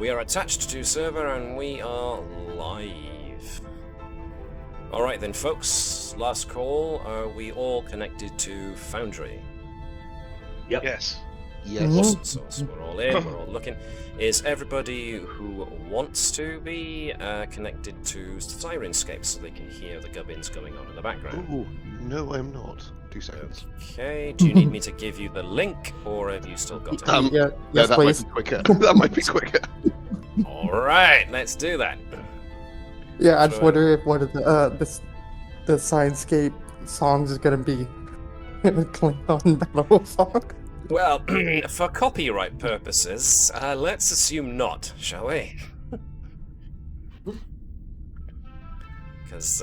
We are attached to server and we are live. Alright then folks, last call. Are we all connected to Foundry? Yep. Yes. Yes. Awesome. So we're all in, we're all looking. Is everybody who wants to be connected to Sirenscape so they can hear the gubbins going on in the background? Ooh, no, I'm not. 2 seconds. Okay, do you need me to give you the link, or have you still got it? Yeah, yes, that please. might be quicker. That might be quicker. Alright, let's do that. Yeah, I just So, wonder if one of the Science-scape songs is gonna be a Klingon battle song. Well, for copyright purposes, let's assume not, shall we? Because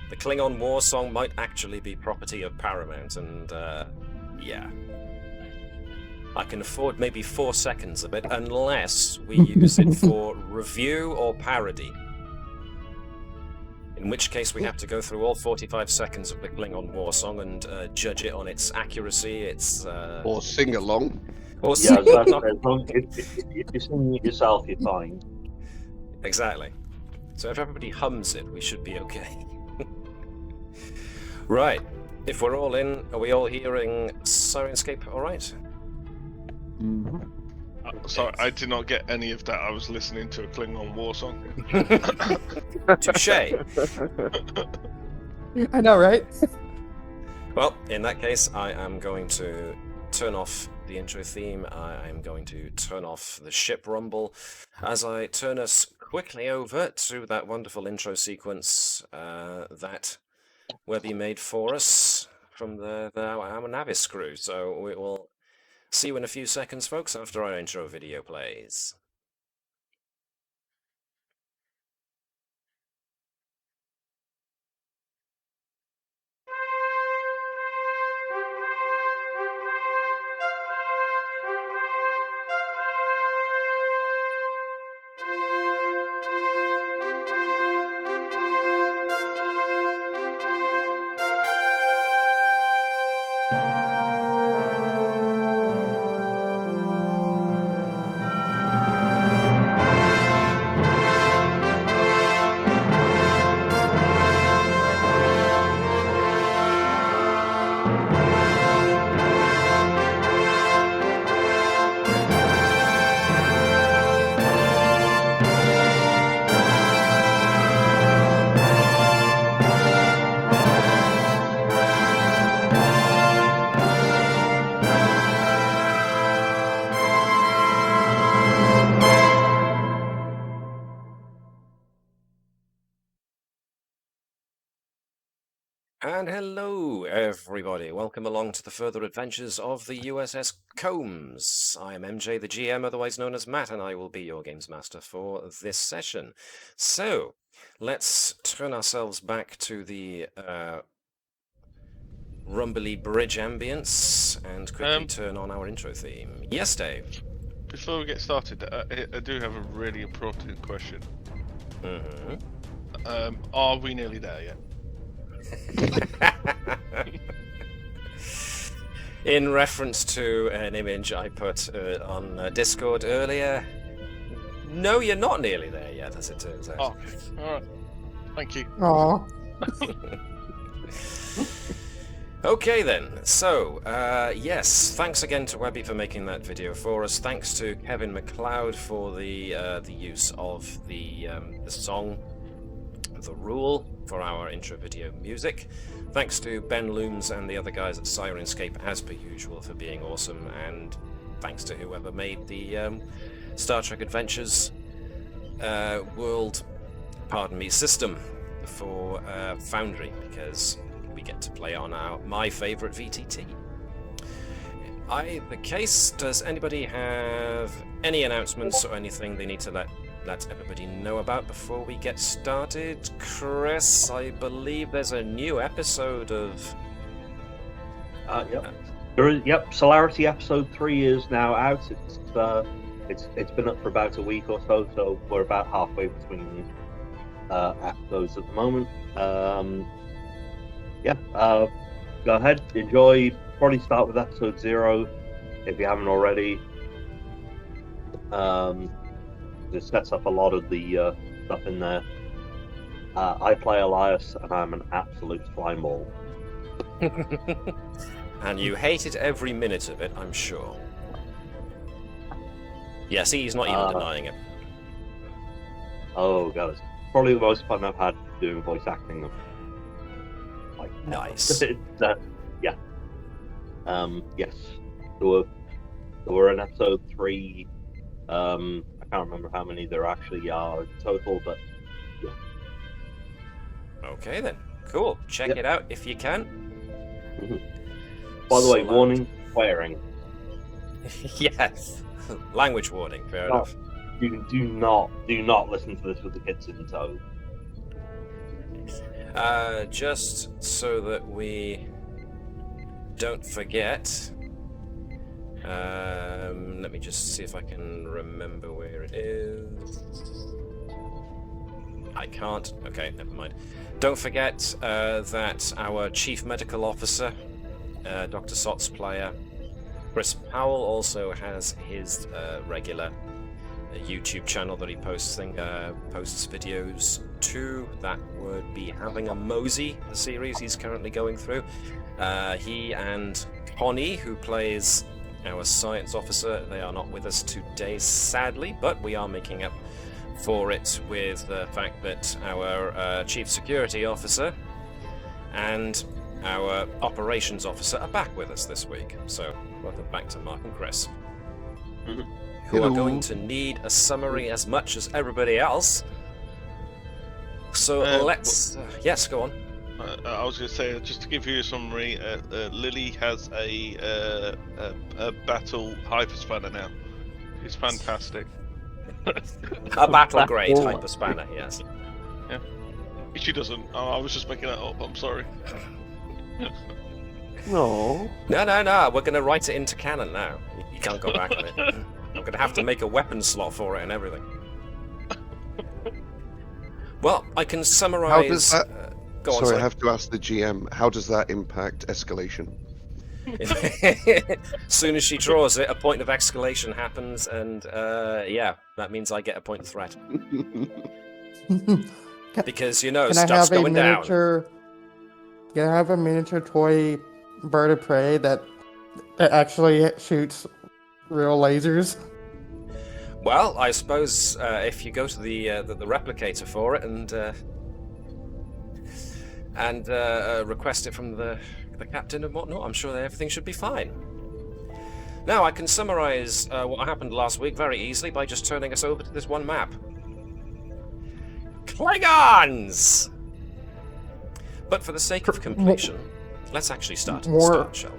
the Klingon war song might actually be property of Paramount, and yeah. I can afford maybe 4 seconds of it, unless we use it for review or parody. In which case we have to go through all 45 seconds of the Klingon war song and judge it on its accuracy, its... Or sing along. Or Yeah, sing exactly. along. As long if you're singing it yourself, you're fine. Exactly. So if everybody hums it, we should be okay. Right. If we're all in, are we all hearing Sirenscape alright? Mm-hmm. Sorry, I did not get any of that. I was listening to a Klingon war song. Touche. I know, right? Well, in that case, I am going to turn off the intro theme. I am going to turn off the ship rumble as I turn us quickly over to that wonderful intro sequence that Webby made for us from our Navis crew. So we will see you in a few seconds, folks, after our intro video plays. And hello, everybody. Welcome along to the further adventures of the USS Combs. I am MJ, the GM, otherwise known as Matt, and I will be your games master for this session. So, let's turn ourselves back to the rumbly bridge ambience and quickly turn on our intro theme. Yes, Dave? Before we get started, I do have a really important question. Mm-hmm. Are we nearly there yet? In reference to an image I put on Discord earlier, no, you're not nearly there yet, as it turns out. Oh, alright. Thank you. Aww. Okay then, so, yes, thanks again to Webby for making that video for us. Thanks to Kevin MacLeod for the use of the song, The Rule, for our intro video music. Thanks to Ben Looms and the other guys at Sirenscape, as per usual, for being awesome, and thanks to whoever made the Star Trek Adventures system for Foundry, because we get to play on my favourite VTT. The case, does anybody have any announcements or anything they need to let everybody know about before we get started? Chris, I believe there's a new episode of... Yep. There is. Yep. Solarity episode 3 is now out. It's been up for about a week or so, so we're about halfway between episodes at the moment. Go ahead, enjoy. Probably start with episode 0 if you haven't already. It sets up a lot of the stuff in there. I play Elias, and I'm an absolute slime ball. And you hated every minute of it, I'm sure. Yeah, see, he's not even denying it. Oh god, it's probably the most fun I've had doing voice acting. Like, Nice. Yeah. Yes. There were in episode 3. I can't remember how many there actually are in total, but yeah. Okay then, cool. Check it out if you can. By the way, Slant. warning, swearing. Yes. Language warning, fair enough. You do not listen to this with the kids in tow. Just so that we don't forget. Let me just see if I can remember where it is. I can't. Okay, never mind. Don't forget that our Chief Medical Officer, Dr. Sott's player, Chris Powell, also has his regular YouTube channel that he posts videos to. That would be Having a Mosey, the series he's currently going through. He and Connie, who plays our science officer, they are not with us today, sadly, but we are making up for it with the fact that our chief security officer and our operations officer are back with us this week. So welcome back to Mark and Chris, who are going to need a summary as much as everybody else. So let's yes, go on. I was going to say, just to give you a summary, Lily has a battle hyperspanner now. It's fantastic. A battle grade hyperspanner, yes. Yeah. She doesn't. Oh, I was just making that up. I'm sorry. No. No. We're going to write it into canon now. You can't go back on it. I'm going to have to make a weapon slot for it and everything. Well, I can summarize. How does that? Go on, sorry, I have to ask the GM. How does that impact escalation? As soon as she draws it, a point of escalation happens, and yeah, that means I get a point of threat. Because, you know, stuff's going down. Can I have a miniature toy bird of prey that actually shoots real lasers? Well, I suppose if you go to the replicator for it and request it from the captain and whatnot, I'm sure that everything should be fine. Now, I can summarize what happened last week very easily by just turning us over to this one map. Klingons! But for the sake of completion, let's actually start at the start, shall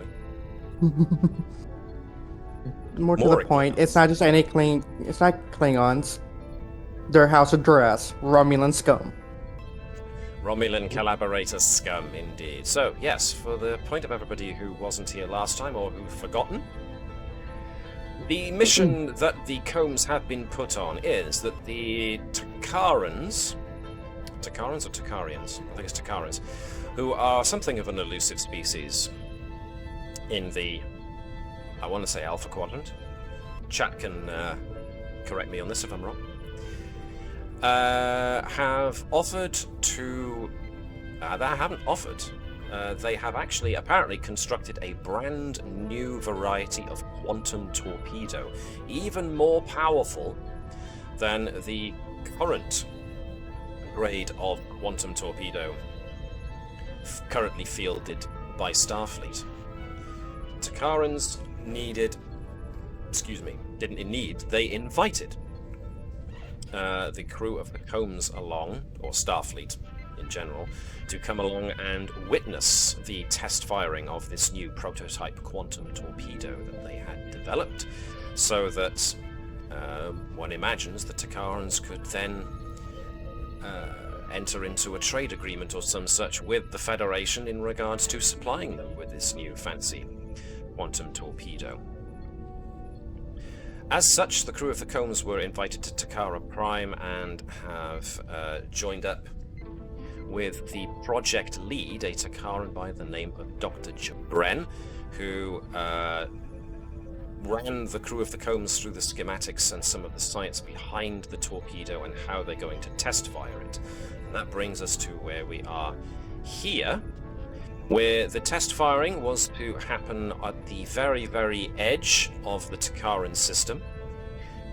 we? More to the point, it's not just any it's not Klingons. They're House of Duras, Romulan scum. Romulan collaborator scum, indeed. So, yes, for the point of everybody who wasn't here last time or who've forgotten, the mission that the Combs have been put on is that the Takarans or Takarians? I think it's Takarans, who are something of an elusive species in the, I want to say, Alpha Quadrant. Chat can correct me on this if I'm wrong. Have offered to... they haven't offered. They have actually apparently constructed a brand new variety of quantum torpedo, even more powerful than the current grade of quantum torpedo currently fielded by Starfleet. Takarans they invited the crew of the Combs along, or Starfleet in general, to come along and witness the test firing of this new prototype quantum torpedo that they had developed, so that one imagines the Takarans could then enter into a trade agreement or some such with the Federation in regards to supplying them with this new fancy quantum torpedo. As such, the crew of the Combs were invited to Takara Prime and have joined up with the project lead, a Takaran by the name of Dr. Jabren, who ran the crew of the Combs through the schematics and some of the science behind the torpedo and how they're going to test fire it. And that brings us to where we are here, where the test firing was to happen at the very, very edge of the Takaran system,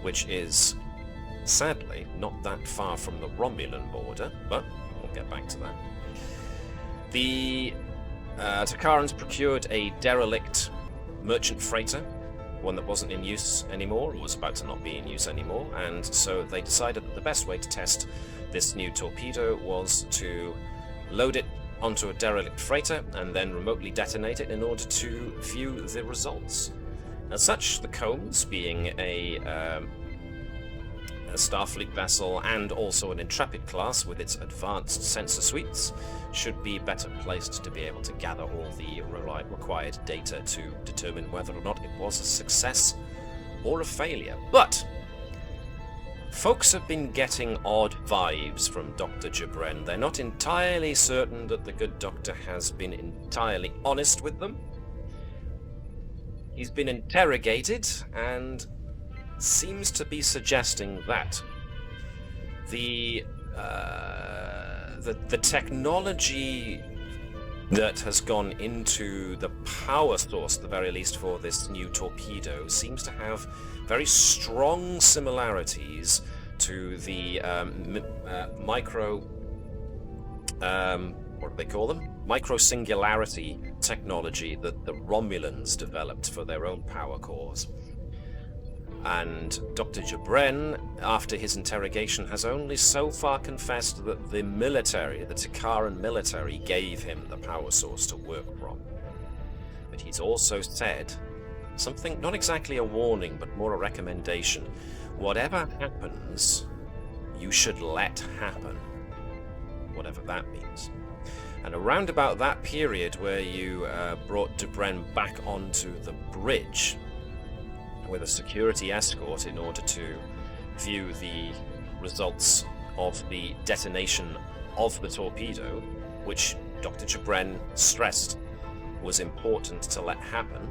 which is, sadly, not that far from the Romulan border, but we'll get back to that. The Takarans procured a derelict merchant freighter, one that wasn't in use anymore, or was about to not be in use anymore, and so they decided that the best way to test this new torpedo was to load it onto a derelict freighter and then remotely detonate it in order to view the results. As such, the Combs, being a Starfleet vessel and also an Intrepid class with its advanced sensor suites, should be better placed to be able to gather all the required data to determine whether or not it was a success or a failure. But folks have been getting odd vibes from Dr. Jabren. They're not entirely certain that the good doctor has been entirely honest with them. He's been interrogated and seems to be suggesting that the technology that has gone into the power source, at the very least, for this new torpedo seems to have very strong similarities to the micro... what do they call them? Micro-singularity technology that the Romulans developed for their own power cores. And Dr. Jabren, after his interrogation, has only so far confessed that the military, the Takaran military, gave him the power source to work from. But he's also said something, not exactly a warning, but more a recommendation. Whatever happens, you should let happen. Whatever that means. And around about that period where you brought Jabren back onto the bridge with a security escort in order to view the results of the detonation of the torpedo, which Dr. Jabren stressed was important to let happen.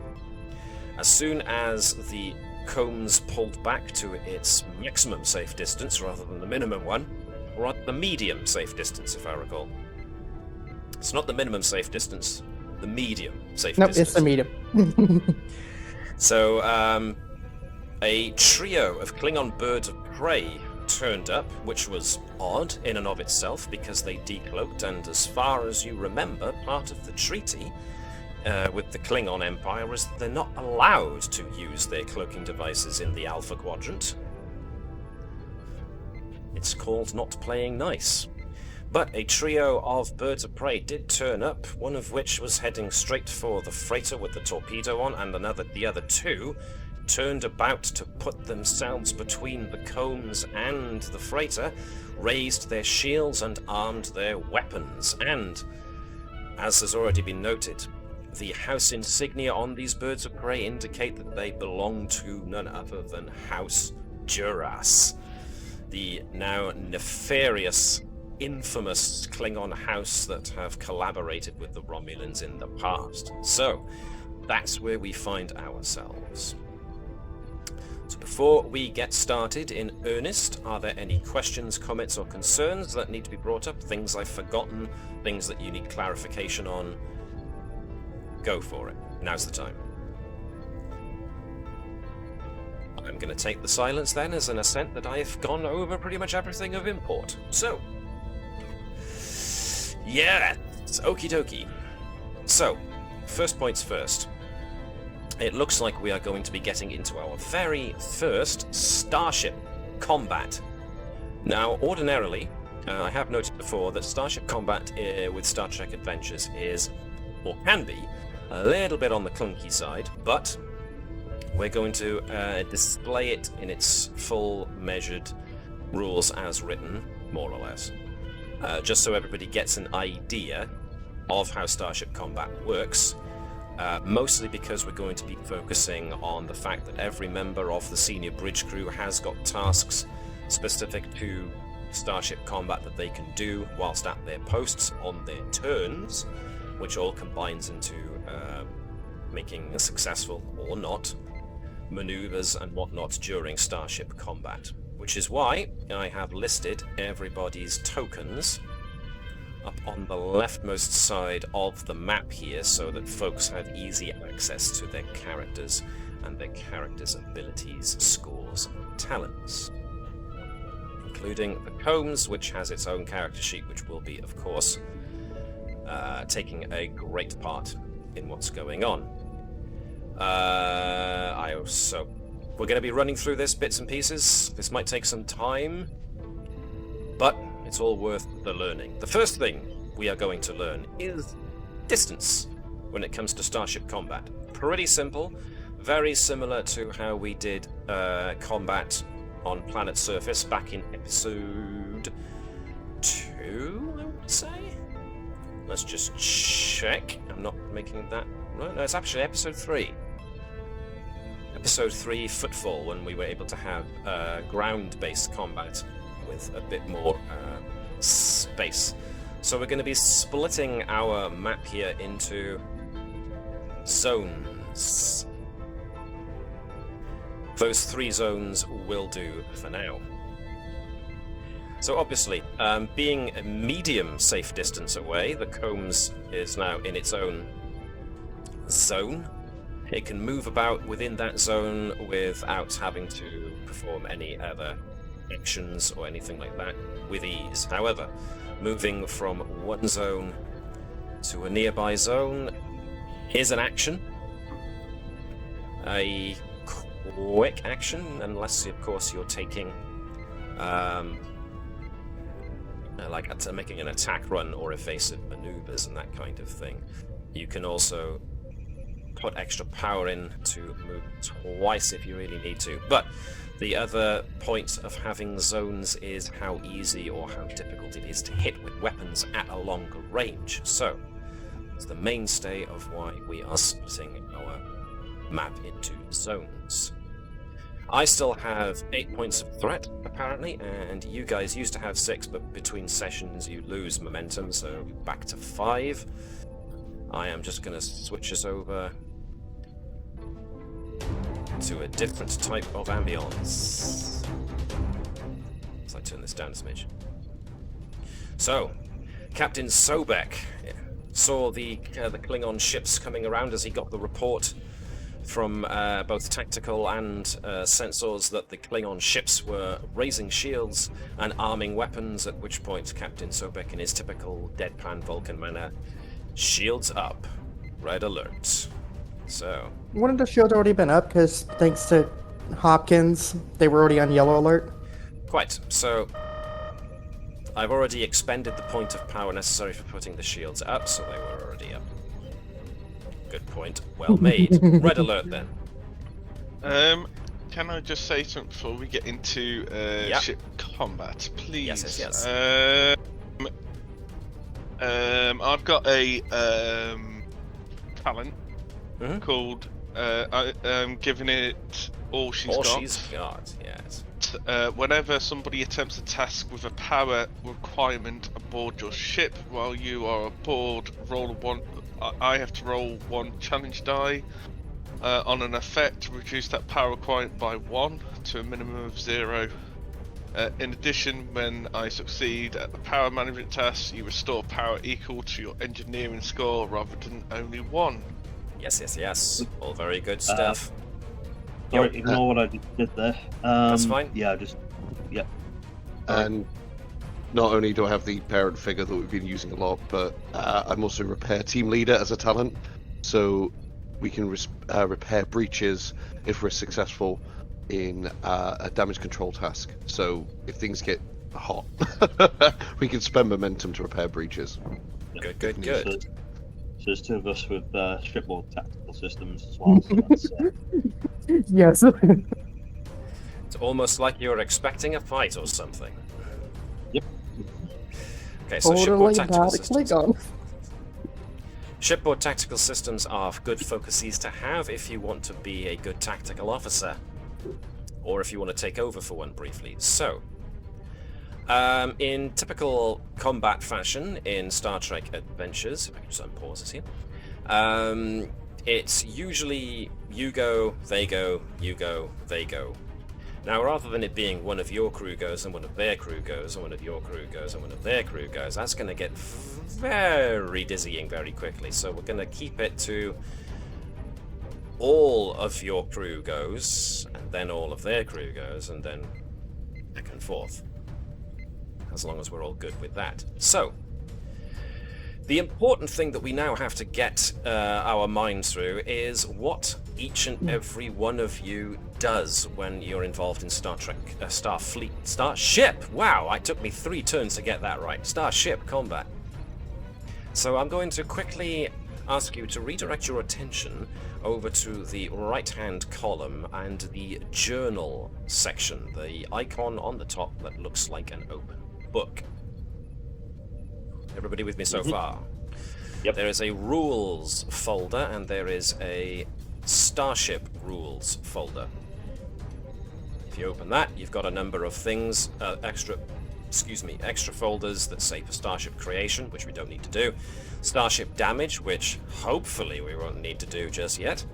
As soon as the Combs pulled back to its maximum safe distance rather than the minimum one, or at the medium safe distance, if I recall. It's not the minimum safe distance, the medium safe distance. No, it's the medium. So, a trio of Klingon birds of prey turned up, which was odd in and of itself because they decloaked, and as far as you remember, part of the treaty with the Klingon Empire is that they're not allowed to use their cloaking devices in the Alpha Quadrant. It's called not playing nice. But a trio of birds of prey did turn up, one of which was heading straight for the freighter with the torpedo on, and the other two turned about to put themselves between the Combs and the freighter, raised their shields and armed their weapons. And, as has already been noted, the house insignia on these birds of prey indicate that they belong to none other than House Duras, the now nefarious, infamous Klingon house that have collaborated with the Romulans in the past. So, that's where we find ourselves. So before we get started in earnest, are there any questions, comments, or concerns that need to be brought up? Things I've forgotten? Things that you need clarification on? Go for it. Now's the time. I'm going to take the silence then as an assent that I've gone over pretty much everything of import. So, yeah, it's okie dokie. So, first points first. It looks like we are going to be getting into our very first starship combat. Now, ordinarily, I have noted before that starship combat with Star Trek Adventures is, or can be, a little bit on the clunky side, but we're going to display it in its full measured rules as written, more or less. Just so everybody gets an idea of how starship combat works, mostly because we're going to be focusing on the fact that every member of the senior bridge crew has got tasks specific to starship combat that they can do whilst at their posts on their turns, which all combines into making a successful, or not, maneuvers and whatnot during starship combat, which is why I have listed everybody's tokens up on the leftmost side of the map here so that folks have easy access to their characters and their characters' abilities, scores, and talents, including the Combs, which has its own character sheet, which will be, of course, taking a great part in what's going on. We're going to be running through this bits and pieces. This might take some time, but it's all worth the learning. The first thing we are going to learn is distance when it comes to starship combat. Pretty simple, very similar to how we did combat on planet surface back in episode 2, I would say. Let's just check. I'm not making that. No, it's actually episode 3. Episode 3, Footfall, when we were able to have ground-based combat with a bit more space. So we're going to be splitting our map here into zones. Those 3 zones will do for now. So obviously, being a medium safe distance away, the Combs is now in its own zone. It can move about within that zone without having to perform any other actions or anything like that with ease. However, moving from one zone to a nearby zone is an action. A quick action, unless of course you're taking making an attack run or evasive maneuvers and that kind of thing. You can also put extra power in to move twice if you really need to. But the other point of having zones is how easy or how difficult it is to hit with weapons at a longer range. So it's the mainstay of why we are splitting our map into zones. I still have 8 points of threat, apparently, and you guys used to have 6, but between sessions you lose momentum, so back to 5. I am just going to switch us over to a different type of ambience. So I turn this down a smidge. So, Captain Sobek saw the Klingon ships coming around as he got the report from both tactical and sensors that the Klingon ships were raising shields and arming weapons, at which point Captain Sobek, in his typical deadpan Vulcan manner, shields up. Red alert. So... Wouldn't the shield already been up, because thanks to Hopkins, they were already on yellow alert? Quite. So, I've already expended the point of power necessary for putting the shields up, so they were already up. Good point. Well made. Red alert then. Can I just say something before we get into ship combat, please? Yes. I've got a talent called I'm giving it all she's got. All she's got, yes. Whenever somebody attempts a task with a power requirement aboard your ship while you are aboard, roll a 1. I have to roll 1 challenge die on an effect to reduce that power requirement by 1 to a minimum of 0. In addition, when I succeed at the power management task, you restore power equal to your engineering score rather than only 1. Yes. All very good stuff. Sorry, ignore what I just did there. That's fine. Yeah. And not only do I have the parent figure that we've been using a lot, but I'm also repair team leader as a talent, so we can repair breaches if we're successful in a damage control task. So if things get hot, we can spend momentum to repair breaches. Good. So there's 2 of us with shipboard tactical systems as well. So that's, Yes. It's almost like you're expecting a fight or something. Yep. Okay, so shipboard tactical systems. Klingon. Shipboard tactical systems are good focuses to have if you want to be a good tactical officer, or if you want to take over for one briefly. So, in typical combat fashion in Star Trek Adventures, if I can just unpause this here, it's usually you go, they go, you go, they go. Now, rather than it being one of your crew goes and one of their crew goes, and one of your crew goes and one of their crew goes, that's going to get very dizzying very quickly. So we're going to keep it to all of your crew goes, and then all of their crew goes, and then back and forth. As long as we're all good with that. So, the important thing that we now have to get our minds through is what each and every one of you does when you're involved in Starship. Wow, it took me 3 turns to get that right. Starship combat. So I'm going to quickly ask you to redirect your attention over to the right-hand column and the journal section, the icon on the top that looks like an open book. Everybody with me so far? Yep. There is a rules folder and there is a Starship rules folder. If you open that, you've got a number of things, extra folders that say for Starship creation, which we don't need to do. Starship damage, which hopefully we won't need to do just yet.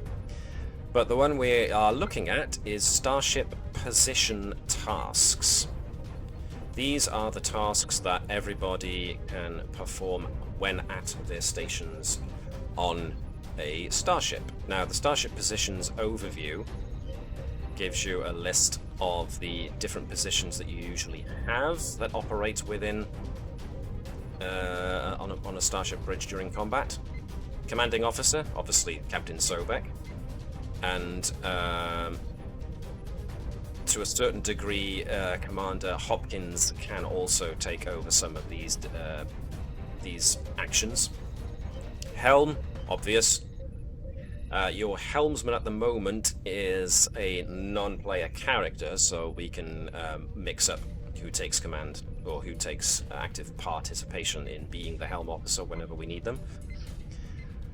But the one we are looking at is Starship position tasks. These are the tasks that everybody can perform when at their stations on a starship. Now, the Starship positions overview gives you a list of the different positions that you usually have that operate within on a starship bridge during combat. Commanding officer, obviously Captain Sobek, and to a certain degree, Commander Hopkins can also take over some of these actions. Helm, obvious. Your helmsman at the moment is a non-player character, so we can mix up who takes command or who takes active participation in being the helm officer whenever we need them.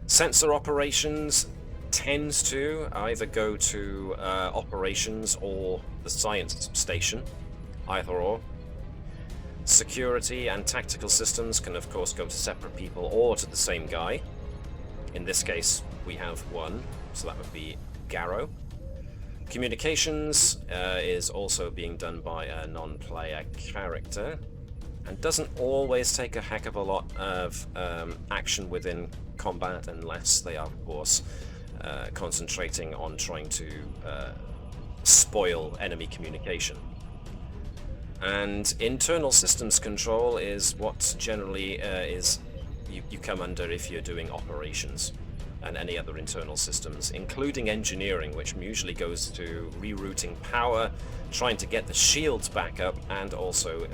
Sensor operations tends to either go to operations or the science station, either or. Security and tactical systems can of course go to separate people or to the same guy. In this case we have one, so that would be Gerkow. Communications is also being done by a non-player character and doesn't always take a heck of a lot of action within combat unless they are of course concentrating on trying to spoil enemy communication. And internal systems control is what generally you come under if you're doing operations and any other internal systems, including engineering, which usually goes to rerouting power, trying to get the shields back up, and also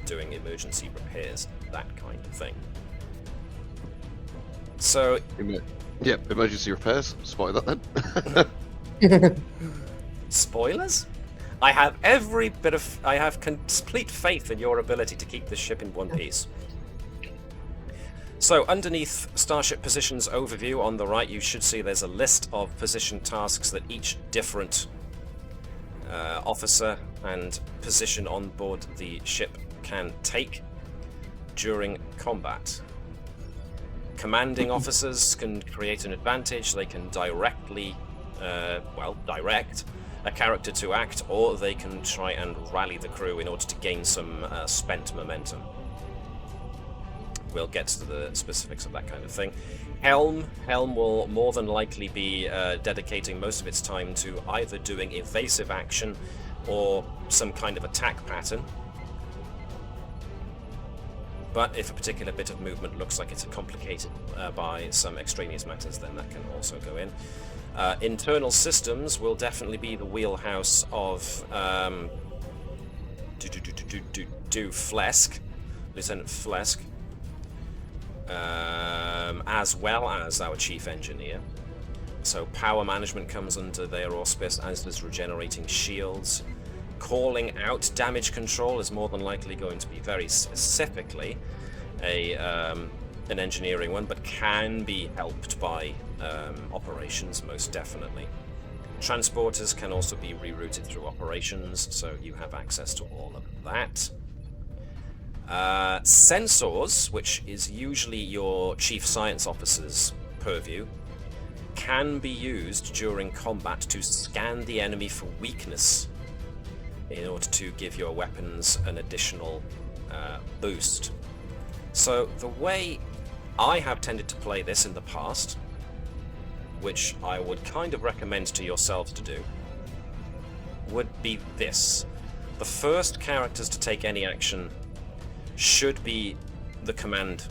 doing emergency repairs, that kind of thing. So yeah, emergency repairs. Spoil that then. Spoilers? I have I have complete faith in your ability to keep this ship in one piece. So underneath Starship Positions Overview on the right, you should see there's a list of position tasks that each different officer and position on board the ship can take during combat. Commanding officers can create an advantage. They can directly, direct a character to act, or they can try and rally the crew in order to gain some spent momentum. We'll get to the specifics of that kind of thing. Helm will more than likely be dedicating most of its time to either doing evasive action or some kind of attack pattern. But if a particular bit of movement looks like it's complicated by some extraneous matters, then that can also go in. Internal systems will definitely be the wheelhouse of Phlesc, Lieutenant Phlesc, as well as our chief engineer. So power management comes under their auspice, as does regenerating shields. Calling out damage control is more than likely going to be very specifically an engineering one, but can be helped by operations, most definitely. Transporters can also be rerouted through operations, so you have access to all of that. Sensors, which is usually your chief science officer's purview, can be used during combat to scan the enemy for weakness in order to give your weapons an additional boost. So the way I have tended to play this in the past, which I would kind of recommend to yourselves to do, would be this. The first characters to take any action should be the command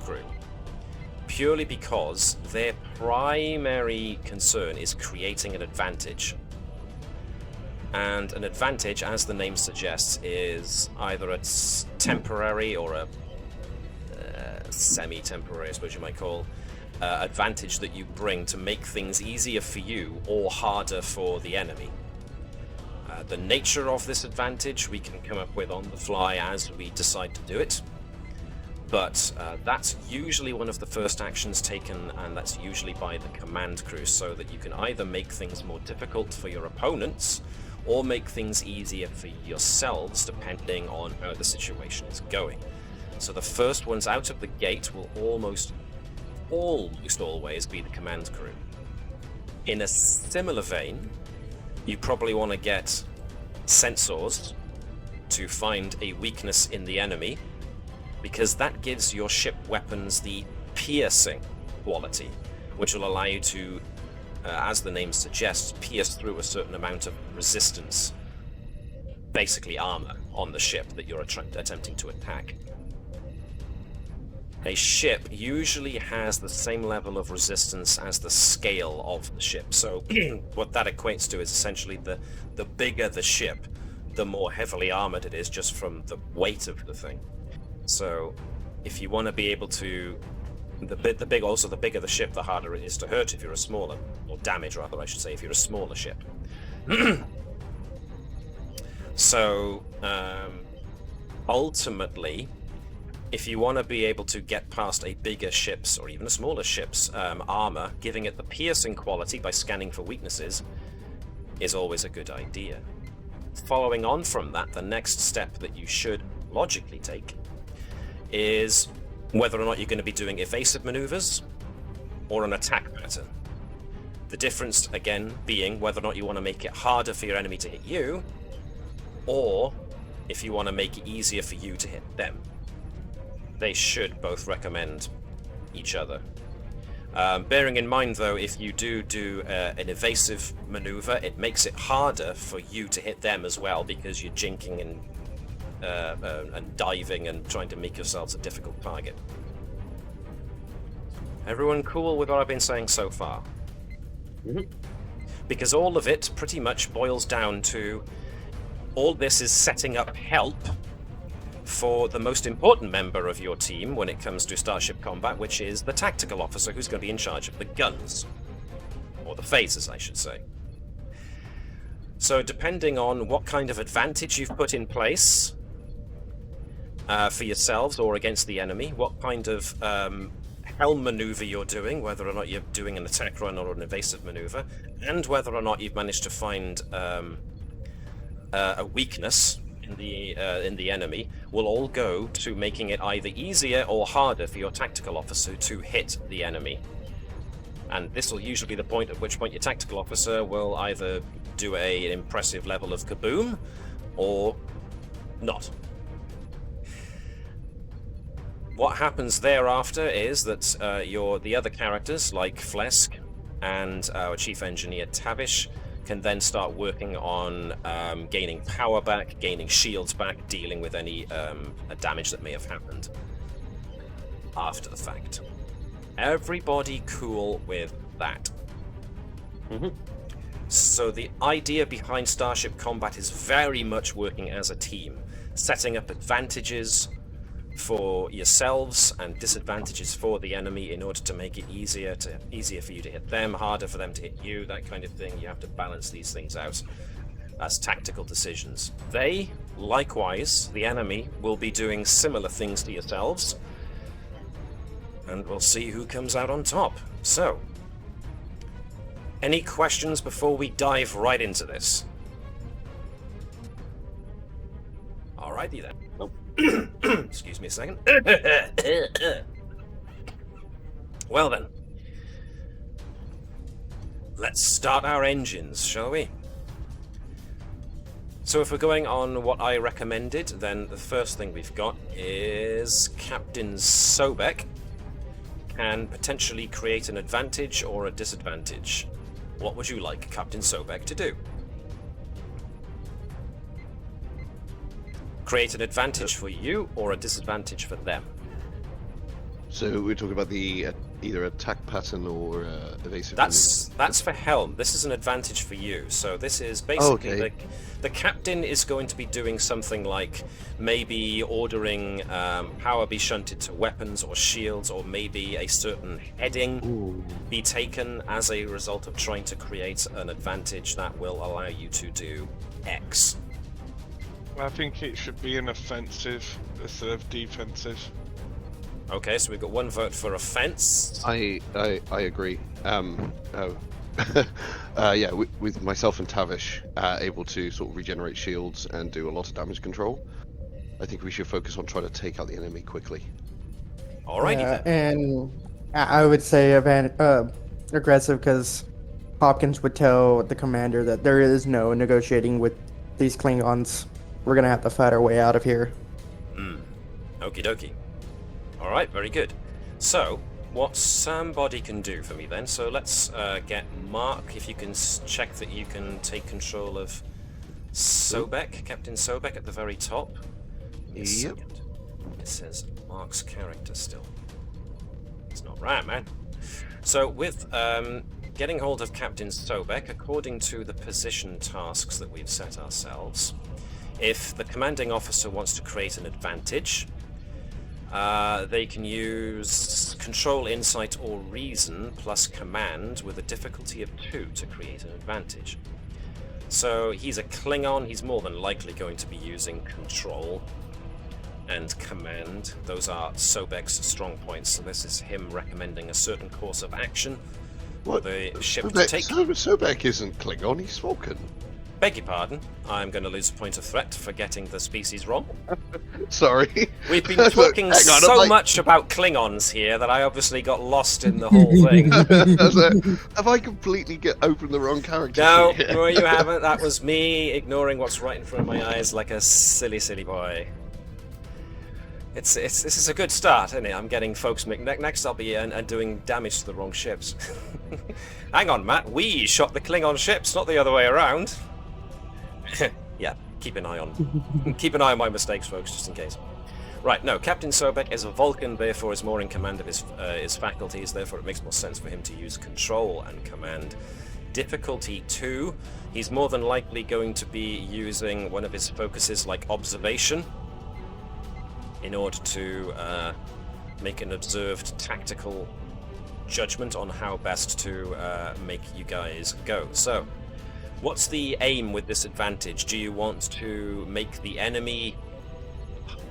crew, purely because their primary concern is creating an advantage. And an advantage, as the name suggests, is either a temporary or a semi-temporary, I suppose you might call, advantage that you bring to make things easier for you or harder for the enemy. The nature of this advantage we can come up with on the fly as we decide to do it, but that's usually one of the first actions taken, and that's usually by the command crew, so that you can either make things more difficult for your opponents or make things easier for yourselves, depending on how the situation is going. So the first ones out of the gate will almost always be the command crew. In a similar vein, you probably want to get sensors to find a weakness in the enemy, because that gives your ship weapons the piercing quality, which will allow you to, as the name suggests, pierce through a certain amount of resistance, basically armor, on the ship that you're attempting to attack. A ship usually has the same level of resistance as the scale of the ship. So what that equates to is essentially the bigger the ship, the more heavily armored it is, just from the weight of the thing. So if you want to be able to, the bigger the ship, the harder it is to hurt if you're a smaller, or damage rather I should say, if you're a smaller ship. So ultimately, if you want to be able to get past a bigger ship's, or even a smaller ship's armor, giving it the piercing quality by scanning for weaknesses is always a good idea. Following on from that, the next step that you should logically take is whether or not you're going to be doing evasive maneuvers or an attack pattern. The difference, again, being whether or not you want to make it harder for your enemy to hit you, or if you want to make it easier for you to hit them. They should both recommend each other. Bearing in mind, though, if you do an evasive maneuver, it makes it harder for you to hit them as well, because you're jinking and diving and trying to make yourselves a difficult target. Everyone cool with what I've been saying so far? Mm-hmm. Because all of it pretty much boils down to, all this is setting up help for the most important member of your team when it comes to starship combat, which is the tactical officer, who's going to be in charge of the guns. Or the phasers, I should say. So depending on what kind of advantage you've put in place for yourselves or against the enemy, what kind of helm maneuver you're doing, whether or not you're doing an attack run or an evasive maneuver, and whether or not you've managed to find a weakness in the enemy, will all go to making it either easier or harder for your tactical officer to hit the enemy. And this will usually be the point at which point your tactical officer will either do an impressive level of kaboom or not. What happens thereafter is that the other characters like Phlesc and our chief engineer Tavish can then start working on gaining power back, gaining shields back, dealing with any damage that may have happened after the fact. Everybody cool with that? Mm-hmm. So the idea behind Starship Combat is very much working as a team, setting up advantages for yourselves and disadvantages for the enemy in order to make it easier for you to hit them, harder for them to hit you, that kind of thing. You have to balance these things out as tactical decisions. They, likewise, the enemy, will be doing similar things to yourselves, and we'll see who comes out on top. So, any questions before we dive right into this? Alrighty then. Nope. Excuse me a second. Well then, let's start our engines, shall we? So if we're going on what I recommended, then the first thing we've got is Captain Sobek can potentially create an advantage or a disadvantage. What would you like Captain Sobek to do? Create an advantage for you or a disadvantage for them. So we're talking about the either attack pattern or evasive. That's for Helm. This is an advantage for you. So this is basically the captain is going to be doing something like maybe ordering power be shunted to weapons or shields, or maybe a certain heading be taken as a result of trying to create an advantage that will allow you to do X. I think it should be an offensive instead of defensive. Okay, so we've got one vote for offense. I agree. Yeah, with myself and Tavish able to sort of regenerate shields and do a lot of damage control, I think we should focus on trying to take out the enemy quickly. Alrighty then. And I would say aggressive, because Hopkins would tell the commander that there is no negotiating with these Klingons. We're gonna have to fight our way out of here. Okie dokie. Alright, very good. So, what somebody can do for me then, so let's get Mark, if you can check that you can take control of Sobek, Captain Sobek at the very top. Yep. It says Mark's character still. It's not right, man. So with getting hold of Captain Sobek, according to the position tasks that we've set ourselves, if the commanding officer wants to create an advantage, they can use Control, Insight, or Reason plus Command with a difficulty of 2 to create an advantage. So he's a Klingon, he's more than likely going to be using Control and Command. Those are Sobek's strong points, so this is him recommending a certain course of action for the ship to take. Sobek isn't Klingon, he's Vulcan. Beg your pardon, I'm going to lose a point of threat for getting the species wrong. Sorry. We've been talking so much about Klingons here that I obviously got lost in the whole thing. Have I completely opened the wrong character? No, you haven't. That was me ignoring what's right in front of my eyes like a silly, silly boy. This is a good start, isn't it? I'm getting folks... Next I'll be doing damage to the wrong ships. Hang on, Matt. We shot the Klingon ships, not the other way around. Yeah, keep an eye on my mistakes, folks, just in case. Right, no, Captain Sobek is a Vulcan, therefore is more in command of his faculties, therefore it makes more sense for him to use Control and Command. Difficulty 2, he's more than likely going to be using one of his focuses like Observation in order to make an observed tactical judgment on how best to make you guys go. So, what's the aim with this advantage? Do you want to make the enemy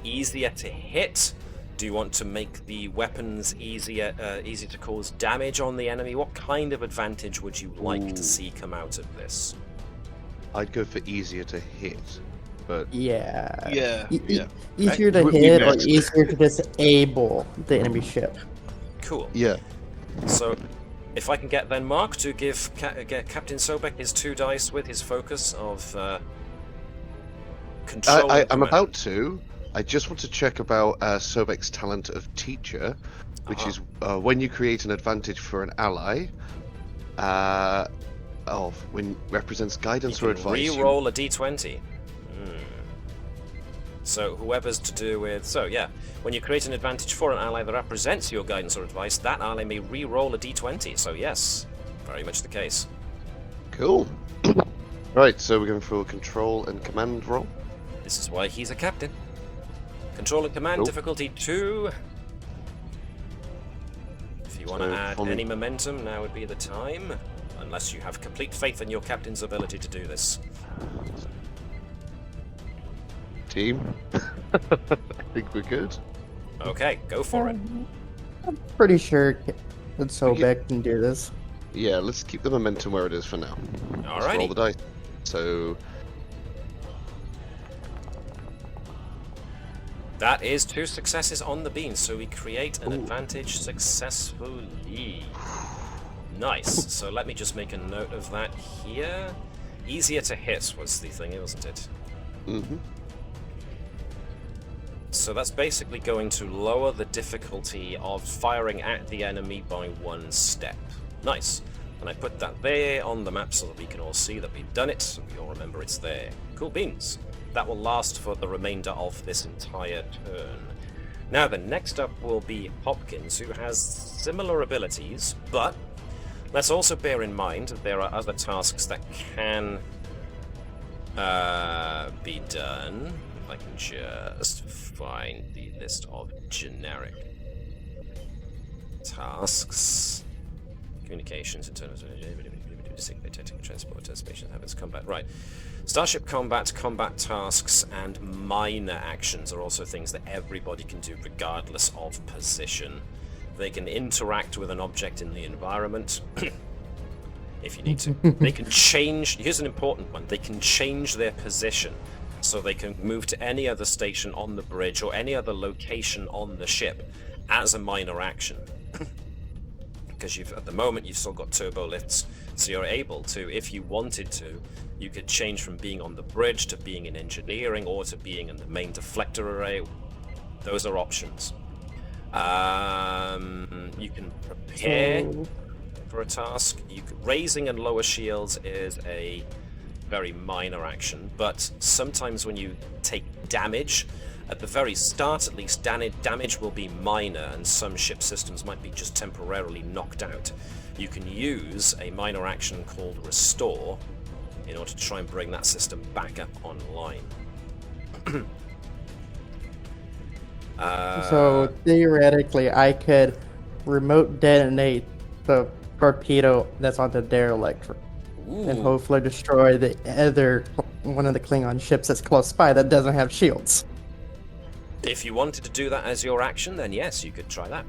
easier to hit? Do you want to make the weapons easier to cause damage on the enemy? What kind of advantage would you like to see come out of this? I'd go for easier to hit, but... Yeah. Yeah. Easier to hit or easier to disable the enemy ship. Cool. Yeah. So, if I can get then Mark to get Captain Sobek his 2 dice with his focus of Control. I'm about to. I just want to check about Sobek's talent of Teacher, which is when you create an advantage for an ally, when represents guidance or advice. Re-roll a d20. So whoever's to do with... So yeah, when you create an advantage for an ally that represents your guidance or advice, that ally may re-roll a d20. So yes, very much the case. Cool. Right, so we're going for Control and Command roll. This is why he's a captain. Control and Command, difficulty 2. If you want to add any momentum, now would be the time. Unless you have complete faith in your captain's ability to do this. Team. I think we're good. Okay, go for it. I'm pretty sure that Sobek can do this. Yeah, let's keep the momentum where it is for now. Let's Alrighty. roll the dice. So... That is 2 successes on the beam, so we create an advantage successfully. Nice. So let me just make a note of that here. Easier to hit was the thing, wasn't it? Mm-hmm. So that's basically going to lower the difficulty of firing at the enemy by 1 step. Nice. And I put that there on the map so that we can all see that we've done it, so we all remember it's there. Cool beans. That will last for the remainder of this entire turn. Now, the next up will be Hopkins, who has similar abilities, but let's also bear in mind that there are other tasks that can be done. If I can just find the list of generic tasks. Communications, internal tactical transport, spatial habits, combat. Right. Starship combat, combat tasks, and minor actions are also things that everybody can do regardless of position. They can interact with an object in the environment if you need to. They can change, here's an important one, they can change their position. So they can move to any other station on the bridge or any other location on the ship as a minor action. Because at the moment you've still got turbo lifts, so you're able to, if you wanted to, you could change from being on the bridge to being in engineering or to being in the main deflector array. Those are options. You can prepare for a task. Raising and lower shields is a very minor action, but sometimes when you take damage, at the very start at least, damage will be minor and some ship systems might be just temporarily knocked out. You can use a minor action called Restore in order to try and bring that system back up online. So theoretically, I could remote detonate the torpedo that's on the derelict and hopefully destroy the other one of the Klingon ships that's close by that doesn't have shields. If you wanted to do that as your action, then yes, you could try that.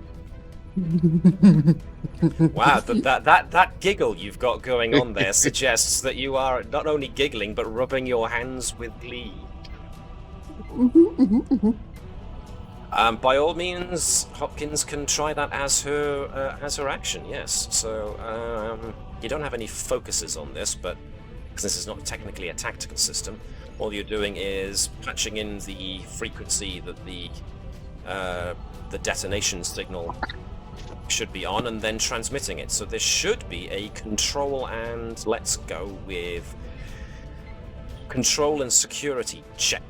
Wow, that giggle you've got going on there suggests that you are not only giggling but rubbing your hands with glee. By all means, Hopkins can try that as her action. Yes. So you don't have any focuses on this, but because this is not technically a tactical system, all you're doing is patching in the frequency that the detonation signal should be on, and then transmitting it. So there should be a control and let's go with control and security check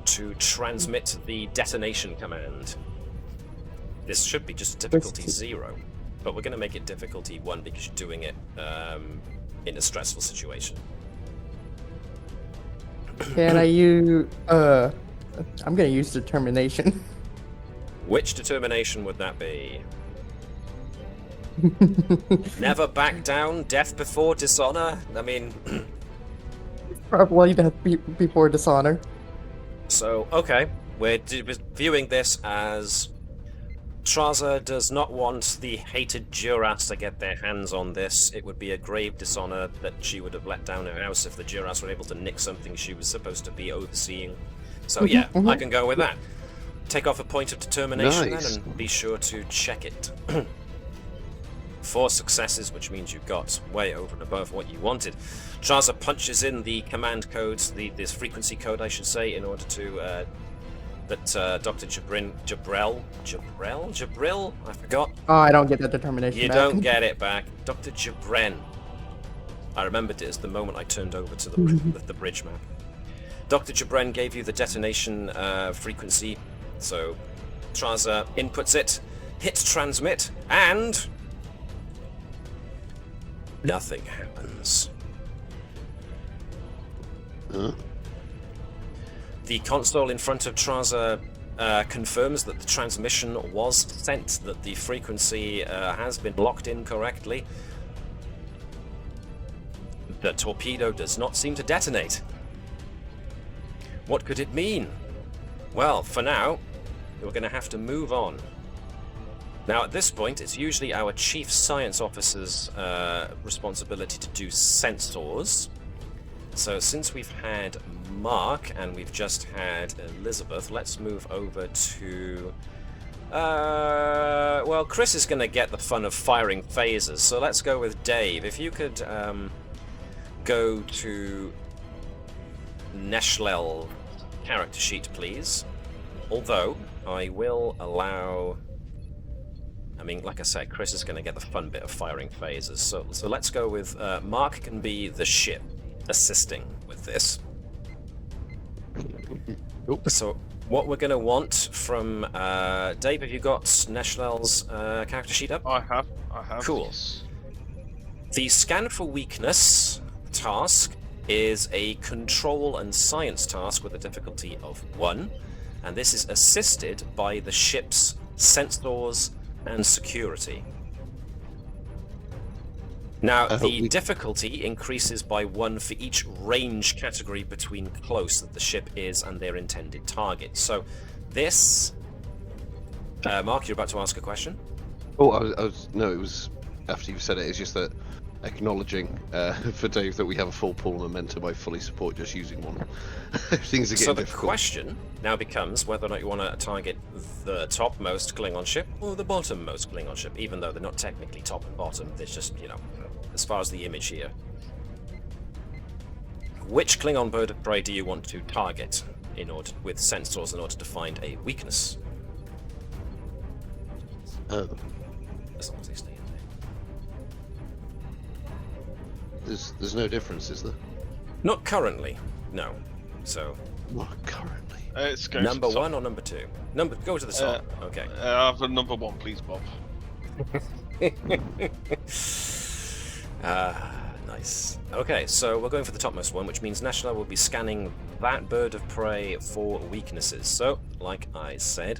to transmit the detonation command. This should be just difficulty 0, but we're going to make it difficulty 1 because you're doing it in a stressful situation. Can I use? I'm gonna use determination. Which determination would that be? Never back down, death before dishonor? I mean... Probably death before dishonor. So, okay, we're viewing this as Trasa does not want the hated Duras to get their hands on this. It would be a grave dishonor that she would have let down her house if the Duras were able to nick something she was supposed to be overseeing. So yeah, I can go with that. Take off a point of determination then, and be sure to check it. 4 successes, which means you got way over and above what you wanted. Trasa punches in the command codes, this frequency code I should say, in order to that Dr. Jabril, I forgot. Oh, I don't get that determination You back. don't get it back. Dr. Jabren. I remembered it as the moment I turned over to the bridge map. Dr. Jabren gave you the detonation frequency, so Trasa inputs it, hits transmit, and nothing happens. The console in front of Trasa confirms that the transmission was sent, that the frequency has been locked in correctly. The torpedo does not seem to detonate. What could it mean? Well, for now, we're going to have to move on. Now, at this point, it's usually our Chief Science Officer's responsibility to do sensors. So since we've had Mark and we've just had Elizabeth, let's move over to Well, Chris is going to get the fun of firing phasers, so let's go with Dave. If you could go to Neshlel character sheet, please. Although, I will allow... I mean, like I said, Chris is going to get the fun bit of firing phasers, so let's go with Mark can be the ship assisting with this. Nope. So, what we're going to want from Dave, have you got Neshlel's character sheet up? I have. Cool. Yes. The scan for weakness task is a control and science task with a difficulty of 1, and this is assisted by the ship's sensors and security. Now, the difficulty increases by 1 for each range category between close that the ship is and their intended target. So, this... Mark, you're about to ask a question? Oh, I was no, it was after you said it. It's just that acknowledging for Dave that we have a full pool of momentum. I fully support just using one. Things are getting So the difficult. question now becomes whether or not you want to target the topmost Klingon ship or the bottommost Klingon ship, even though they're not technically top and bottom. There's just, you know, as far as the image here. Which Klingon bird of prey do you want to target in order with sensors in order to find a weakness? As long as they stay in there. There's no difference, is there? Not currently, no. So Not currently. It's going number to the top. 1 or number 2? Go to the top. Okay. I have a number 1, please, Bob. Nice. Okay, so we're going for the topmost one, which means Neshlel will be scanning that bird of prey for weaknesses. So, like I said,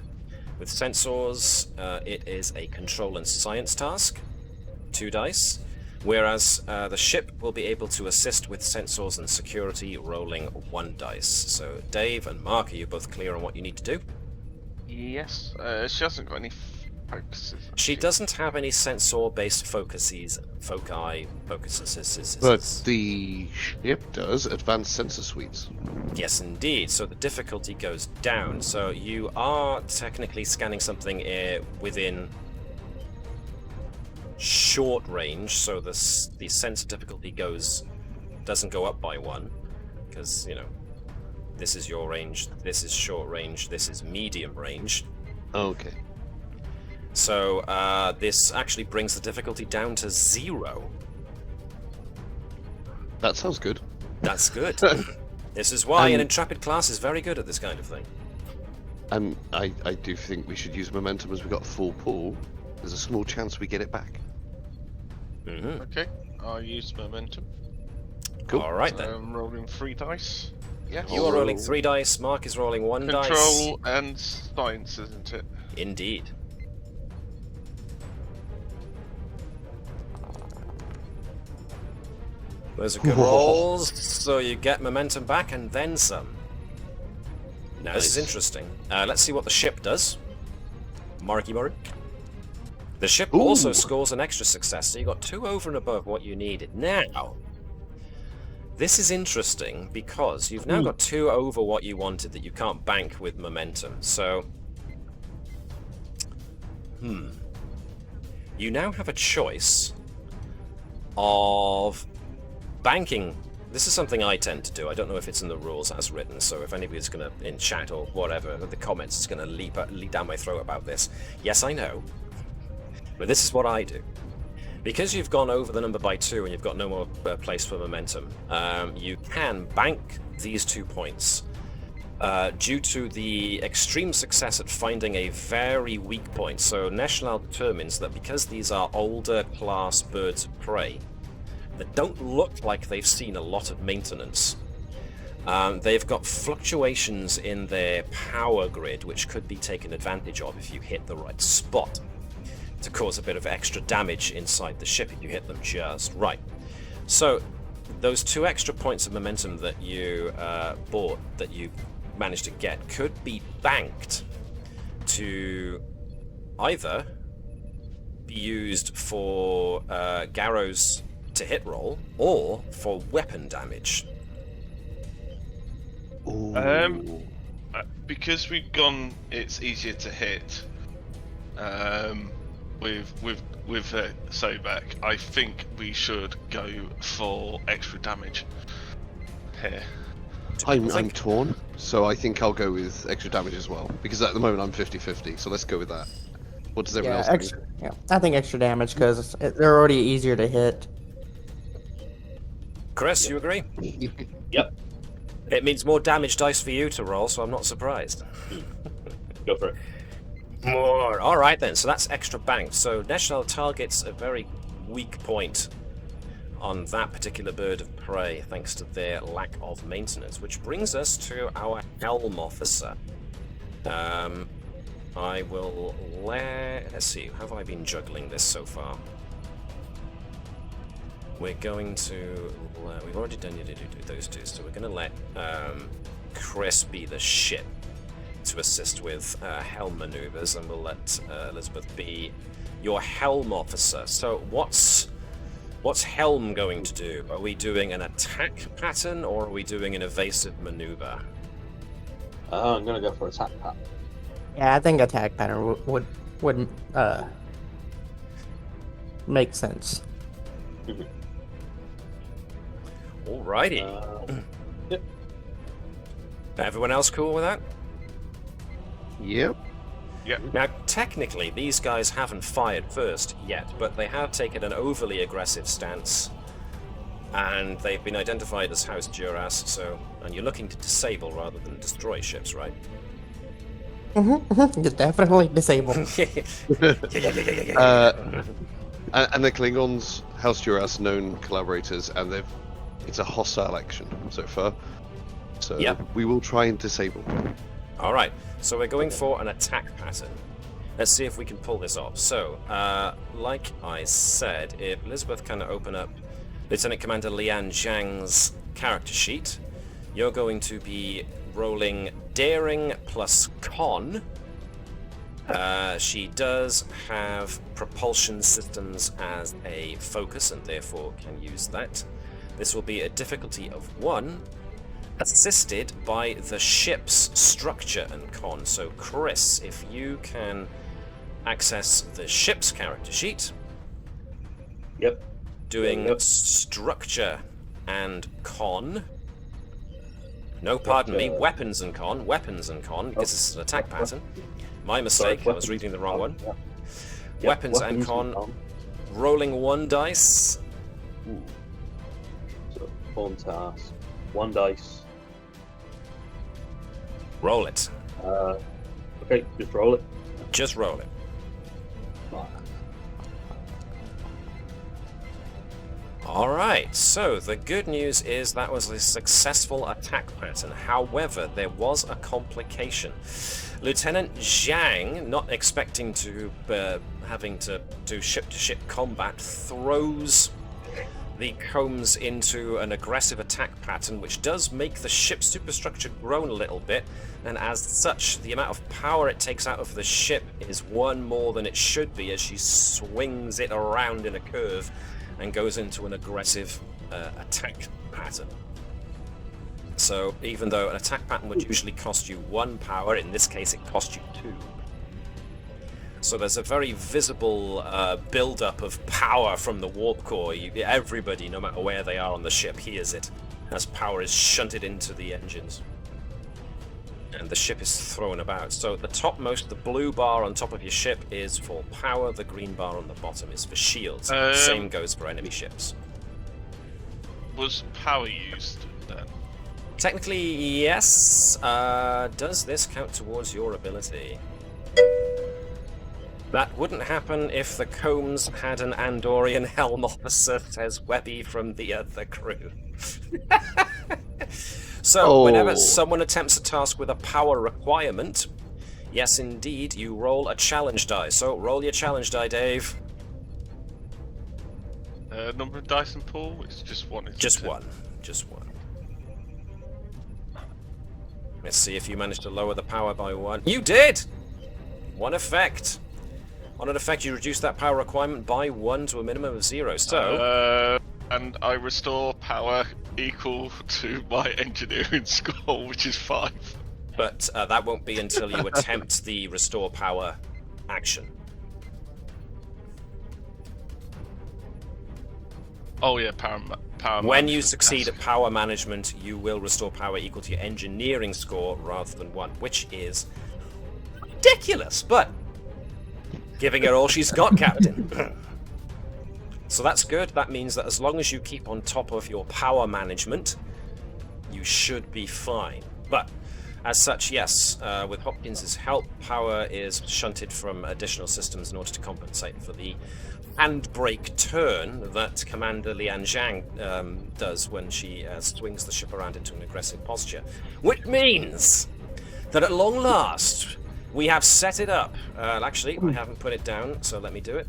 with sensors, it is a control and science task, 2 dice, whereas the ship will be able to assist with sensors and security, rolling 1 dice. So, Dave and Mark, are you both clear on what you need to do? Yes. She hasn't got any focuses. She doesn't have any sensor-based foci. But the ship does advanced sensor suites. Yes, indeed. So the difficulty goes down. So you are technically scanning something within short range. So the sensor difficulty doesn't go up by 1, because you know this is your range, this is short range, this is medium range. Okay. So this actually brings the difficulty down to 0. That sounds good. That's good. This is why an intrepid class is very good at this kind of thing. And I do think we should use momentum as we got a full pool. There's a small chance we get it back. Mm-hmm. Okay, I'll use momentum. Cool. All right then. I'm rolling 3 dice. Yes. You are rolling 3 dice. Mark is rolling 1 dice. Control and science, isn't it? Indeed. Those are good rolls, so you get momentum back and then some. Now this is interesting. Let's see what the ship does. Marky Mark. The ship also scores an extra success, so you got 2 over and above what you needed. Now, this is interesting because you've now got 2 over what you wanted that you can't bank with momentum. So, you now have a choice of banking. This is something I tend to do. I don't know if it's in the rules as written, so if anybody's going to, in chat or whatever, in the comments, is going to leap down my throat about this. Yes, I know. But this is what I do. Because you've gone over the number by 2 and you've got no more place for momentum, you can bank these 2 points due to the extreme success at finding a very weak point. So Neshlel determines that because these are older class birds of prey that don't look like they've seen a lot of maintenance, they've got fluctuations in their power grid which could be taken advantage of if you hit the right spot, to cause a bit of extra damage inside the ship if you hit them just right. So those 2 extra points of momentum that you bought, that you managed to get, could be banked to either be used for Garrow's to hit roll or for weapon damage. Ooh. Because we've gone, it's easier to hit. with Sobek, I think we should go for extra damage here. I'm torn, so I think I'll go with extra damage as well, because at the moment I'm 50-50, so let's go with that. What does everyone else think? Yeah, I think extra damage because they're already easier to hit. Chris, you agree? Yep. It means more damage dice for you to roll, so I'm not surprised. Go for it. More. All right then. So that's extra banked. So Neshlel targets a very weak point on that particular bird of prey, thanks to their lack of maintenance. Which brings us to our helm officer. I will let's see. Have I been juggling this so far? We're going to. We've already done those two, so we're going to let Chris be the ship to assist with helm maneuvers, and we'll let Elizabeth be your helm officer. So what's helm going to do? Are we doing an attack pattern or are we doing an evasive maneuver? I'm gonna go for attack pattern. Yeah, I think attack pattern would make sense. Alrighty. Yep. Everyone else cool with that? Yep. Now, technically, these guys haven't fired first yet, but they have taken an overly aggressive stance, and they've been identified as House Duras. So, and you're looking to disable rather than destroy ships, right? You're definitely disabled. And the Klingons, House Duras, known collaborators, and it's a hostile action so far. So we will try and disable. All right. So we're going for an attack pattern. Let's see if we can pull this off. So, like I said, if Elizabeth can open up Lieutenant Commander Lian Zhang's character sheet, you're going to be rolling daring plus con. She does have propulsion systems as a focus and therefore can use that. This will be a difficulty of 1, assisted by the ship's structure and con. So Chris, if you can access the ship's character sheet. Yep. Doing structure and con. No, pardon me, weapons and con, because this is an attack pattern. My mistake, I was reading the wrong one. Weapons and con, rolling 1 dice. Ooh. So, pawn task, 1 dice. Roll it. Okay, just roll it. Just roll it. Alright, so the good news is that was a successful attack pattern. However, there was a complication. Lieutenant Zhang, not expecting to having to do ship-to-ship combat, throws the combs into an aggressive attack pattern, which does make the ship's superstructure groan a little bit, and as such, the amount of power it takes out of the ship is 1 more than it should be as she swings it around in a curve and goes into an aggressive attack pattern. So even though an attack pattern would usually cost you 1 power, in this case it cost you 2. So there's a very visible build-up of power from the warp core. Everybody, no matter where they are on the ship, hears it as power is shunted into the engines. And the ship is thrown about. So the topmost, the blue bar on top of your ship is for power, the green bar on the bottom is for shields. Same goes for enemy ships. Was power used then? Technically, yes. Does this count towards your ability? That wouldn't happen if the Combs had an Andorian helm officer, says Webby from the other crew. So, whenever someone attempts a task with a power requirement, yes indeed, you roll a challenge die. So, roll your challenge die, Dave. Number of dice and pool? It's just 1. Just 1. Just 1. Let's see if you managed to lower the power by 1. You did! 1 effect. On an effect, you reduce that power requirement by 1 to a minimum of 0. So, and I restore power equal to my engineering score, which is 5. But that won't be until you attempt the restore power action. Oh yeah, power. When you management succeed task. at power management, you will restore power equal to your engineering score rather than 1, which is ridiculous, but giving her all she's got, Captain. So that's good. That means that as long as you keep on top of your power management, you should be fine. But as such, yes, with Hopkins' help, power is shunted from additional systems in order to compensate for the handbrake turn that Commander Lian Zhang does when she swings the ship around into an aggressive posture. Which means that at long last, we have set it up. Actually, I haven't put it down, so let me do it.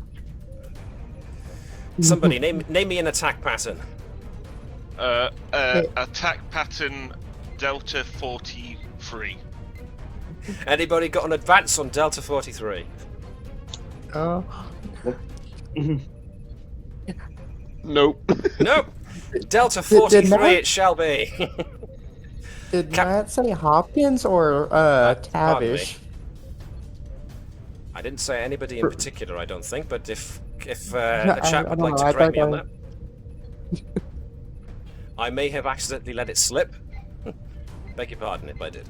Somebody, name me an attack pattern. Attack pattern Delta 43. Anybody got an advance on Delta 43? Nope. Nope. Delta 43 it shall be. Did Cap- Matt say Hopkins or pardon Tavish? I didn't say anybody in particular, I don't think, but if No, the chap I would don't like know, to I correct me on thought that. I may have accidentally let it slip. Beg your pardon if I did.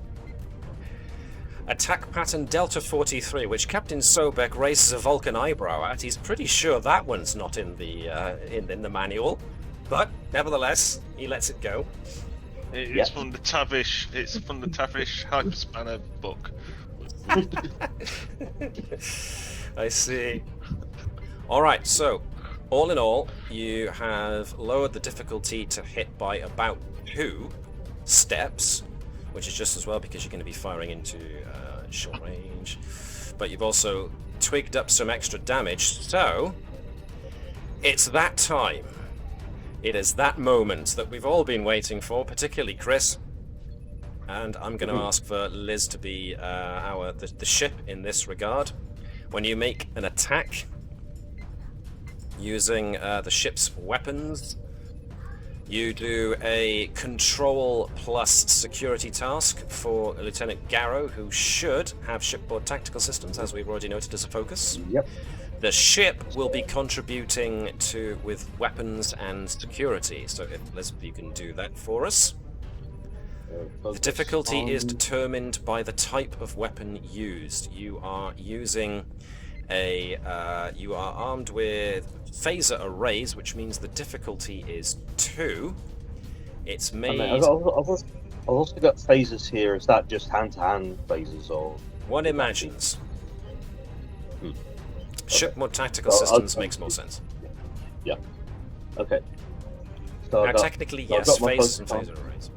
Attack pattern Delta 43, which Captain Sobek raises a Vulcan eyebrow at. He's pretty sure that one's not in the in the manual, but nevertheless, he lets it go. It's from the Tavish. It's from the Tavish Hyperspanner book. I see. Alright, so, all in all, you have lowered the difficulty to hit by about 2 steps, which is just as well because you're going to be firing into short range. But you've also twigged up some extra damage, so it's that time. It is that moment that we've all been waiting for, particularly Chris. And I'm going to ask for Liz to be the ship in this regard. When you make an attack using the ship's weapons, you do a control plus security task for Lieutenant Gerkow, who should have shipboard tactical systems, as we've already noted as a focus. Yep. The ship will be contributing with weapons and security. So if Liz, you can do that for us. The difficulty is determined by the type of weapon used. You are using you are armed with phaser arrays, which means the difficulty is 2. It's made. I've also got phasers here. Is that just hand-to-hand phasers or? One imagines. Ship more tactical Well, systems makes more sense. Yeah. Okay. So Now, technically, yes, phasers and focus phaser arrays.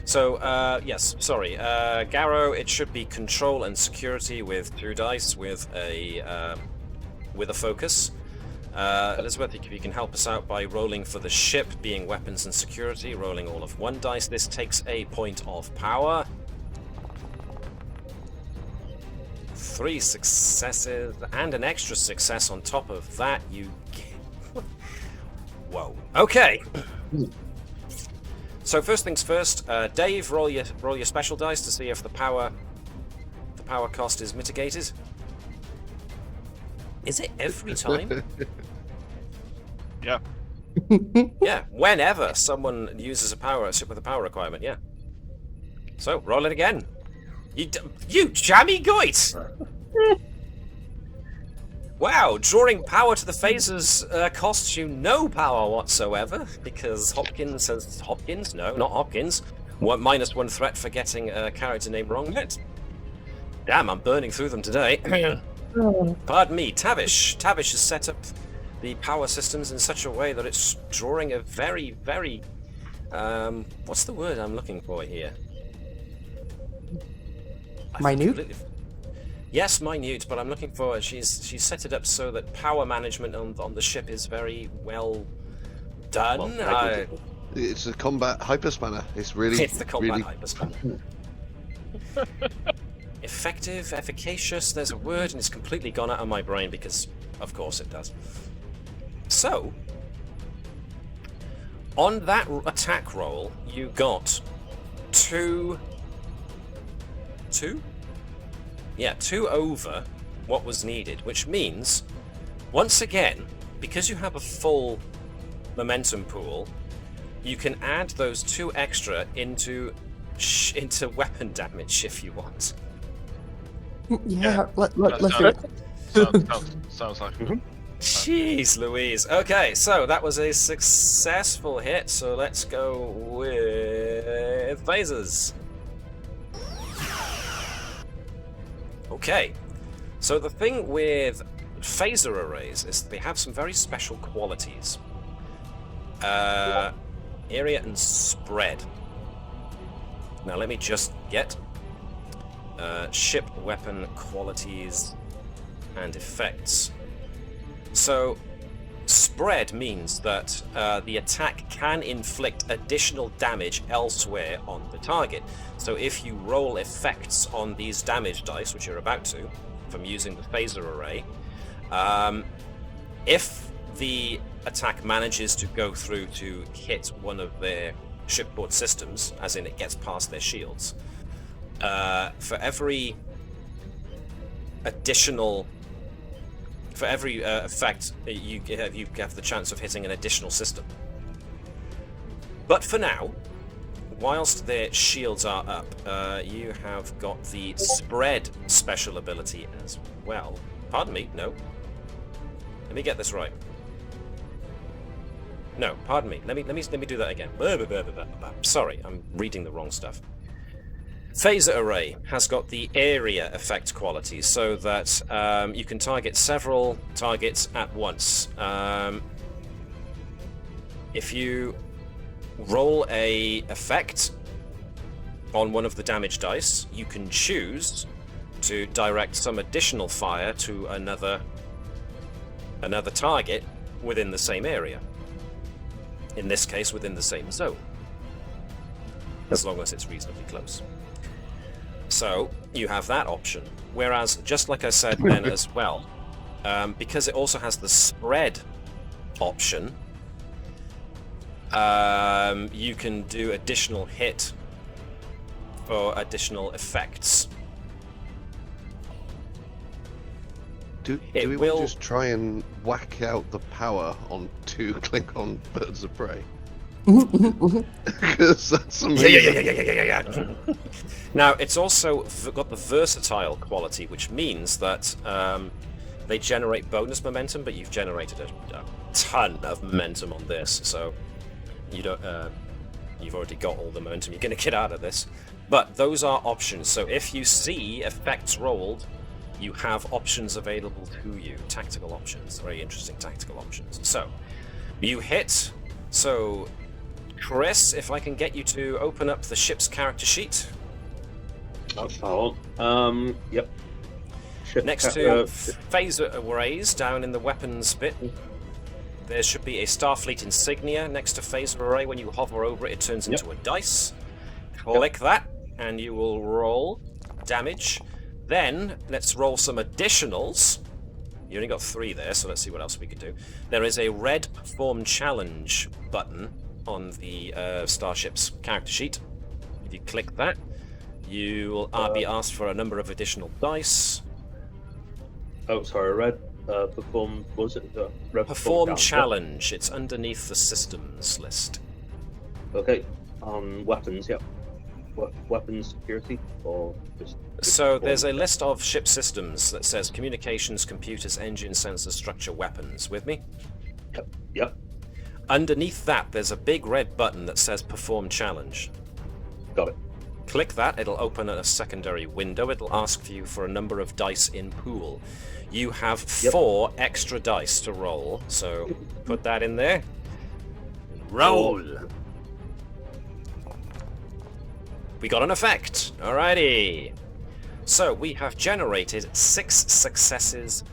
So, yes, sorry. Gerkow, it should be control and security with 2 dice with a focus. Elizabeth, if you can help us out by rolling for the ship being weapons and security, rolling all of 1 dice. This takes a point of power. 3 successes and an extra success on top of that. You get... Whoa. Okay. So first things first, Dave, roll your special dice to see if the power cost is mitigated. Is it every time? Yeah. Yeah, whenever someone uses a ship with a power requirement, yeah. So roll it again. You jammy goit! Wow, drawing power to the phasers costs you no power whatsoever, because Hopkins says... Hopkins? No, not Hopkins. -1 threat for getting a character name wrong. Damn, I'm burning through them today. Pardon me, Tavish. Tavish has set up the power systems in such a way that it's drawing a very, very... what's the word I'm looking for here? Minute? Yes, minute, but I'm looking for... She's set it up so that power management on the ship is very well done. It's a combat hyperspanner. It's really... It's the combat really... hyperspanner. Effective, efficacious, there's a word and it's completely gone out of my brain because, of course, it does. So, on that attack roll, you got 2... Yeah, 2 over what was needed, which means, once again, because you have a full momentum pool, you can add those 2 extra into weapon damage if you want. Yeah, let's Sounds like Jeez Louise. Okay, so that was a successful hit, so let's go with phasers. Okay, so the thing with phaser arrays is they have some very special qualities. Area and spread. Now let me just get ship weapon qualities and effects. So spread means that the attack can inflict additional damage elsewhere on the target. So if you roll effects on these damage dice, which you're about to, from using the phaser array, if the attack manages to go through to hit one of their shipboard systems, as in it gets past their shields, for every effect, you have the chance of hitting an additional system. But for now, whilst their shields are up, you have got the spread special ability as well. Pardon me, no. Let me get this right. No, pardon me. Let me do that again. Sorry, I'm reading the wrong stuff. Phaser array has got the area effect quality, so that you can target several targets at once. If you roll a effect on one of the damage dice, you can choose to direct some additional fire to another target within the same area. In this case, within the same zone, as long as it's reasonably close. So you have that option. Whereas, just like I said then as well, because it also has the spread option, you can do additional hit for additional effects. Do we want to just try and whack out the power on 2 Klingon birds of prey? Because that's amazing. Yeah. Now, it's also got the versatile quality, which means that they generate bonus momentum, but you've generated a ton of momentum on this, so you don't. You've already got all the momentum you're going to get out of this. But those are options. So if you see effects rolled, you have options available to you. Tactical options. Very interesting tactical options. So, you hit. So, Chris, if I can get you to open up the ship's character sheet. Yep. Next to phaser arrays, down in the weapons bit, there should be a Starfleet insignia next to phaser array. When you hover over it, it turns into a dice. Click that, and you will roll damage. Then, let's roll some additionals. You only got 3 there, so let's see what else we could do. There is a red Perform Challenge button on the Starship's character sheet. If you click that, you will be asked for a number of additional dice. Oh, sorry, red Perform... What was it? Red Perform Challenge. It's underneath the Systems list. Okay, on weapons, yep. Weapons security, or just so there's a list of ship systems that says communications, computers, engines, sensors, structure, weapons. With me? Yep. Underneath that, there's a big red button that says Perform Challenge. Got it. Click that, it'll open a secondary window. It'll ask you for a number of dice in pool. You have 4 extra dice to roll, so put that in there. Roll! We got an effect. Alrighty. So we have generated 6 successes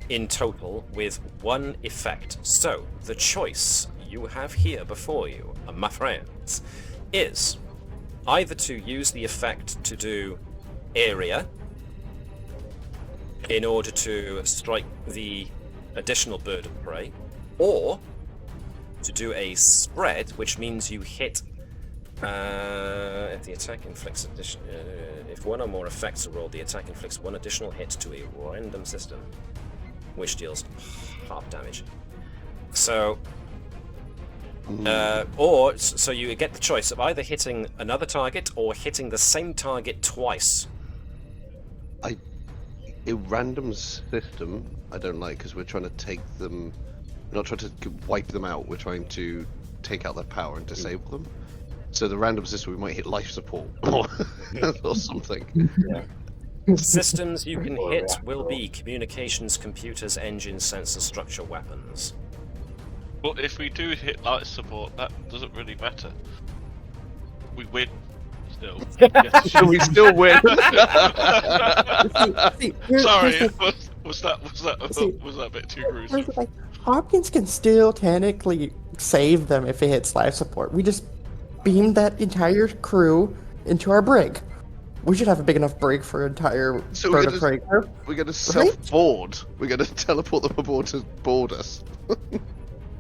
in total with 1 effect. So the choice you have here before you, my friends, is either to use the effect to do area in order to strike the additional bird of prey, or to do a spread, which means you hit if the attack inflicts if 1 or more effects are rolled, the attack inflicts 1 additional hit to a random system, which deals half damage. So So you get the choice of either hitting another target or hitting the same target twice. A random system I don't like, because we're trying to take them. We're not trying to wipe them out. We're trying to take out their power and disable them. So the random system, we might hit life support or something. Systems you can hit will be communications, computers, engines, sensor, structure, weapons. Well, if we do hit life support, that doesn't really matter. We win. Still. Should we still win? Sorry, was that a bit too gruesome? Like, Hopkins can still technically save them if it hits life support. We just beam that entire crew into our brig. We should have a big enough brig for an entire bird of prey crew. We're gonna self-board. We're gonna teleport them aboard to board us.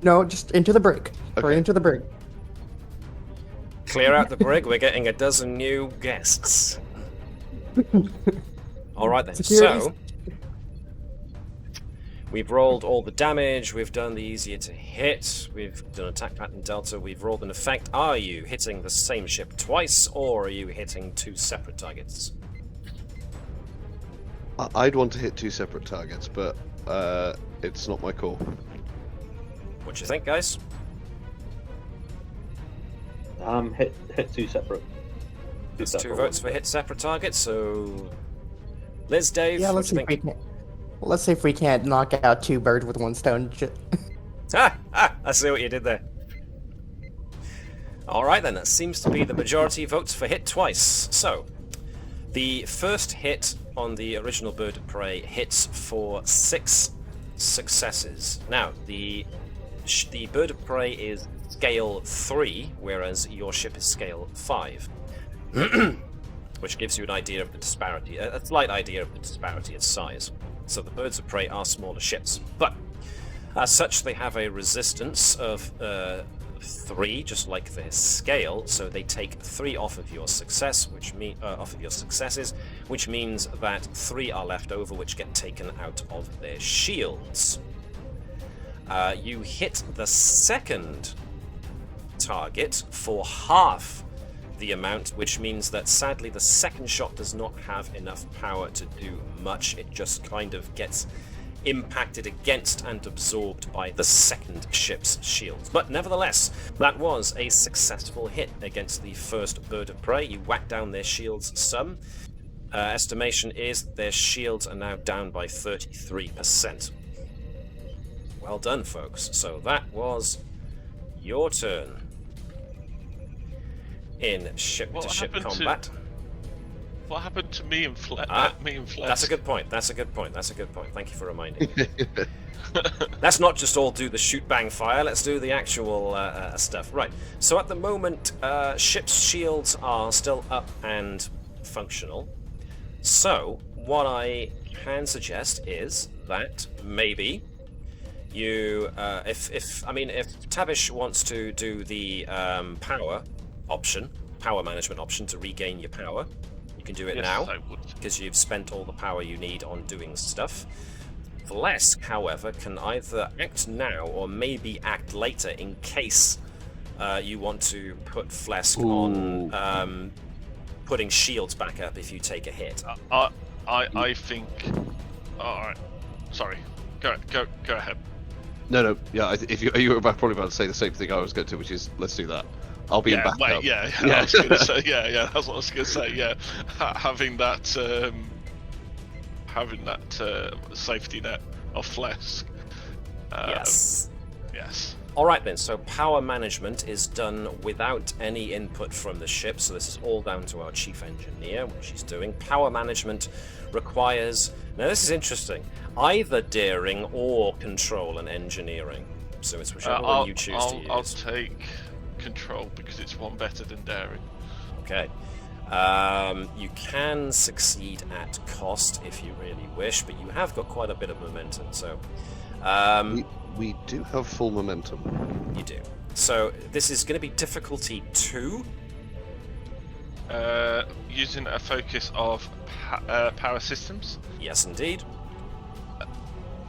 No, just into the brig. Okay. Right into the brig. Clear out the brig, we're getting a dozen new guests. Alright then, so... We've rolled all the damage, we've done the easier to hit, we've done attack pattern delta, we've rolled an effect. Are you hitting the same ship twice, or are you hitting two separate targets? I'd want to hit two separate targets, but it's not my call. What do you think, guys? Hit two separate. There's two votes for hit separate targets, so... Liz, Dave, Yeah, what do you think? Let's see if we can't knock out two birds with one stone. I see what you did there. Alright then, that seems to be the majority votes for hit twice. So, the first hit on the original bird of prey hits for 6 successes. Now, the bird of prey is scale 3, whereas your ship is scale 5. Which gives you an idea of the disparity, a slight idea of the disparity of size. So the birds of prey are smaller ships, but as such they have a resistance of 3, just like their scale. So they take 3 off of your success, off of your successes, which means that 3 are left over, which get taken out of their shields. You hit the second target for half the amount, which means that sadly the second shot does not have enough power to do much. It just kind of gets impacted against and absorbed by the second ship's shields. But nevertheless, that was a successful hit against the first bird of prey. You whack down their shields some. Estimation is their shields are now down by 33%. Well done, folks. So that was your turn in ship-to-ship combat. What happened to me and Phlesc? That's a good point. That's a good point. Thank you for reminding me. Let's not just all do the shoot, bang, fire. Let's do the actual stuff. Right. So at the moment, ship's shields are still up and functional. So what I can suggest is that maybe you, if Tavish wants to do the power management option to regain your power, you can do it now, because you've spent all the power you need on doing stuff. Phlesc, however, can either act now or maybe act later in case you want to put Phlesc on putting shields back up if you take a hit. I think... Alright. Sorry. Go ahead. No. Yeah, you were probably about to say the same thing I was going to, which is let's do that. I'll be in backup. I was going to say, that's what I was going to say. Yeah, having that safety net of Phlesc. Yes. All right then. So power management is done without any input from the ship. So this is all down to our chief engineer, what she's doing. Power management requires. Now this is interesting. Either daring or control and engineering. So it's whichever one you choose to use. I'll take control because it's one better than daring. Okay. You can succeed at cost if you really wish, but you have got quite a bit of momentum. So we do have full momentum. You do. So this is going to be difficulty 2. Using a focus of power systems. Yes, indeed.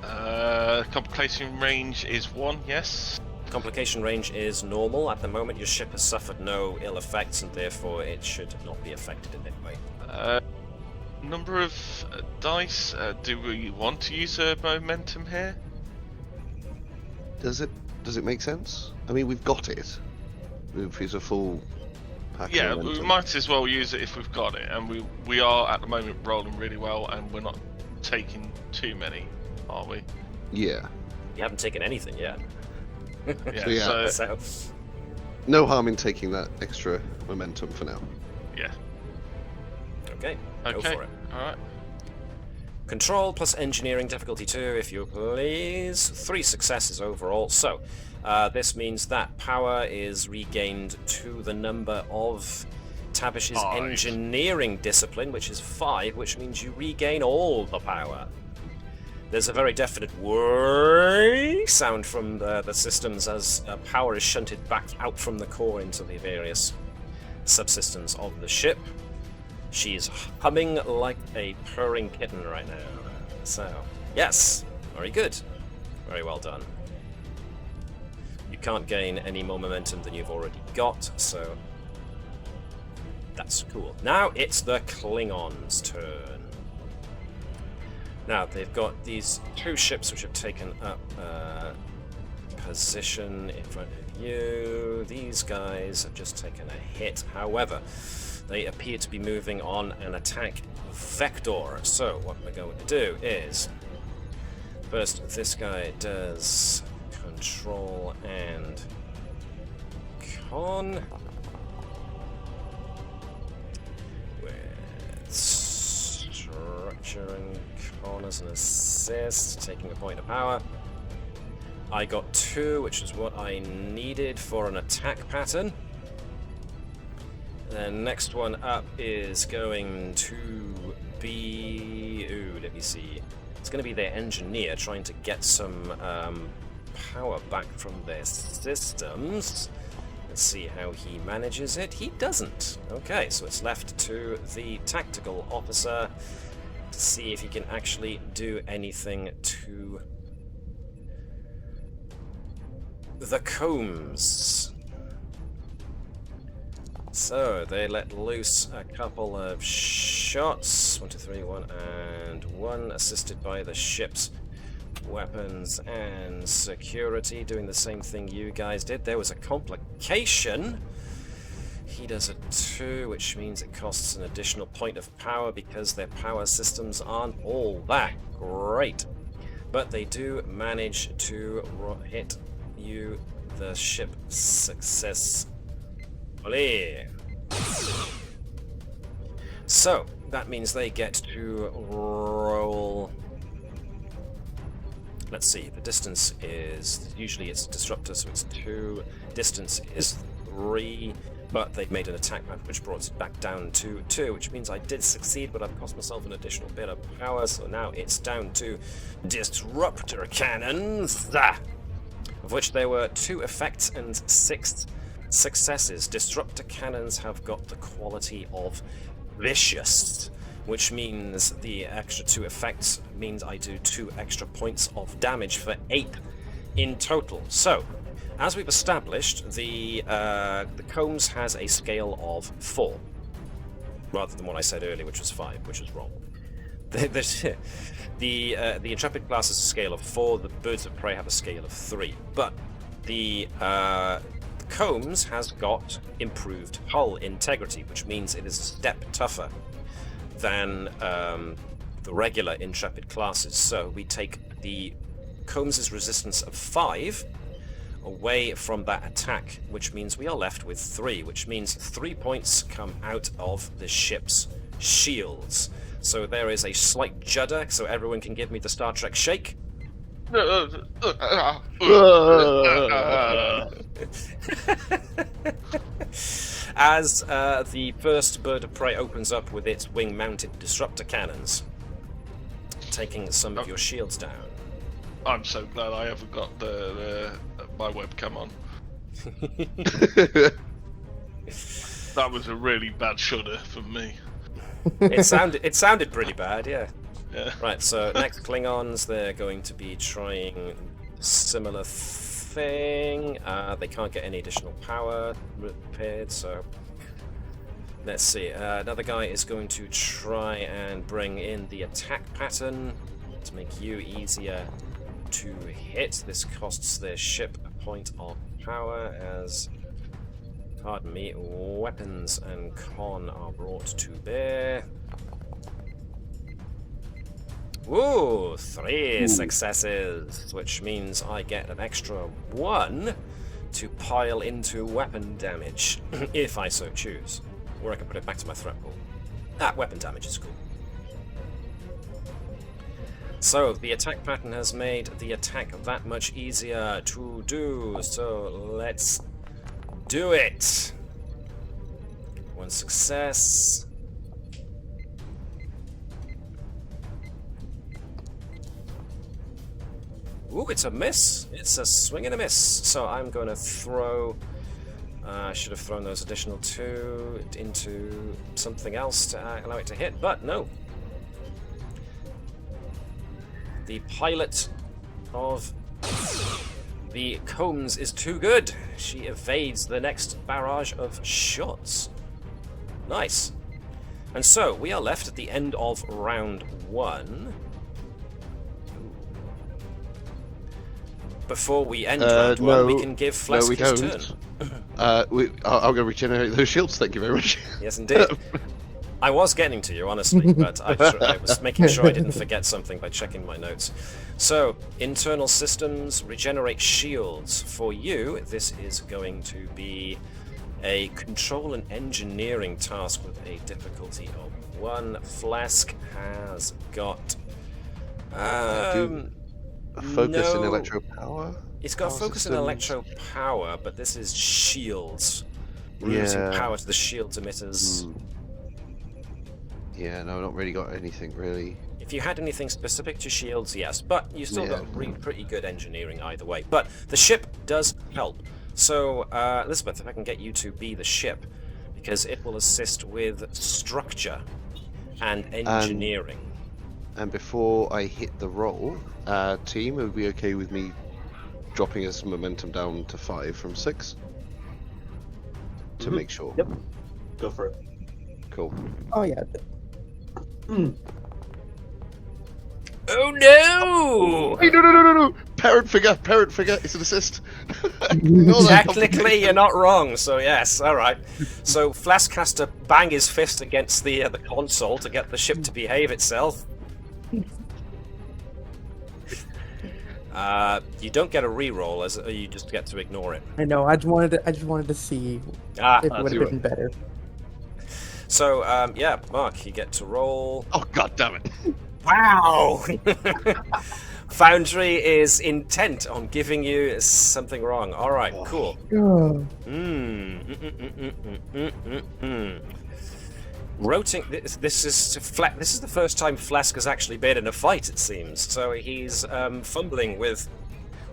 Complication range is 1. Yes. Complication range is normal. At the moment, your ship has suffered no ill effects, and therefore it should not be affected in any way. Number of dice. Do we want to use a momentum here? Does it make sense? I mean, we've got it. It's a full pack. Yeah, of we momentum. might as well use it if we've got it, and we are at the moment rolling really well, and we're not taking too many, are we? Yeah. You haven't taken anything yet. Yeah. So, No harm in taking that extra momentum for now. Yeah. okay, go Okay. for it. All right. Control plus engineering difficulty 2, if you please. 3 successes overall. So, this means that power is regained to the number of Tabish's 5. engineering discipline, which is 5, which means you regain all the power. There's a very definite whirring sound from the systems as power is shunted back out from the core into the various subsystems of the ship. She's humming like a purring kitten right now. So, yes, very good. Very well done. You can't gain any more momentum than you've already got, so that's cool. Now it's the Klingons' turn. Now, they've got these 2 ships which have taken up position in front of you. These guys have just taken a hit. However, they appear to be moving on an attack vector. So, what we're going to do is, first, this guy does control and con with structure and con as an assist, taking a point of power. I got 2, which is what I needed for an attack pattern. The next one up is going to be... Ooh, let me see. It's going to be their engineer trying to get some power back from their systems. Let's see how he manages it. He doesn't. Okay, so it's left to the tactical officer to see if he can actually do anything to the combs. So they let loose a couple of shots. 1, 2, 3, 1 and 1, assisted by the ship's weapons and security, doing the same thing you guys did. There was a complication. He does a 2, which means it costs an additional point of power because their power systems aren't all that great. But they do manage to hit you, the ship, successfully. So, that means they get to roll... Let's see, the distance is... Usually it's a disruptor, so it's 2. Distance is 3, but they've made an attack map which brought it back down to 2, which means I did succeed, but I've cost myself an additional bit of power, so now it's down to disruptor cannons, of which there were 2 effects and 6 successes. Disruptor cannons have got the quality of vicious, which means the extra 2 effects means I do 2 extra points of damage for 8 in total. So, as we've established, the Combs has a scale of 4, rather than what I said earlier, which was 5, which was wrong. The Intrepid class has a scale of 4, the Birds of Prey have a scale of 3, but the Combs has got improved hull integrity, which means it is a step tougher than the regular Intrepid classes. So we take the Combs' resistance of 5 away from that attack, which means we are left with 3, which means 3 points come out of the ship's shields. So there is a slight judder, so everyone can give me the Star Trek shake. As the first Bird of Prey opens up with its wing-mounted disruptor cannons, taking some of your shields down. I'm so glad I haven't got my webcam on. That was a really bad shudder from me. It sounded pretty bad, yeah. Yeah. Right, so next Klingons, they're going to be trying similar thing. They can't get any additional power repaired, so let's see. Another guy is going to try and bring in the attack pattern to make you easier to hit. This costs their ship a point of power as, pardon me, weapons and con are brought to bear. Ooh, 3 successes, which means I get an extra 1 to pile into weapon damage, if I so choose. Or I can put it back to my threat pool. Weapon damage is cool. So, the attack pattern has made the attack that much easier to do, so let's do it! 1 success. Ooh, it's a miss. It's a swing and a miss. So I'm going to throw... I should have thrown those additional 2 into something else to allow it to hit, but no. The pilot of the combs is too good. She evades the next barrage of shots. Nice. And so, we are left at the end of round 1. Before we end round 1, we can give Phlesc his turn. I'm going to regenerate those shields, thank you very much. Yes, indeed. I was getting to you, honestly, but I was making sure I didn't forget something by checking my notes. So, internal systems, regenerate shields. For you, this is going to be a control and engineering task with a difficulty of 1. Phlesc has got... A focus in electro power? It's got a focus in electro power, but this is shields. Losing power to the shields emitters. Yeah, no, not really got anything really. If you had anything specific to shields, yes, but you still got pretty good engineering either way. But the ship does help. So, Elizabeth, if I can get you to be the ship, because it will assist with structure and engineering. And before I hit the roll, team, it would be okay with me dropping his momentum down to 5 from 6 to make sure. Yep. Go for it. Cool. Oh yeah. Oh no! Hey, no! Parent figure, it's an assist. Technically, you're not wrong, so yes, alright. So, Phlesc has to bang his fist against the console to get the ship to behave itself. You don't get a reroll, you just get to ignore it. I know. I just wanted to see if it would have been better. So, yeah, Mark, you get to roll. Oh, god damn it! Wow! Foundry is intent on giving you something wrong. All right, cool. Roting. This is the first time Phlesc has actually been in a fight, it seems. So he's fumbling with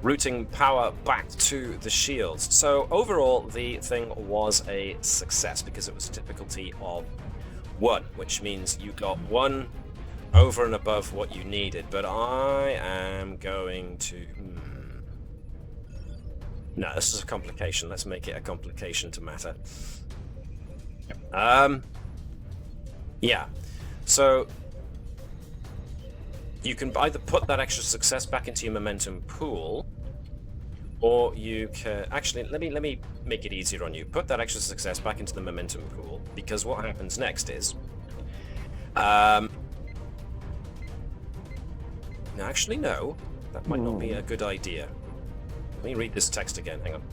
routing power back to the shields. So overall, the thing was a success because it was a difficulty of 1, which means you got 1 over and above what you needed. But I am going to... No, this is a complication. Let's make it a complication to matter. Yeah, so you can either put that extra success back into your momentum pool, or you can actually let me make it easier on you. Put that extra success back into the momentum pool, because what happens next is, actually no, that might not be a good idea. Let me read this text again. Hang on.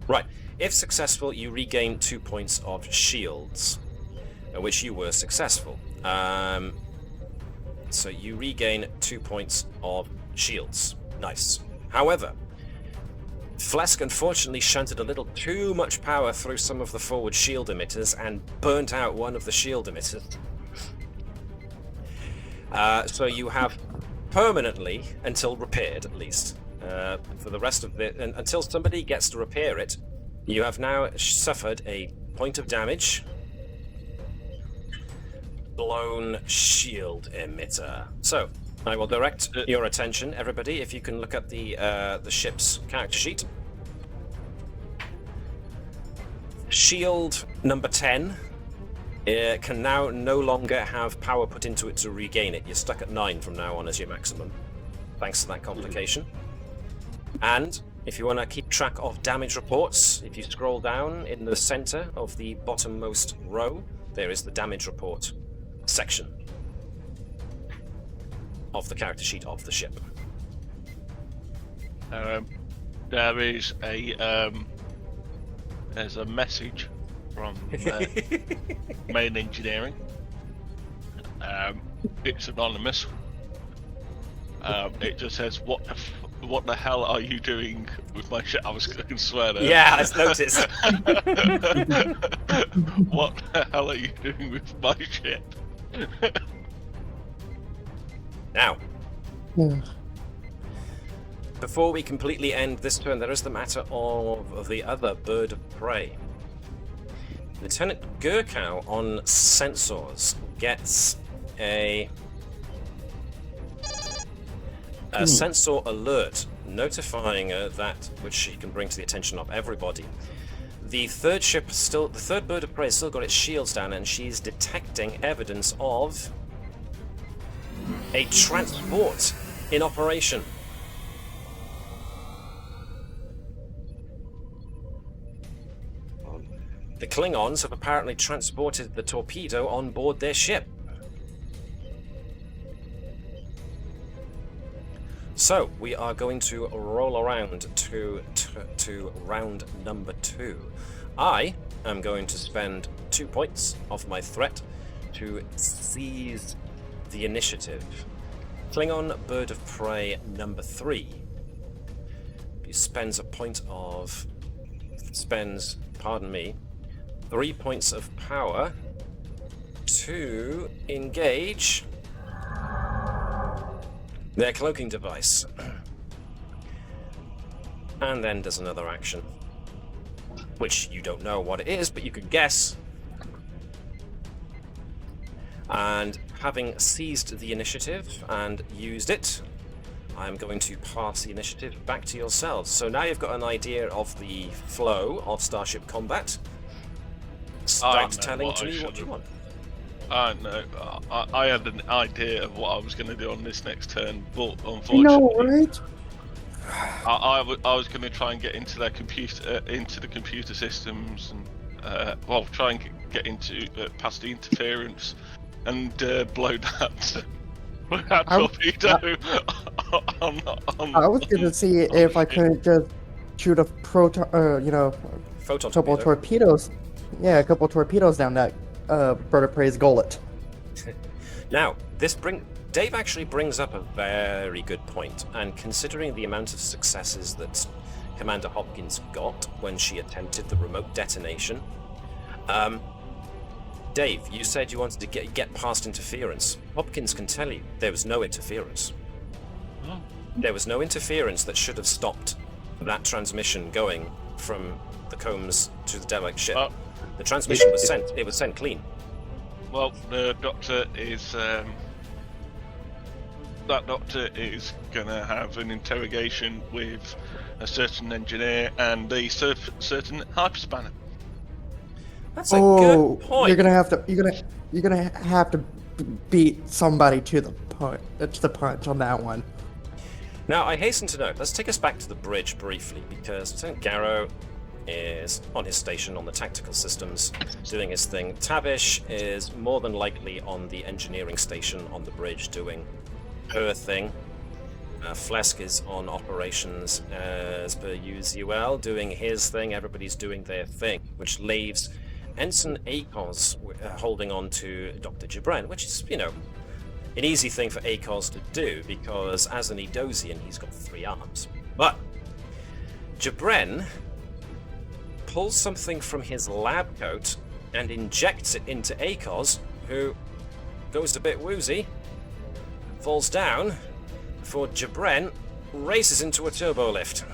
Right. If successful, you regain 2 points of shields, which you were successful. So you regain 2 points of shields. Nice. However, Phlesc unfortunately shunted a little too much power through some of the forward shield emitters and burnt out one of the shield emitters. So you have permanently, until repaired at least, for the rest of it, until somebody gets to repair it, you have now suffered a point of damage. Blown shield emitter. So, I will direct your attention, everybody, if you can look at the ship's character sheet. Shield number 10 can now no longer have power put into it to regain it. You're stuck at 9 from now on as your maximum, thanks to that complication. And if you want to keep track of damage reports, if you scroll down in the center of the bottommost row, there is the damage report section of the character sheet of the ship. There is there's a message from main engineering. It's anonymous. It just says, "What the hell are you doing with my ship?" I was going to swear there. Yeah, I've noticed. What the hell are you doing with my ship? Now, before we completely end this turn, there is the matter of the other bird of prey. Lieutenant Gerkow on sensors gets a sensor alert notifying her that, which she can bring to the attention of everybody. The third bird of prey has still got its shields down, and she's detecting evidence of a transport in operation. The Klingons have apparently transported the torpedo on board their ship. So, we are going to roll around to round number 2. I am going to spend 2 points of my threat to seize the initiative. Klingon Bird of Prey number 3. He spends 3 points of power to engage their cloaking device. And then does another action, which you don't know what it is, but you can guess. And having seized the initiative and used it, I'm going to pass the initiative back to yourselves. So now you've got an idea of the flow of Starship combat. Start telling to me what you want. No, I had an idea of what I was going to do on this next turn, but unfortunately, You know, right? I was going to try and get into their into the computer systems, and try and get into past the interference, and blow that torpedo. I was gonna see if I couldn't just shoot a Photon couple torpedo. torpedoes. Yeah, a couple torpedoes down that bird of prey's gullet. Now, Dave actually brings up a very good point, and considering the amount of successes that Commander Hopkins got when she attempted the remote detonation, Dave, you said you wanted to get past interference. Hopkins can tell you there was no interference. Oh. There was no interference that should have stopped that transmission going from the combs to the derelict ship. The transmission was sent. It was sent clean. Well, the doctor is gonna have an interrogation with a certain engineer and a certain hyperspanner. That's a good point. You're gonna have to beat somebody to the punch on that one. Now, I hasten to note, let's take us back to the bridge briefly, because Lieutenant Garrow is on his station on the tactical systems, doing his thing. Tavish is more than likely on the engineering station on the bridge, doing her thing. Phlesc is on operations as per usual, doing his thing. Everybody's doing their thing, which leaves Ensign Akos holding on to Dr. Jibren, which is, an easy thing for Akos to do, because as an Edosian, he's got 3 arms. But Jibren pulls something from his lab coat and injects it into Akos, who goes a bit woozy, falls down, before Jibren races into a turbo lift.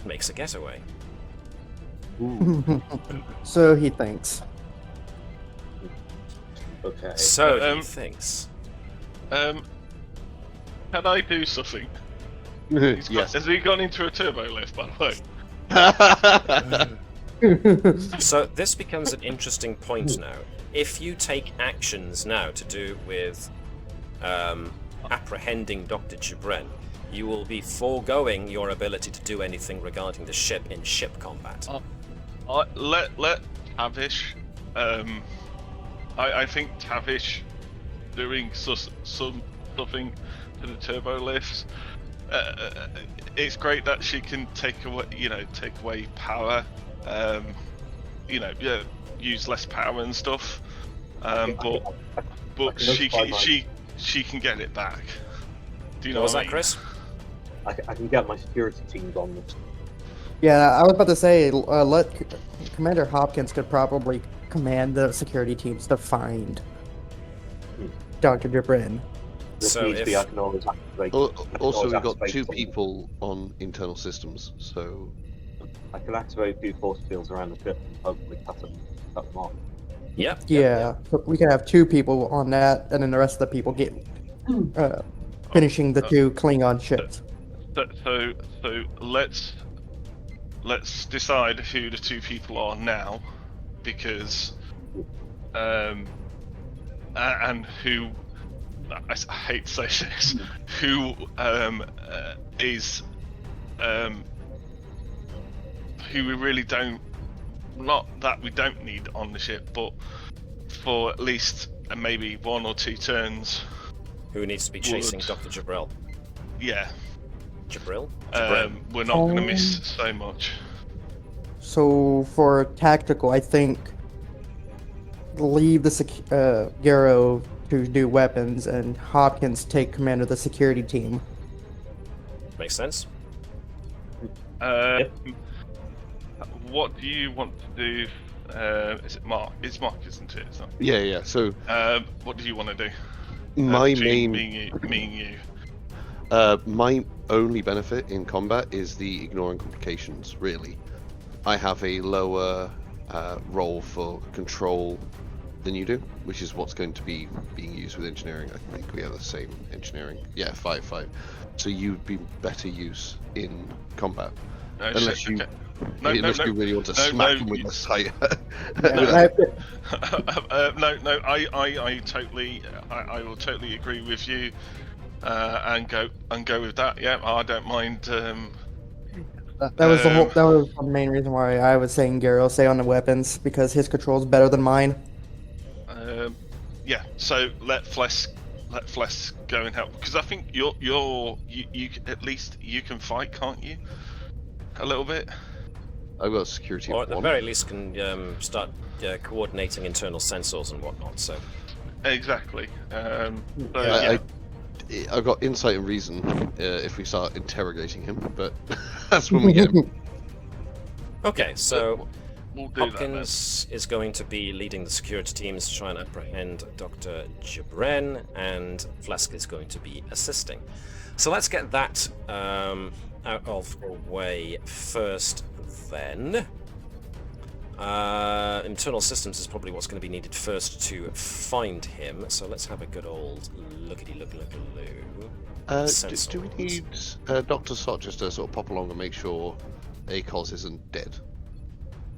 Makes a getaway. So he thinks. Okay. So he thinks. Can I do something? Yes. Has he gone into a turbo lift, by the way? So this becomes an interesting point now. If you take actions now to do with apprehending Dr. Jibren, you will be foregoing your ability to do anything regarding the ship in ship combat. Let Tavish. I think Tavish doing something to the turbo lifts. It's great that she can take away power. Use less power and stuff. But she can get it back. Do you know What was what I that, mean? Chris? I can get my security teams on this. Yeah, I was about to say, Commander Hopkins could probably command the security teams to find Dr. Jibrin. This So needs to be, if- I can always activate. Also, we've got activate 2 some- people on internal systems, so I can activate a few force fields around the ship and hopefully cut them off. Yep. Yeah, so we can have 2 people on that, and then the rest of the people get finishing the 2 Klingon ships. So let's decide who the 2 people are now, because and who I hate to say this, who is who we really don't, not that we don't need on the ship, but for at least maybe 1 or 2 turns. Who needs to be chasing Would. Dr. Jibril? Yeah, Jibril? we're not going to miss so much. So for tactical, I think leave the Gerkow to do weapons, and Hopkins take command of the security team. Makes sense. What do you want to do? Is it Mark? It's Mark, isn't it? It's not. yeah. So What do you want to do? my Between main, me and you. my only benefit in combat is the ignoring complications. Really, I have a lower role for control than you do, which is what's going to be being used with engineering. I think we have the same engineering. Yeah, 5. So you'd be better use in combat. Unless you unless you really want to smack him with a sight. I will totally agree with you, and go with that. Yeah, I don't mind. That was that was the main reason why I was saying Gerkow stay on the weapons, because his control is better than mine. Yeah. So let Phlesc go and help, because I think you at least you can fight, can't you? A little bit. I've got security Or of at the 1. very least can start coordinating internal sensors and whatnot, so... Exactly. I've got insight and reason if we start interrogating him, but that's when we get him. Okay, so We'll do that then. Hopkins is going to be leading the security teams to try and apprehend Dr. Jibren, and Phlesc is going to be assisting. So let's get that out of the way first, then. Internal systems is probably what's going to be needed first to find him, so let's have a good old lookity-look-a-look-a-loo. Do we need Dr. Sott just to sort of pop along and make sure ACOS isn't dead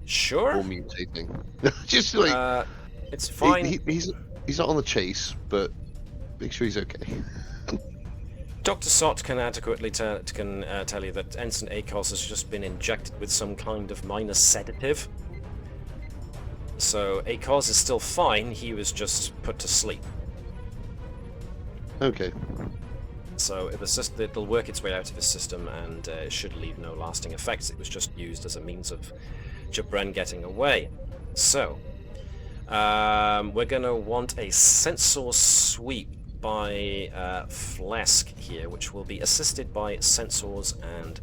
Sure. or mutating? Just like It's fine. he's not on the chase, but make sure he's okay. Dr. Sott can adequately tell you that Ensign Akos has just been injected with some kind of minor sedative. So Akos is still fine, he was just put to sleep. Okay. So it'll work its way out of his system, and it should leave no lasting effects. It was just used as a means of Jibren getting away. So, we're going to want a sensor sweep by Phlesc here, which will be assisted by sensors and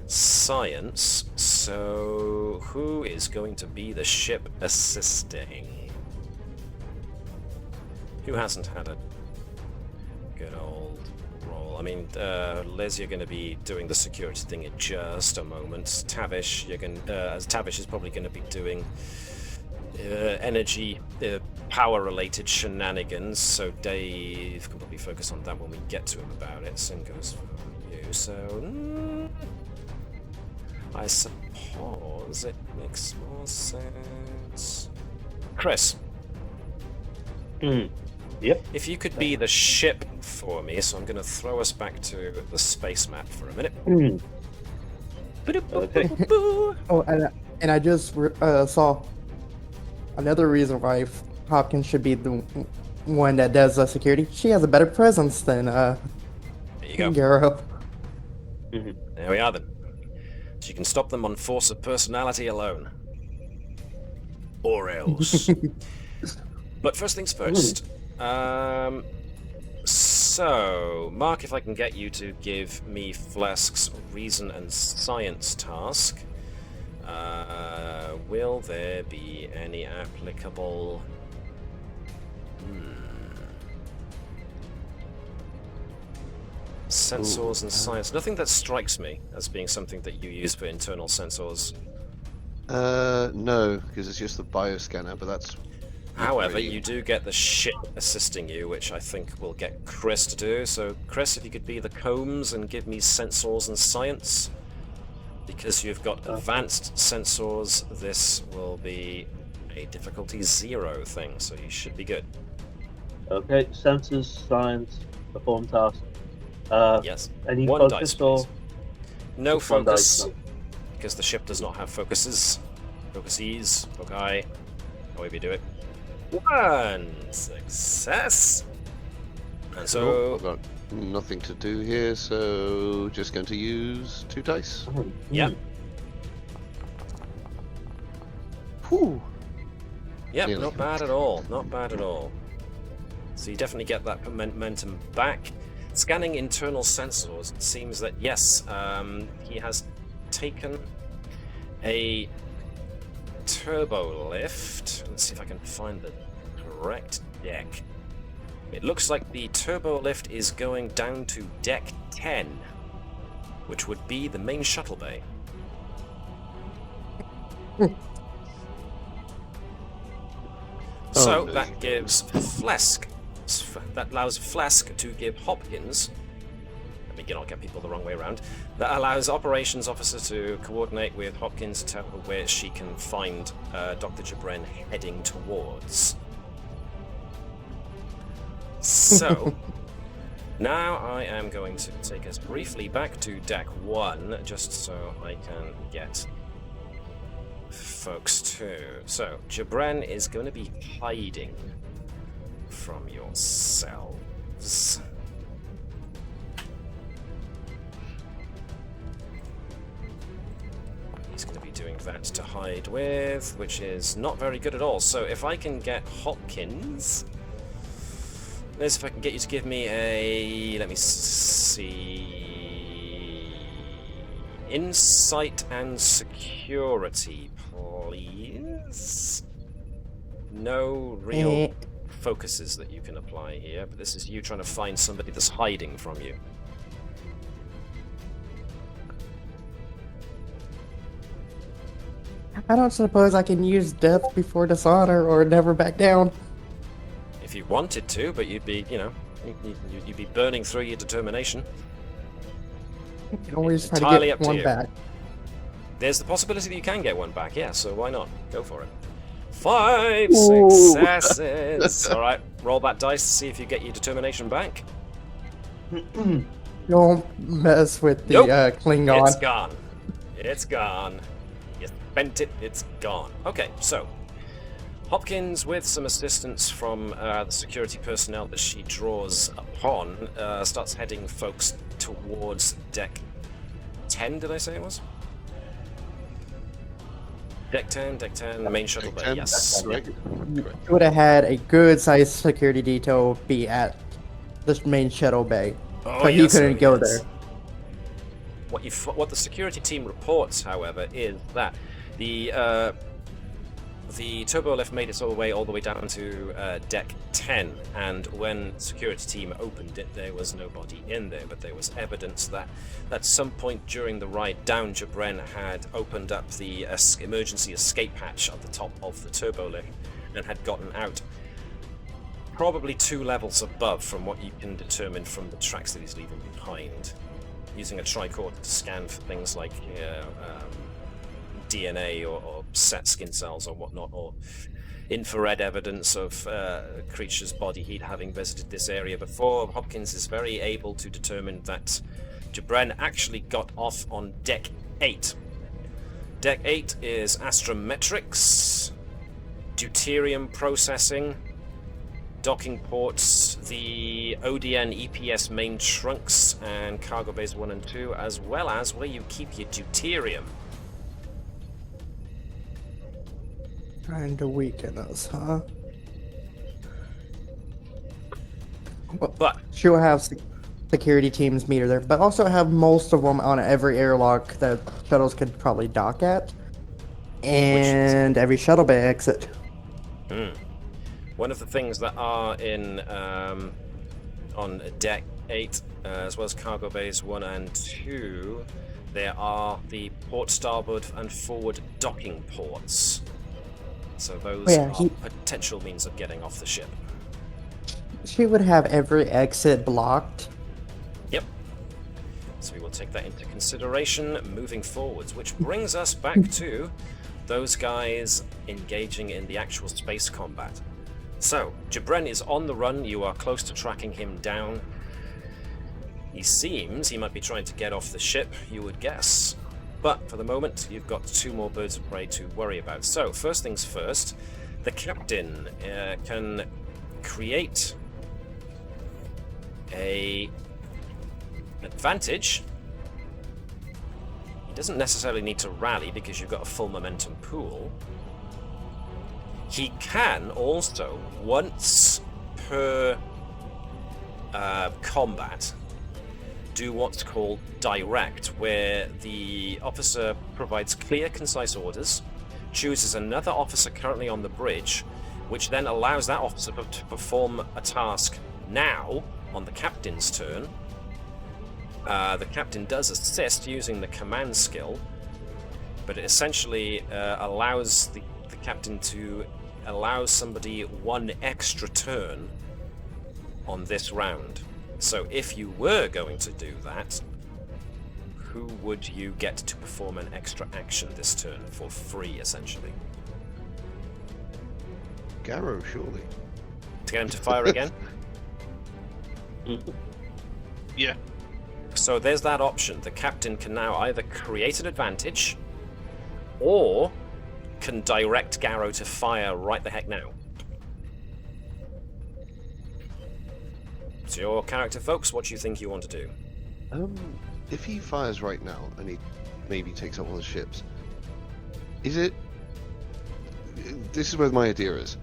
science. So, who is going to be the ship assisting? Who hasn't had a good old roll? I mean, Liz, you're going to be doing the security thing in just a moment. Tavish, Tavish is probably going to be doing energy, power-related shenanigans. So Dave can probably focus on that when we get to him about it. Same goes for you. So I suppose it makes more sense. Chris. Yep. If you could be the ship for me, so I'm going to throw us back to the space map for a minute. Okay. Oh, and I just saw another reason why Hopkins should be the one that does security. She has a better presence than There you go. Gerkow. There we are then. So you can stop them on force of personality alone. Or else. But first things first. So, Mark, if I can get you to give me Phlesk's reason and science task. Will there be any applicable... Sensors and science. Nothing that strikes me as being something that you use for internal sensors. No, because it's just the bioscanner, but that's... However, really- you do get the ship assisting you, which I think will get Chris to do. So, Chris, if you could be the combs and give me sensors and science. Because you've got advanced sensors, this will be a difficulty 0 thing, so you should be good. Okay, sensors, science, perform task. Yes. Any One focus dice, or please. No just one dice? focus, because the ship does not have focuses. Focuses, foci, however you do it. 1 success! And so, I've got nothing to do here, so just going to use 2 dice. yeah. Whew. Yep, Nearly. not bad at all. Not bad at all. So you definitely get that momentum back. Scanning internal sensors, it seems that yes, he has taken a turbo lift. Let's see if I can find the correct deck. It looks like the turbo lift is going down to deck 10, which would be the main shuttle bay. So that gives Phlesc. That allows Phlesc to give Hopkins. I'll get people the wrong way around. That allows operations officer to coordinate with Hopkins to tell her where she can find Dr. Jabren heading towards. So, now I am going to take us briefly back to deck 1, just so I can get folks too. So, Jabren is going to be hiding from yourselves. He's going to be doing that to hide with, which is not very good at all. So if I can get Hopkins... Let's see if I can get you to give me a... Let me see... Insight and security, please. No real focuses that you can apply here, but this is you trying to find somebody that's hiding from you. I don't suppose I can use death before dishonor or never back down. If you wanted to, but you'd be, you'd be burning through your determination. You can always try Entirely to up get to one you. back. There's the possibility that you can get one back, yeah, so why not? Go for it. 5 Ooh. successes! Alright, roll that dice to see if you get your determination back. Don't mess with the Nope. Klingon. It's gone. It's gone. You spent it, it's gone. Okay, so Hopkins, with some assistance from the security personnel that she draws upon, starts heading folks towards deck 10, did I say it was? Deck 10, the main shuttle Deck bay, 10? yes. Correct. You would have had a good sized security detail be at this main shuttle bay. Oh, But he yes, couldn't go yes. there. What the security team reports, however, is that the the turbo lift made its way all the way down to deck 10, and when security team opened it, there was nobody in there, but there was evidence that at some point during the ride down, Jabren had opened up the emergency escape hatch at the top of the turbo lift and had gotten out. Probably 2 levels above from what you can determine from the tracks that he's leaving behind, using a tricorder to scan for things like DNA or set skin cells or whatnot, or infrared evidence of creatures' body heat having visited this area before. Hopkins is very able to determine that Jabren actually got off on deck 8. Deck 8 is astrometrics, deuterium processing, docking ports, the ODN EPS main trunks, and cargo bays 1 and 2, as well as where you keep your deuterium. Trying to weaken us, huh? Well, But she'll have security teams meter there, but also have most of them on every airlock that shuttles could probably dock at, and every shuttle bay exit. one of the things that are in on deck 8, as well as cargo bays 1 and 2, there are the port starboard and forward docking ports. So those are potential means of getting off the ship. She would have every exit blocked. Yep. So we will take that into consideration moving forwards, which brings us back to those guys engaging in the actual space combat. So, Jabren is on the run. You are close to tracking him down. He seems he might be trying to get off the ship, you would guess. But for the moment, you've got 2 more birds of prey to worry about. So, first things first, the captain can create an advantage. He doesn't necessarily need to rally because you've got a full momentum pool. He can also, once per combat, do what's called direct, where the officer provides clear, concise orders, chooses another officer currently on the bridge, which then allows that officer to perform a task now on the captain's turn. The captain does assist using the command skill, but it essentially allows the captain to allow somebody 1 extra turn on this round. So if you were going to do that, who would you get to perform an extra action this turn for free, essentially? Garrow, surely. To get him to fire again? Yeah. So there's that option. The captain can now either create an advantage, or can direct Garrow to fire right the heck now. It's your character, folks. What do you think you want to do? If he fires right now and he maybe takes out one of the ships, is it? This is where my idea is.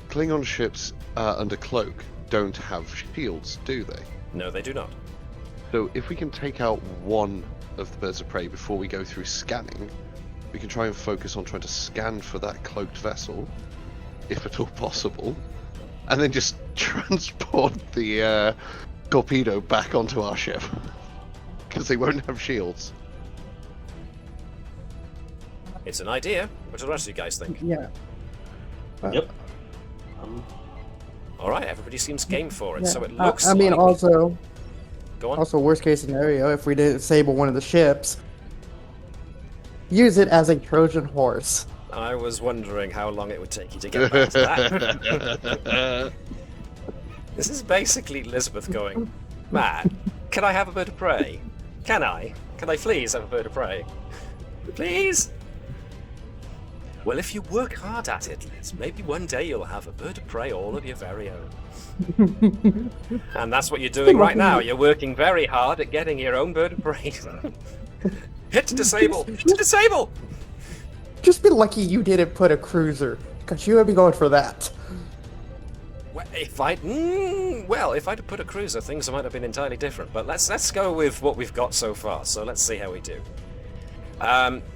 Klingon ships under cloak don't have shields, do they? No, they do not. So if we can take out one of the birds of prey before we go through scanning, we can try and focus on trying to scan for that cloaked vessel, if at all possible, and then just transport the torpedo back onto our ship, because they won't have shields. It's an idea. What do the rest of you guys think? Yeah. Yep. All right, everybody seems game for it. Yeah. So it looks. I mean, like... also, Go on. Also, worst case scenario, if we disable one of the ships, use it as a Trojan horse. I was wondering how long it would take you to get back to that. This is basically Elizabeth going, Matt, can I have a bird of prey? Can I? Can I please have a bird of prey? Please? Well, if you work hard at it, Liz, maybe one day you'll have a bird of prey all of your very own. And that's what you're doing right now. You're working very hard at getting your own bird of prey. Hit to disable! Hit to disable! Just be lucky you didn't put a cruiser, because you would be going for that. Well, if I'd put a cruiser, things might have been entirely different. But let's go with what we've got so far. So let's see how we do.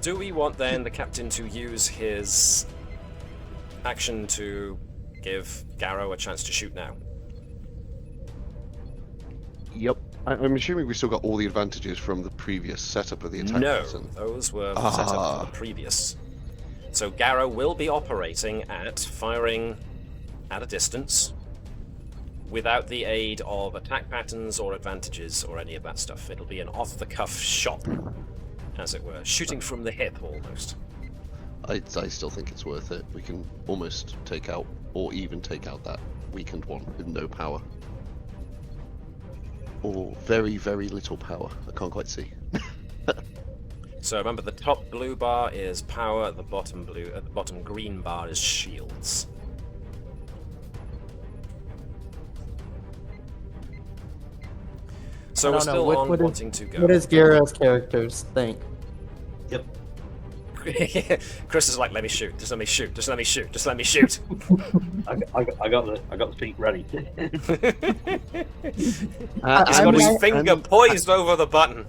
Do we want then the captain to use his action to give Garrow a chance to shoot now. Yep. I'm assuming we still got all the advantages from the previous setup of the attack No, pattern. those were set up from the previous. So Garrow will be operating at firing at a distance without the aid of attack patterns or advantages or any of that stuff. It'll be an off-the-cuff shot, as it were, shooting from the hip almost. I still think it's worth it. We can almost take out, or even take out that weakened one with no power. Or very, very little power. I can't quite see. So remember, the top blue bar is power, the bottom green bar is shields. So we're still on wanting to go. What does Garrow's characters think? Yep. Chris is like, let me shoot, just let me shoot, just let me shoot, just let me shoot. I got the feet ready. He's got his finger poised over the button.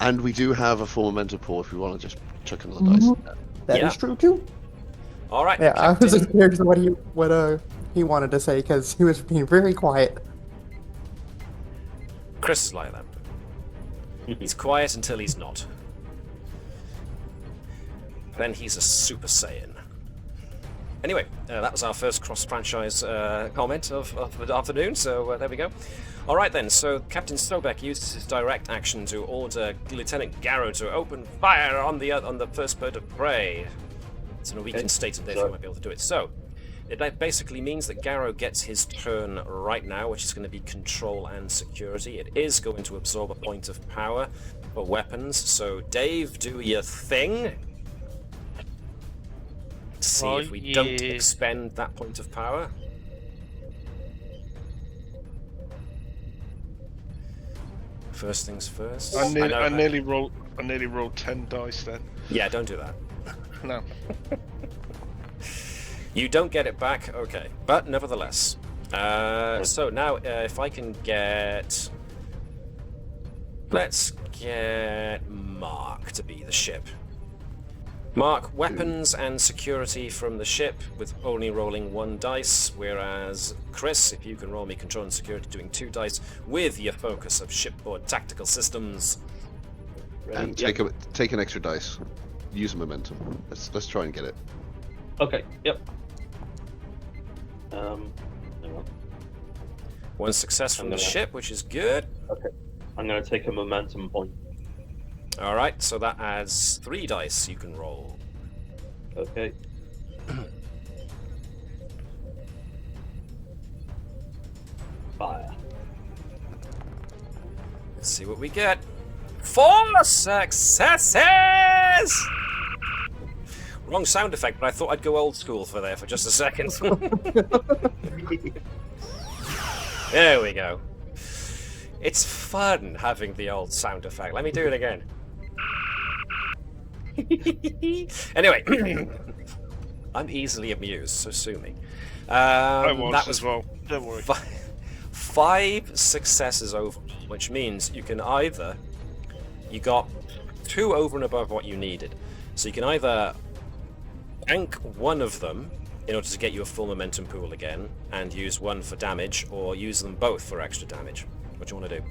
And we do have a full momentum pool if we want to just chuck another dice. That is true too. All right. Yeah, I was just curious what he wanted to say because he was being very quiet. Chris is like that. He's quiet until he's not. Then he's a Super Saiyan. Anyway, that was our first cross-franchise comment of the afternoon, so there we go. Alright then, so Captain Sobek uses his direct action to order Lieutenant Garrow to open fire on the first bird of prey. It's in a weakened state and therefore might be able to do it. So, it basically means that Garrow gets his turn right now, which is going to be control and security. It is going to absorb a point of power for weapons, so Dave, do your thing. See if we don't expend that point of power. First things first. I nearly rolled 10 dice then. Yeah, don't do that. No. You don't get it back, okay. But nevertheless. So now, if I can get... Let's get Mark to be the ship. Mark, weapons and security from the ship with only rolling 1 dice, whereas Chris, if you can roll me control and security, doing 2 dice with your focus of shipboard tactical systems. Ready? And take an extra dice. Use momentum. Let's try and get it. Okay. Yep. Hang on. 1 success from the ship, which is good. Okay. I'm going to take a momentum point. Alright, so that adds 3 dice you can roll. Okay. Fire. Let's see what we get. 4 successes! Wrong sound effect, but I thought I'd go old school for just a second. There we go. It's fun having the old sound effect. Let me do it again. Anyway, I'm easily amused, so sue me. I was that was as well. Don't worry. 5 successes over, which means you can either... You got 2 over and above what you needed. So you can either bank 1 of them in order to get you a full momentum pool again, and use 1 for damage, or use them both for extra damage. What do you want to do?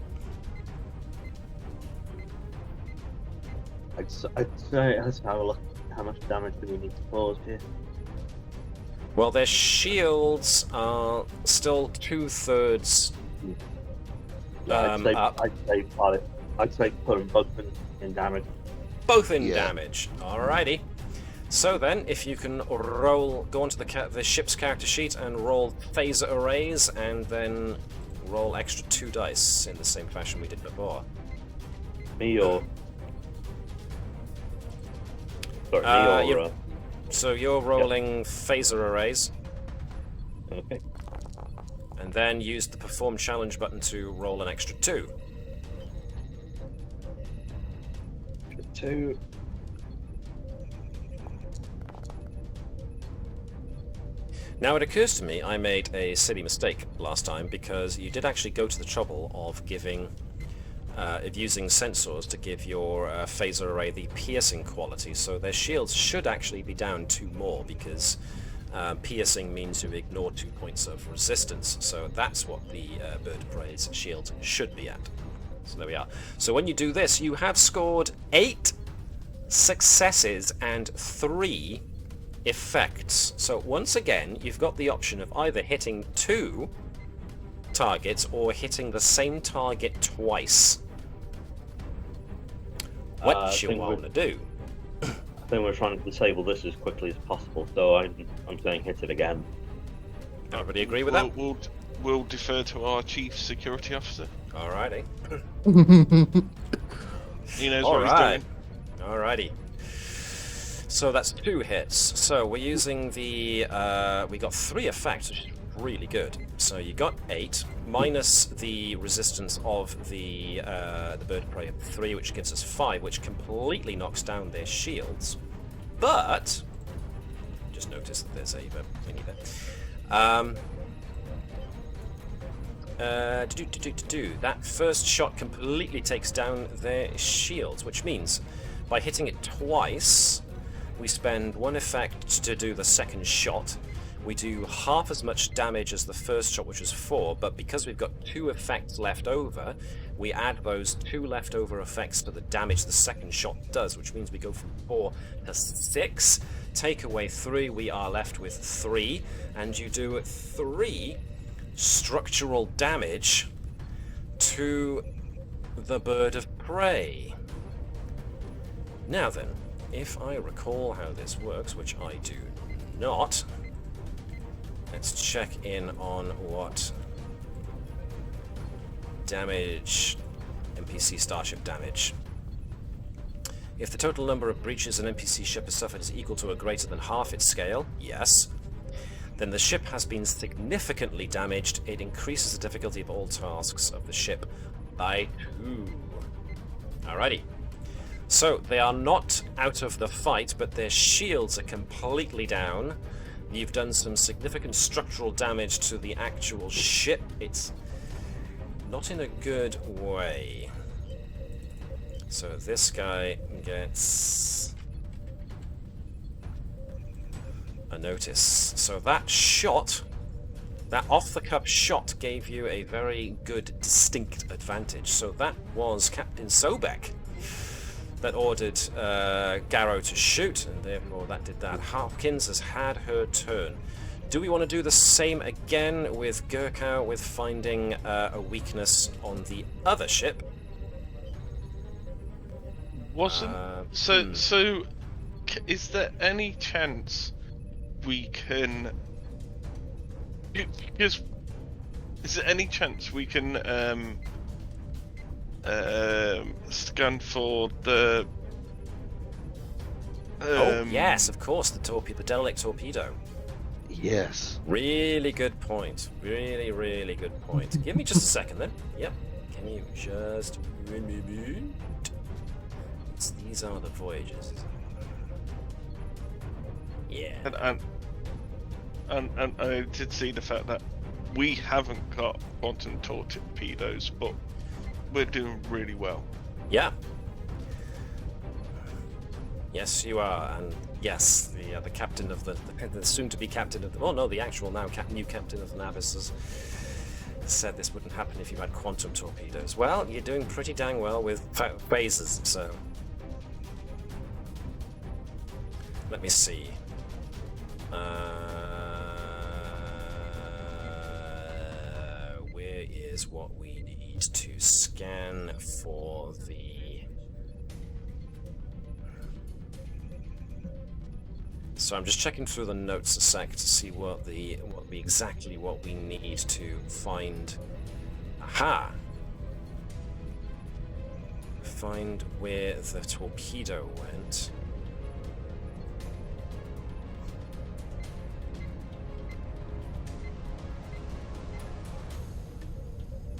I'd say let's have a look. How much damage do we need to cause here? Well, their shields are still 2/3 up. I'd say put them both in damage. Both in damage. Alrighty. So then, if you can go onto the ship's character sheet and roll phaser arrays, and then roll extra 2 dice in the same fashion we did before. Me or... Sorry, So you're rolling phaser arrays. Okay. And then use the perform challenge button to roll an extra 2. 2. Now it occurs to me I made a silly mistake last time, because you did actually go to the trouble of using sensors to give your phaser array the piercing quality, so their shields should actually be down 2 more, because Piercing means you ignore 2 points of resistance, so that's what the bird of prey's shield should be at. So there we are. So when you do this, you have scored 8 successes and 3 effects. So once again, you've got the option of either hitting 2 targets or hitting the same target twice. What you want to do? I think we're trying to disable this as quickly as possible, so I'm saying hit it again. Everybody agree with that? We'll defer to our chief security officer. Alrighty. He knows what he's doing. Alrighty. So that's 2 hits. So we're using the we got 3 effects, which is really good. So you got 8 minus the resistance of the bird of prey of 3, which gives us 5, which completely knocks down their shields. But just notice that there's a thingy there. That first shot completely takes down their shields, which means by hitting it twice, we spend 1 effect to do the second shot. We do half as much damage as the first shot, which was 4, but because we've got 2 effects left over, we add those 2 leftover effects to the damage the second shot does, which means we go from 4 to 6. Take away 3, we are left with 3, and you do 3 structural damage to the bird of prey. Now then, if I recall how this works, which I do not, let's check in on what damage, NPC starship damage. If the total number of breaches an NPC ship has suffered is equal to or greater than half its scale, yes, then the ship has been significantly damaged. It increases the difficulty of all tasks of the ship by 2. Alrighty. So they are not out of the fight, but their shields are completely down. You've done some significant structural damage to the actual ship. It's not in a good way. So this guy gets a notice. So that shot, that off-the-cuff shot, gave you a very good, distinct advantage. So that was Captain Sobek that ordered Garrow to shoot, and therefore that did that. Hopkins has had her turn. Do we want to do the same again with Gerkow, with finding a weakness on the other ship? Is there any chance we can? Because is there any chance we can scan for the? Oh yes, of course, the derelict torpedo. Yes. Really good point. Really, really good point. Give me just a second then. Yep. Can you just these are the voyages. Yeah. And I did see the fact that we haven't got quantum torpedoes, but we're doing really well. Yeah. Yes, you are, and yes, the captain of the soon-to-be captain of the the actual new captain of the Navis has said this wouldn't happen if you had quantum torpedoes. Well, you're doing pretty dang well with phasers, so let me see. Where is what we need to scan for the? So I'm just checking through the notes a sec to see what exactly what we need to find. Aha! Find where the torpedo went.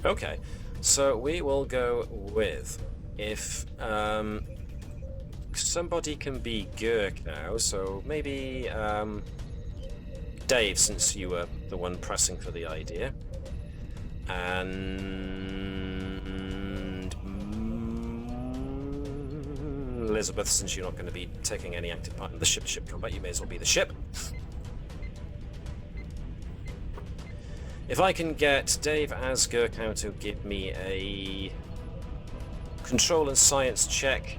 Okay, so we will go with if somebody can be Gerkow, so maybe Dave, since you were the one pressing for the idea, and Elizabeth, since you're not going to be taking any active part in the ship-to-ship combat, you may as well be the ship. If I can get Dave as Gerkow to give me a control and science check,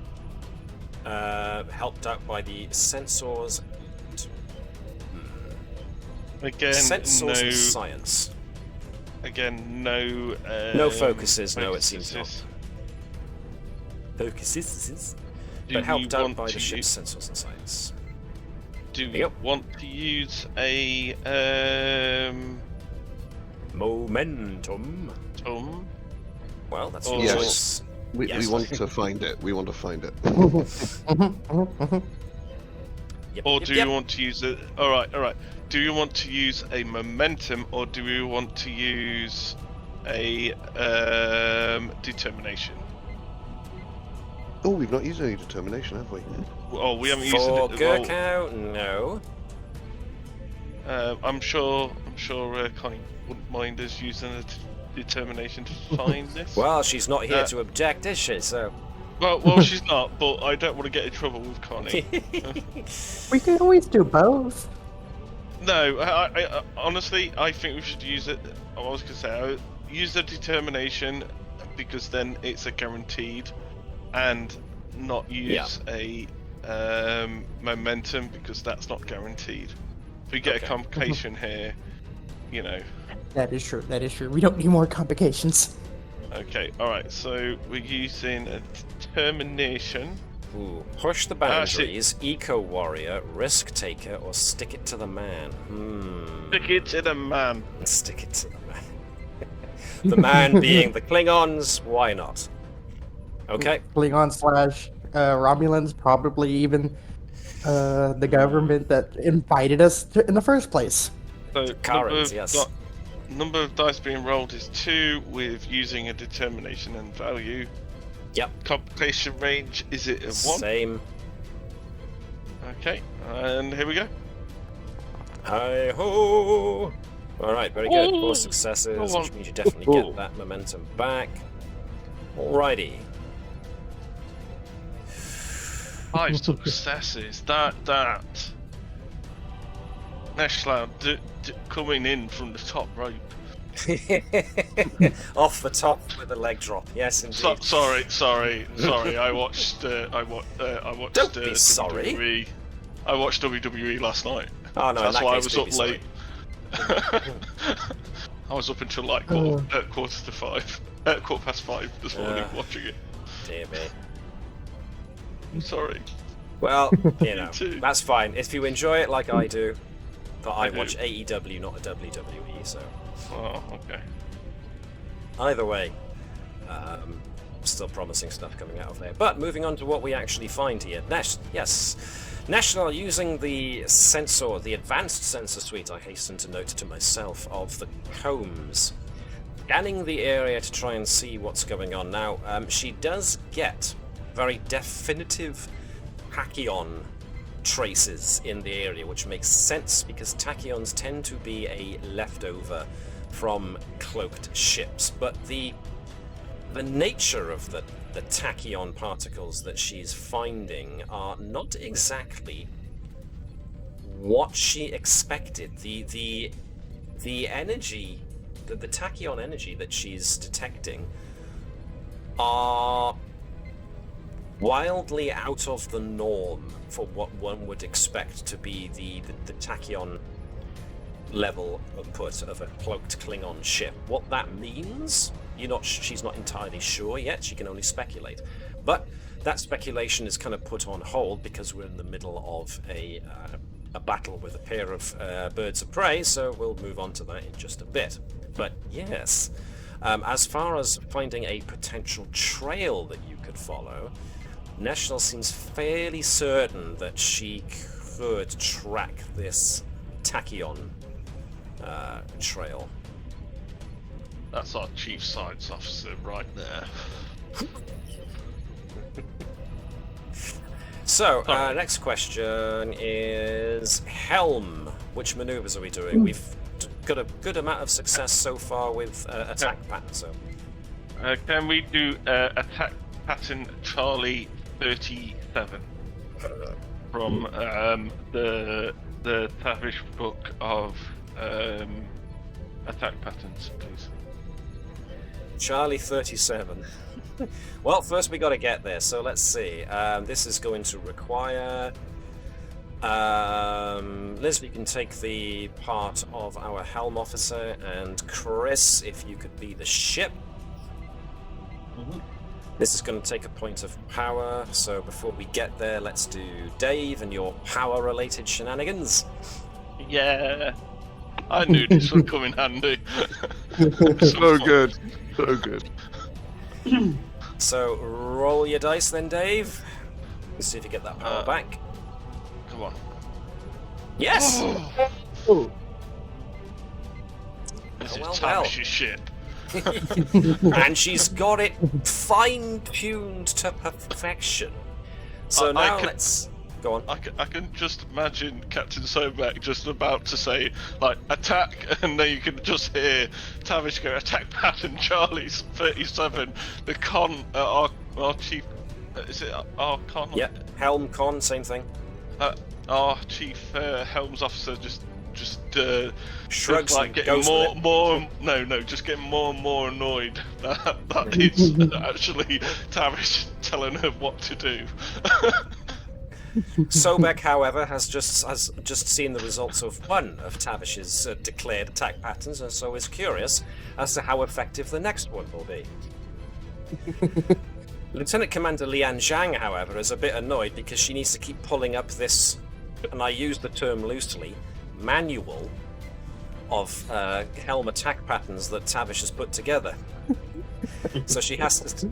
helped out by the sensors. Again, Sensors no and science. Again, no. No focuses. No, it seems not. focuses. Focuses. Do But helped you out want by to the ship's sensors and science. Do you Yep. want to use a Momentum. Well, that's your Yes. choice. We Yes. want to find it. We want to find it. Yep, or yep, do yep. you want to use it? All right. Do you want to use a momentum, or do you want to use a determination? Oh, we've not used any determination, have we? Oh, we haven't used For it. Gerkow, no. I'm sure Connie wouldn't mind us using a determination to find this. Well, she's not here to object, is she? So. Well, she's not, but I don't want to get in trouble with Connie. We can always do both. No, I honestly, I think we should use it. I was going to say, use the determination because then it's a guaranteed, and not use a momentum because that's not guaranteed. If we get a complication here, you know. That is true. That is true. We don't need more complications. Okay, alright, so we're using a determination. Ooh, push the boundaries, eco-warrior, risk-taker, or stick it to the man. Stick it to the man. Stick it to the man. The man being the Klingons, why not? Okay. Klingon / Romulans, probably even the government that invited us in the first place. So Takarans, yes. Number of dice being rolled is 2 with using a determination and value. Yep. Complication range, is it a 1? Same. Okay, and here we go. Hi-ho! Alright, very good. 4 successes, Go on. which means you definitely get that momentum back. Alrighty. 5 successes. That. Neshlel coming in from the top rope. Off the top with a leg drop. Yes, indeed. Sorry. I watched. I watched. Don't be sorry. WWE. I watched WWE last night. Oh no, in That's that why case, I was do up be sorry. late. I was up until like quarter past 5 this morning watching it. Dear me. I'm sorry. Well, you know, too. that's fine. If you enjoy it like I do, but I do. watch AEW, not a WWE, so Oh, okay. either way, still promising stuff coming out of there. But moving on to what we actually find here. Neshlel using the sensor, the advanced sensor suite, I hasten to note to myself, of the combs. Scanning the area to try and see what's going on. Now, she does get very definitive tachyon traces in the area, which makes sense because tachyons tend to be a leftover from cloaked ships. But the nature of the tachyon particles that she's finding are not exactly what she expected. The energy, the tachyon energy that she's detecting are wildly out of the norm for what one would expect to be the tachyon level output of a cloaked Klingon ship. What that means, she's not entirely sure yet. She can only speculate. But that speculation is kind of put on hold because we're in the middle of a battle with a pair of birds of prey, so we'll move on to that in just a bit. But yes, as far as finding a potential trail that you could follow, Neshlel seems fairly certain that she could track this tachyon trail. That's our chief science officer right there. So, next question is Helm. Which maneuvers are we doing? We've got a good amount of success so far with attack pattern. So, can we do attack pattern Charlie 37 from the Tavish book of attack patterns, please. Charlie 37. Well, first we got to get there, so let's see. This is going to require... Liz, you can take the part of our helm officer, and Chris, if you could be the ship. This is going to take a point of power, so before we get there, let's do Dave and your power-related shenanigans. Yeah, I knew this would come in handy. So good. So good. So roll your dice then, Dave. Let's see if you get that power back. Come on. Yes! Oh. This well, is well. Tavish's ship. And she's got it fine-tuned to perfection. So I now can- let's... Go on. I can just imagine Captain Sobek just about to say, like, attack, and then you can just hear Tavish go, attack pattern, Charlie's 37, the our chief, is it our con? Yeah, helm con, same thing. Our chief helms officer just Shrugs like and getting goes with it. just getting more and more annoyed that it's actually Tavish telling her what to do. Sobek, however, has just seen the results of one of Tavish's declared attack patterns, and so is curious as to how effective the next one will be. Lieutenant Commander Lian Zhang, however, is a bit annoyed because she needs to keep pulling up this, and I use the term loosely, manual of helm attack patterns that Tavish has put together. So she has to,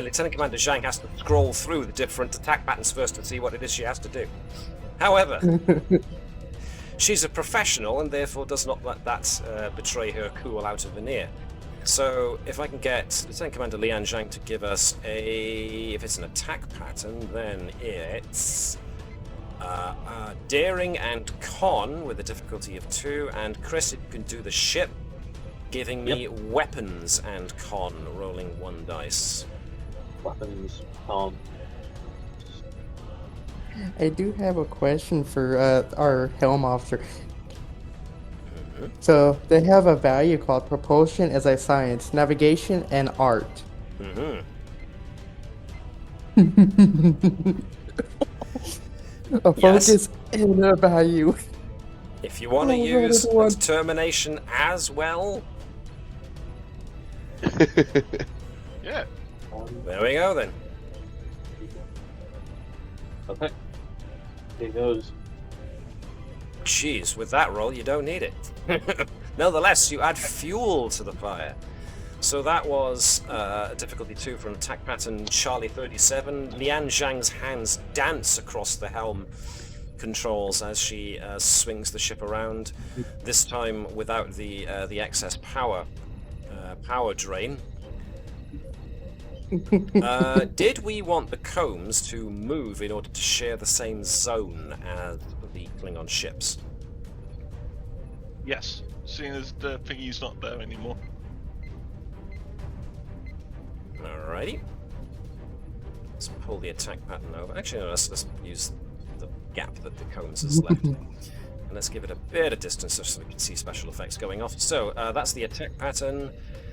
Lieutenant Commander Zhang has to scroll through the different attack patterns first to see what it is she has to do. However, she's a professional and therefore does not let that betray her cool outer veneer. So if I can get Lieutenant Commander Lian Zhang to give us if it's an attack pattern, then it's daring and con with a difficulty of 2, and Chris, if you can do the ship, giving me weapons and con, rolling 1 dice. Weapons, con. I do have a question for our helm officer. So they have a value called propulsion as a science, navigation, and art. A focus and a value. If you want to use determination as well, Yeah. there we go then. Okay. Here goes. Jeez, with that roll, you don't need it. Nonetheless, you add fuel to the fire. So that was a difficulty 2 for an attack pattern, Charlie 37. Lian Zhang's hands dance across the helm controls as she swings the ship around, this time without the excess power drain. Did we want the combs to move in order to share the same zone as the Klingon ships? Yes. Seeing as the thingy's not there anymore. Alrighty. Let's pull the attack pattern over. Actually, no, let's use the gap that the combs has left. And let's give it a bit of distance so we can see special effects going off. So, that's the attack pattern.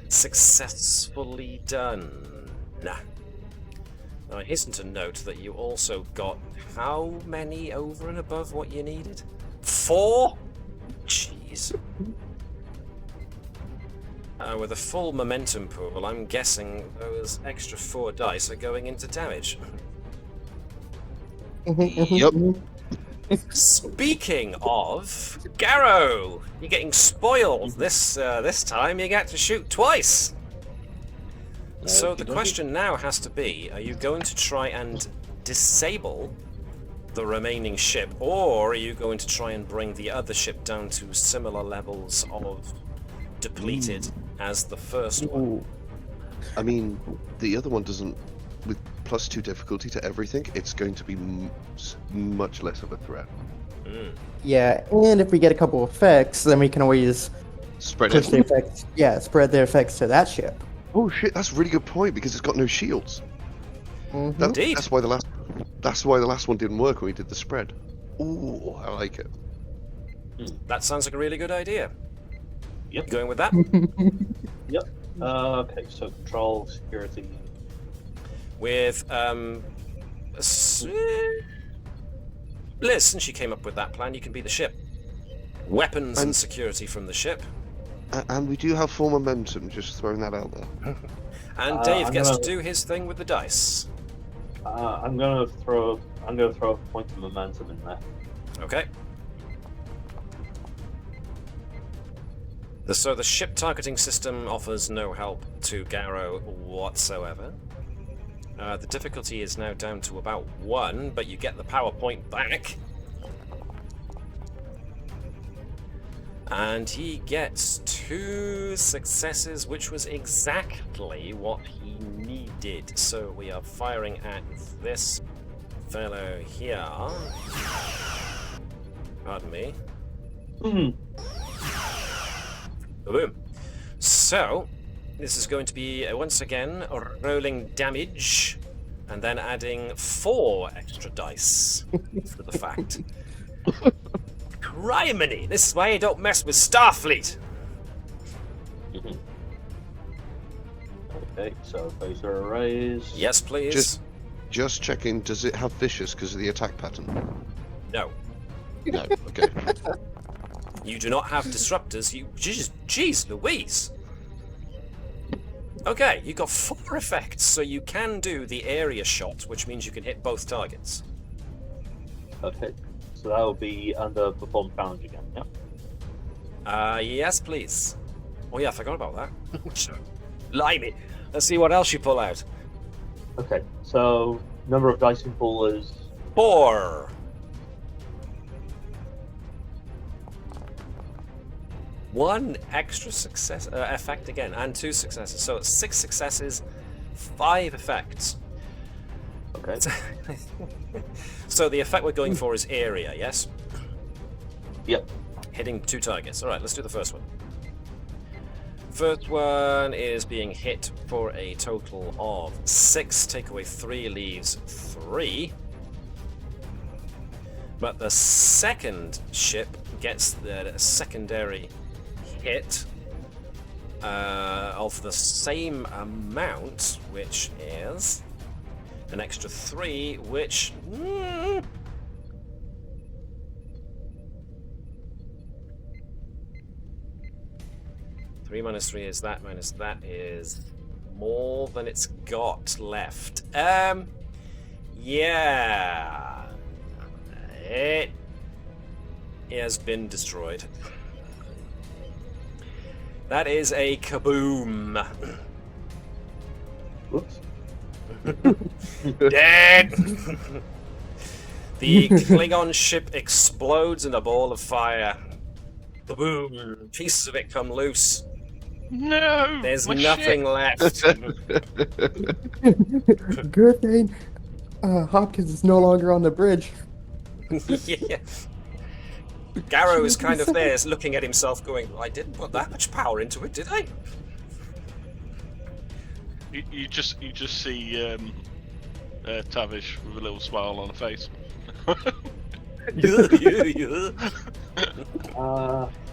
Successfully done. Now, I hasten to note that you also got how many over and above what you needed? 4? Jeez. With a full momentum pool, I'm guessing those extra 4 dice are going into damage. Yep. Speaking of, Garrow, you're getting spoiled. This time you get to shoot twice. So the question now has to be, are you going to try and disable the remaining ship, or are you going to try and bring the other ship down to similar levels of depleted as the first one? I mean, the other one doesn't, with +2 difficulty to everything, it's going to be much less of a threat. Yeah, and if we get a couple effects, then we can always Spread push it. the effects. Yeah, spread the effects to that ship. Oh shit, that's a really good point because it's got no shields. Indeed. That's why the last one didn't work when we did the spread. Ooh, I like it. That sounds like a really good idea. Yep. You going with that? Yep. Okay, so control, security. With Liz, since she came up with that plan, you can be the ship. Weapons and security from the ship. And we do have full momentum, just throwing that out there. And Dave gets to do his thing with the dice. I'm gonna throw a point of momentum in there. Okay. So the ship targeting system offers no help to Garrow whatsoever. The difficulty is now down to about 1, but you get the power point back. And he gets 2 successes, which was exactly what he needed. So we are firing at this fellow here. Pardon me. Boom. So, this is going to be, once again, rolling damage, and then adding 4 extra dice for the fact. Criminy! This is why you don't mess with Starfleet! Okay, so phaser arrays. Yes, please. Just checking, does it have vicious because of the attack pattern? No. No, okay. You do not have disruptors. You jeez Louise. Okay, you got 4 effects, so you can do the area shot, which means you can hit both targets. Okay, so that will be under perform challenge again, yeah? Yes, please. Oh yeah, I forgot about that. Limey. Let's see what else you pull out. Okay, so number of dice in pool is 4. 1 extra success effect again, and 2 successes. So it's 6 successes, 5 effects. okay. So the effect we're going for is area, yes? Yep. Hitting 2 targets. Alright, let's do the first one. First one is being hit for a total of 6. Take away 3 leaves 3. But the second ship gets the secondary hit of the same amount, which is an extra 3, which... 3 minus 3 is that, minus that is more than it's got left. Yeah. It has been destroyed. That is a kaboom. Whoops. Dead! The Klingon ship explodes in a ball of fire. Kaboom! Pieces of it come loose. No! There's my nothing ship. left. Good thing Hopkins is no longer on the bridge. Yeah. Garrow is kind of there, looking at himself, going, "I didn't put that much power into it, did I?" You just see Tavish with a little smile on her face.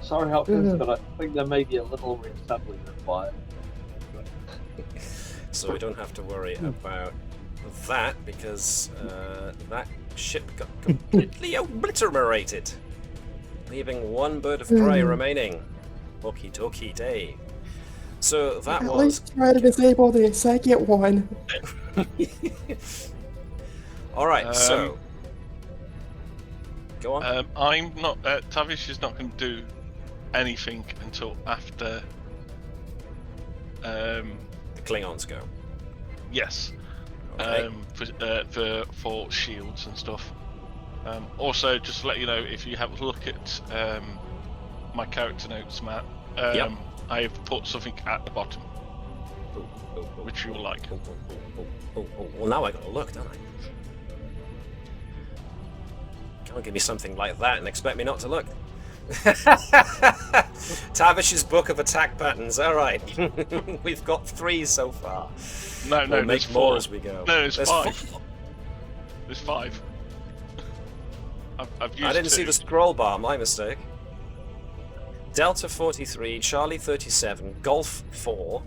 Sorry, Hopkins, but I think there may be a little reassembling required. So we don't have to worry about that, because that ship got completely obliterated, leaving 1 bird of prey remaining. Okie dokie day. So that At was... least try to disable the second one. Alright, so... Go on. I'm not... Tavish is not going to do anything until after... The Klingons go. Yes. Okay. For shields and stuff. Also, just to let you know, if you have a look at my character notes, Matt, Yep. I have put something at the bottom, which you'll like. Well, now I gotta look, don't I? Can't give me something like that and expect me not to look. Tavish's book of attack patterns. All right, we've got 3 so far. No, We'll there's make 4. more as we go. No, there's 5. 4. There's 5. I've used I didn't see 2. the scroll bar. My mistake. Delta 43, Charlie 37, Golf 4,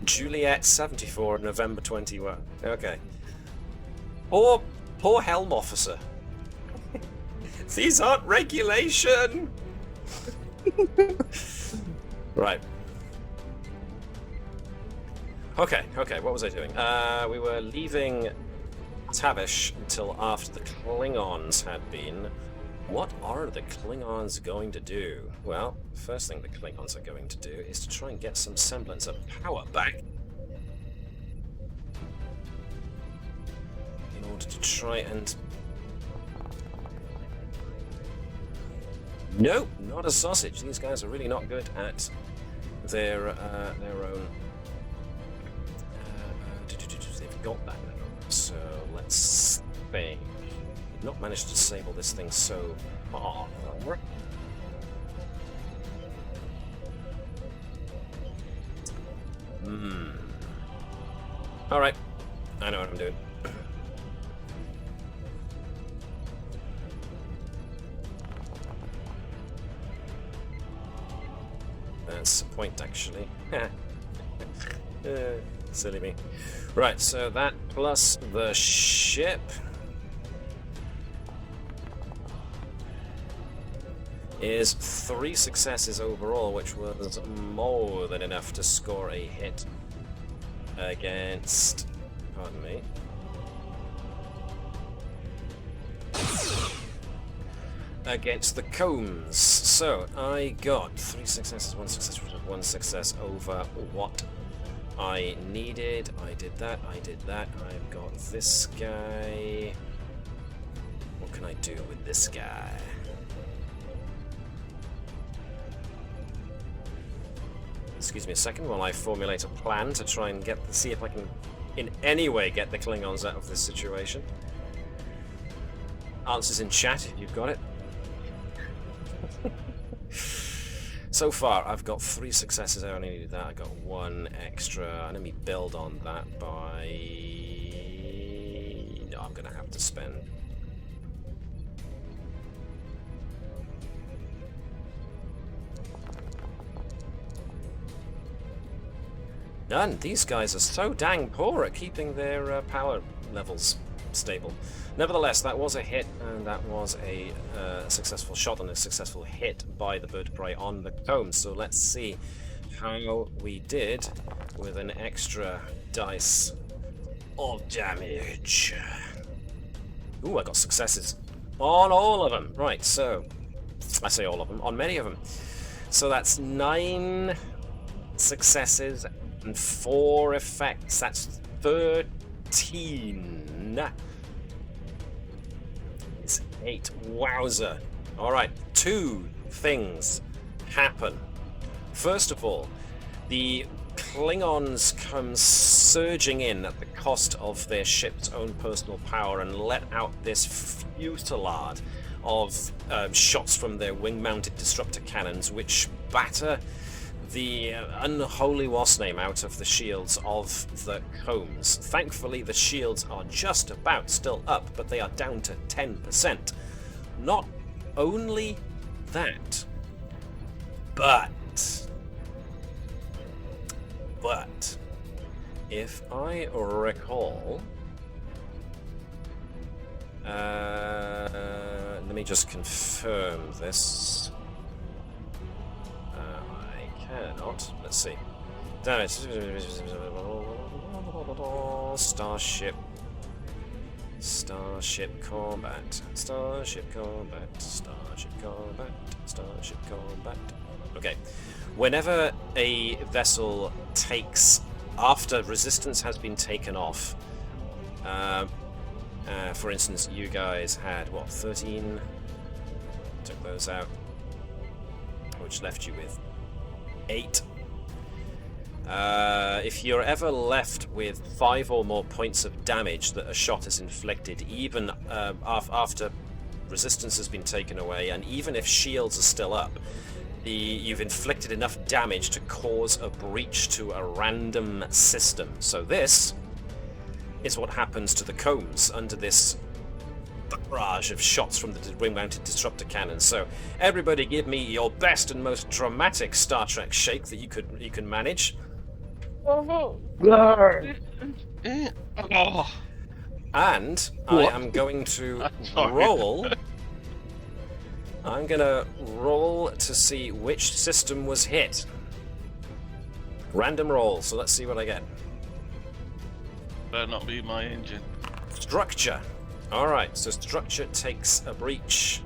Juliet 74, November 21. Okay. Poor helm officer. These aren't regulation! Right. Okay, what was I doing? We were leaving Tavish until after the Klingons had been. What are the Klingons going to do? Well, first thing the Klingons are going to do is to try and get some semblance of power back. In order to try and... Nope, not a sausage. These guys are really not good at their own... they've got that now. So let's think. Not managed to disable this thing so far. Alright. I know what I'm doing. That's a point, actually. Silly me. Right, so that plus the ship is 3 successes overall, which was more than enough to score a hit against... Pardon me. Against the Combs. So I got 3 successes, 1 success, 1 success over what I needed. I did that. I've got this guy. What can I do with this guy? Excuse me a second while I formulate a plan to try and see if I can in any way get the Klingons out of this situation. Answers in chat if you've got it. So far, I've got 3 successes. I only needed that. I got 1 extra. Let me build on that by... No, I'm going to have to spend... None. These guys are so dang poor at keeping their power levels stable. Nevertheless, that was a hit, and that was a successful shot and a successful hit by the bird of prey on the comb. So let's see how we did with an extra dice of damage. Ooh, I got successes on all of them. Right, so I say all of them, on many of them. So that's 9 successes and 4 effects. That's 13. It's 8. Wowzer. Alright, 2 things happen. First of all, the Klingons come surging in at the cost of their ship's own personal power and let out this fusillade of shots from their wing-mounted disruptor cannons, which batter the unholy wasname out of the shields of the Combs. Thankfully, the shields are just about still up, but they are down to 10%. Not only that, but if I recall, let me just confirm this. Cannot. Let's see. Damn it. Starship combat. Starship combat. Okay. Whenever a vessel takes, after resistance has been taken off, for instance, you guys had, what, 13? Took those out, which left you with 8. If you're ever left with 5 or more points of damage that a shot has inflicted, even after resistance has been taken away, and even if shields are still up, you've inflicted enough damage to cause a breach to a random system. So this is what happens to the Combs under this barrage of shots from the wing-mounted disruptor cannon. So, everybody, give me your best and most dramatic Star Trek shake that you can manage. Oh. And I am going to roll. I'm gonna roll to see which system was hit. Random roll. So let's see what I get. Better not be my engine. Structure. Alright, so structure takes a breach.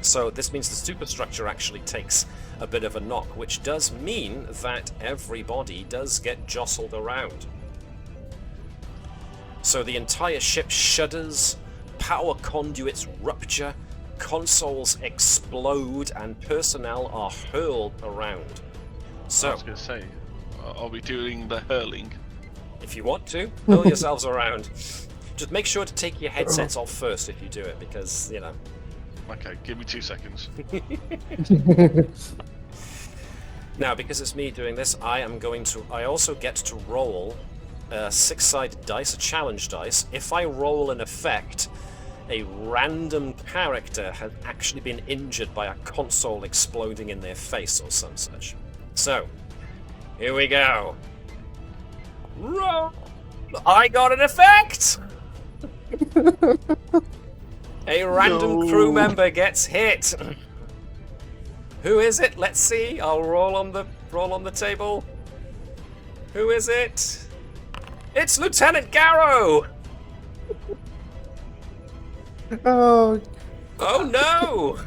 So this means the superstructure actually takes a bit of a knock, which does mean that everybody does get jostled around. So the entire ship shudders, power conduits rupture, consoles explode, and personnel are hurled around. So, I was going to say, are we doing the hurling? if you want to, hurl yourselves around. Just make sure to take your headsets off first if you do it, because, you know. Okay, give me 2 seconds. Now, because it's me doing this, I also get to roll a 6-sided dice, a challenge dice. If I roll an effect, a random character has actually been injured by a console exploding in their face or some such. So, here we go. Roll! I got an effect! A random crew member gets hit. Who is it? Let's see. I'll roll on the table. Who is it? It's Lieutenant Garrow! Oh, Oh no!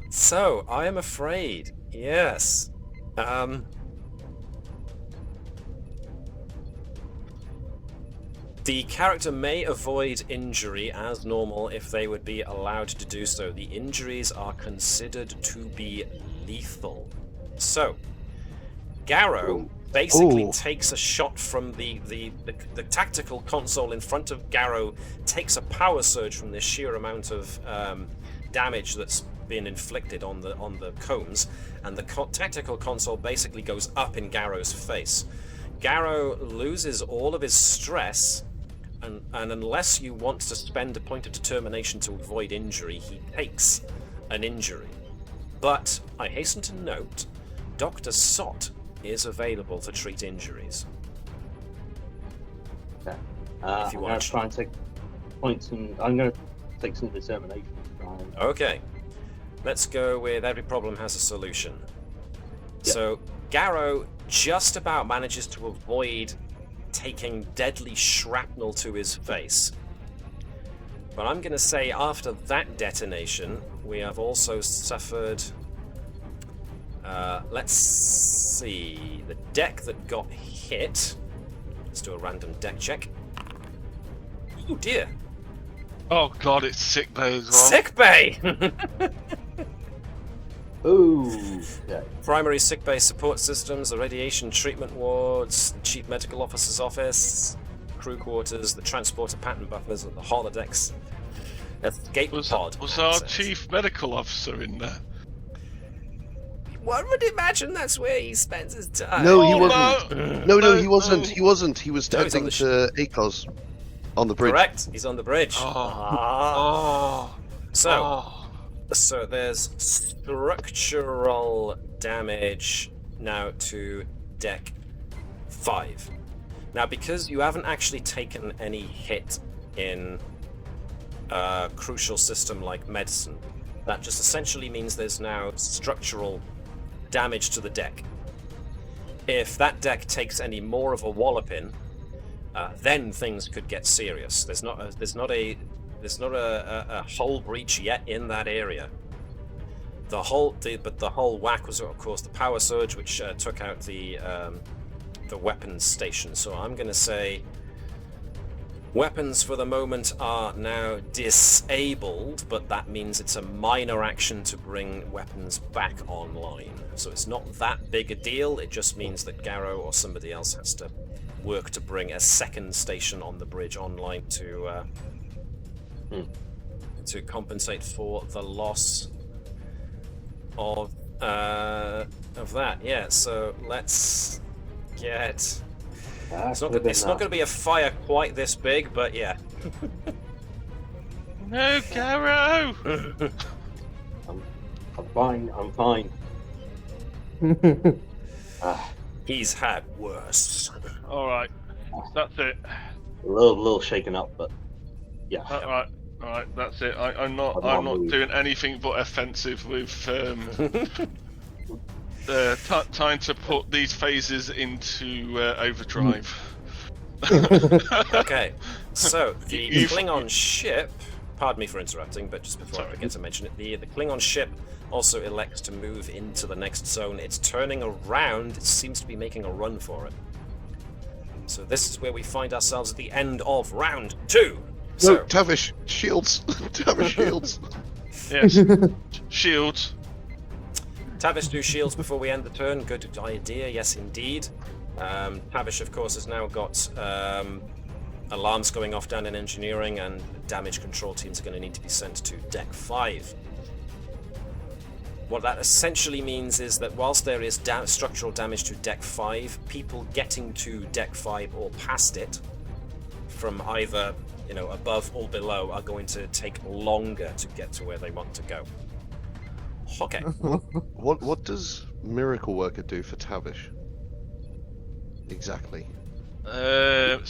So, I am afraid. Yes. The character may avoid injury as normal if they would be allowed to do so. The injuries are considered to be lethal. So, Garrow basically takes a shot from the tactical console in front of Garrow, takes a power surge from the sheer amount of damage that's been inflicted on the combs, and the tactical console basically goes up in Garrow's face. Gerkow loses all of his stress, and unless you want to spend a point of determination to avoid injury, he takes an injury. But I hasten to note, Dr. Sott is available to treat injuries. Okay. If you I'm going want. to try and take points, and I'm going to take some determination. Okay. Let's go with every problem has a solution. Yep. So, Garrow just about manages to avoid taking deadly shrapnel to his face. But I'm going to say after that detonation, we have also suffered... let's see... The deck that got hit... Let's do a random deck check. Oh dear! Oh god, it's sick bay as well. Sick bay! Ooh. Yeah. Primary sickbay support systems, the radiation treatment wards, the chief medical officer's office, crew quarters, the transporter pattern buffers, and the holodecks. Escape pod. Was our access. chief medical officer in there? One would imagine that's where he spends his time. No, he Oh, wasn't. no. No, No, he wasn't. no. He wasn't. He was No, he's on tending the to ACOS on the bridge. Correct. He's on the bridge. Oh. So there's structural damage now to deck 5. Now, because you haven't actually taken any hit in a crucial system like medicine, that just essentially means there's now structural damage to the deck. If that deck takes any more of a walloping, then things could get serious. There's not a hull breach yet in that area. The hull whack was, of course, the power surge, which took out the weapons station. So I'm going to say weapons for the moment are now disabled, but that means it's a minor action to bring weapons back online. So it's not that big a deal. It just means that Garrow or somebody else has to work to bring a second station on the bridge online to compensate for the loss of that. Yeah, so let's get It's not going to be a fire quite this big, but yeah. No, Garrow! I'm fine. I'm fine. He's had worse. Alright, that's it. A little shaken up, but yeah. Alright, that's it. I'm not doing anything but offensive with time to put these phases into overdrive. Okay, so the Klingon ship, pardon me for interrupting, but just before I forget to mention it, the Klingon ship also elects to move into the next zone. It's turning around, it seems to be making a run for it. So this is where we find ourselves at the end of round 2. So, No, Tavish, shields. Tavish, shields. Yes, shields. Tavish do shields before we end the turn. Good idea, yes indeed. Tavish, of course, has now got alarms going off down in engineering, and damage control teams are going to need to be sent to Deck 5. What that essentially means is that whilst there is structural damage to Deck 5, people getting to Deck 5 or past it from either above or below are going to take longer to get to where they want to go. Okay. What does Miracle Worker do for Tavish? Exactly. Have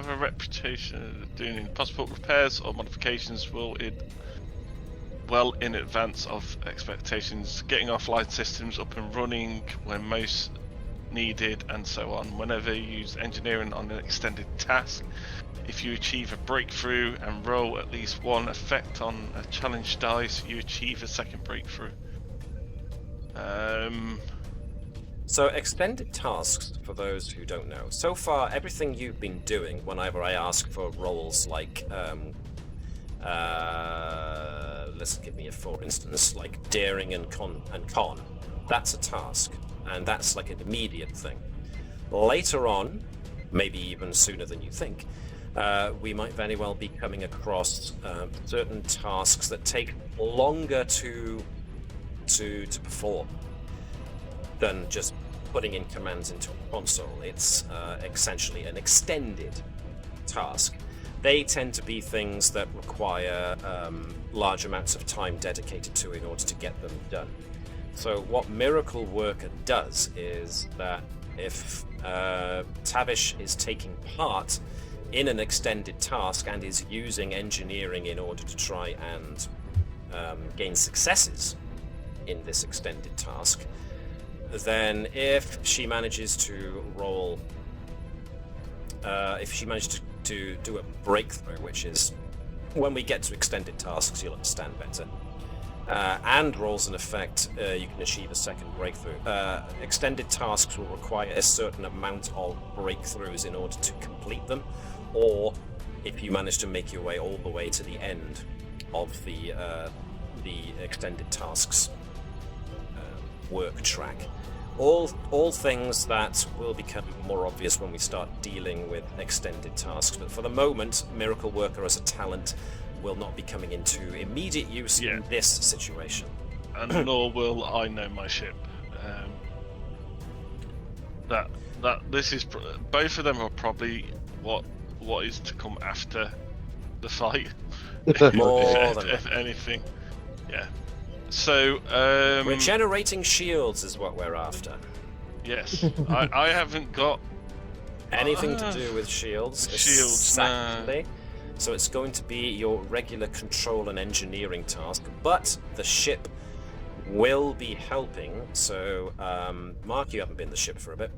a reputation of doing possible repairs or modifications well in advance of expectations, getting offline systems up and running when most needed, and so on. Whenever you use engineering on an extended task, if you achieve a breakthrough and roll at least one effect on a challenge dice, you achieve a second breakthrough. So extended tasks, for those who don't know. So far, everything you've been doing, whenever I ask for roles like, let's give me a for instance, like daring and con, that's a task, and that's like an immediate thing. Later on, maybe even sooner than you think, we might very well be coming across certain tasks that take longer to perform than just putting in commands into a console. It's essentially an extended task. They tend to be things that require large amounts of time dedicated to in order to get them done. So what Miracle Worker does is that if Tavish is taking part in an extended task and is using engineering in order to try and gain successes in this extended task, then if she manages to roll, if she manages to do a breakthrough, which is when we get to extended tasks, you'll understand better, and rolls an effect, you can achieve a second breakthrough. Extended tasks will require a certain amount of breakthroughs in order to complete them, or if you manage to make your way all the way to the end of the extended tasks work track. All things that will become more obvious when we start dealing with extended tasks, but for the moment, Miracle Worker as a talent will not be coming into immediate use in this situation. And nor will I know my ship. This is both of them are probably what is to come after the fight. if anything, yeah. So regenerating shields is what we're after. Yes, I haven't got anything to do with shields. Exactly. Nah. So it's going to be your regular control and engineering task, but the ship will be helping. So, Mark, you haven't been the ship for a bit.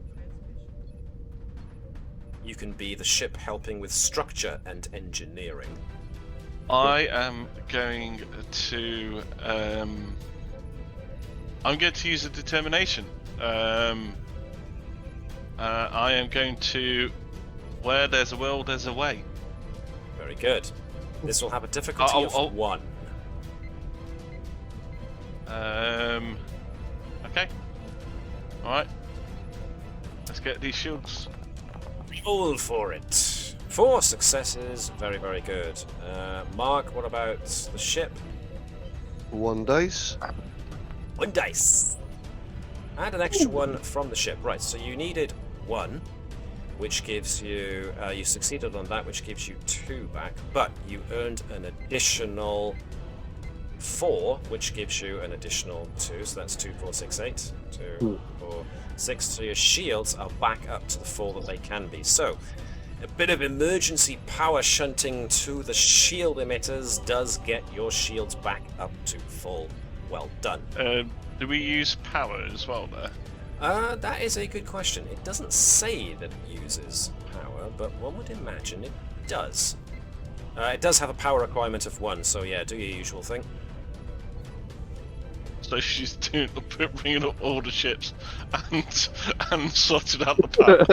You can be the ship helping with structure and engineering. I am going to. I'm going to use a determination. I am going to. Where there's a will, there's a way. Very good. This will have a difficulty of 1. Okay. Alright. Let's get these shields. Roll for it. 4 successes. Very, very good. Mark, what about the ship? 1 dice. 1 dice. And an extra 1 from the ship. Right, so you needed 1, which gives you, you succeeded on that, which gives you 2 back, but you earned an additional 4, which gives you an additional 2, so that's 2, 4, 6, 8. 2, 4, 6. So your shields are back up to the 4 that they can be. So a bit of emergency power shunting to the shield emitters does get your shields back up to full. Well done. Do we use power as well there? That is a good question. It doesn't say that it uses power, but one would imagine it does. It does have a power requirement of 1, so yeah, do your usual thing. So she's bringing up all the ships and sorted out the power.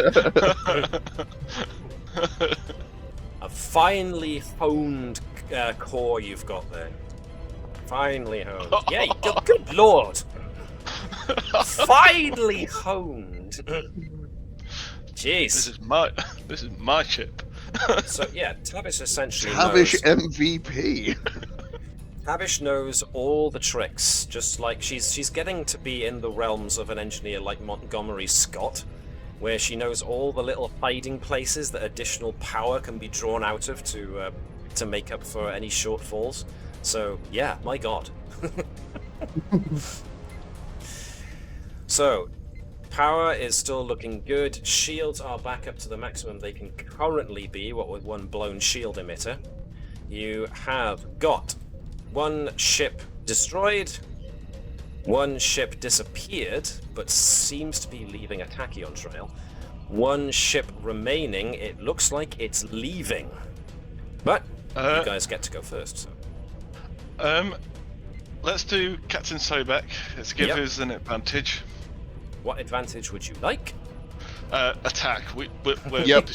A finely honed core you've got there. Finely honed. Yeah, good lord. Finely honed. Jeez. This is my ship. So yeah, Tavish essentially Tavish knows. MVP. Tavish knows all the tricks, just like she's getting to be in the realms of an engineer like Montgomery Scott, where she knows all the little hiding places that additional power can be drawn out of to make up for any shortfalls. So yeah, my god. So power is still looking good. Shields are back up to the maximum they can currently be, what with 1 blown shield emitter. You have got 1 ship destroyed, 1 ship disappeared, but seems to be leaving a tachyon trail. 1 ship remaining, it looks like it's leaving. But you guys get to go first. So. Let's do Captain Sobek. Let's give us an advantage. What advantage would you like? Attack. We're Yep.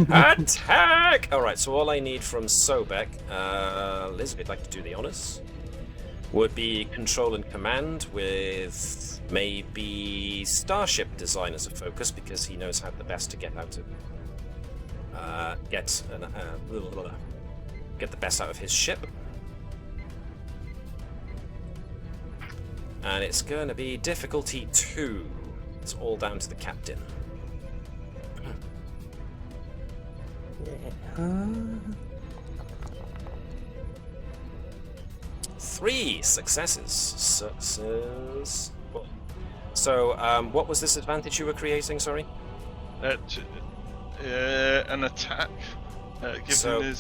Attack! Alright, so all I need from Sobek, Liz, if you'd like to do the honors, would be control and command with maybe starship design as a focus, because he knows how the best to get out of get the best out of his ship. And it's going to be difficulty 2. It's all down to the captain. 3 successes. Success. So, what was this advantage you were creating, sorry? An attack. So,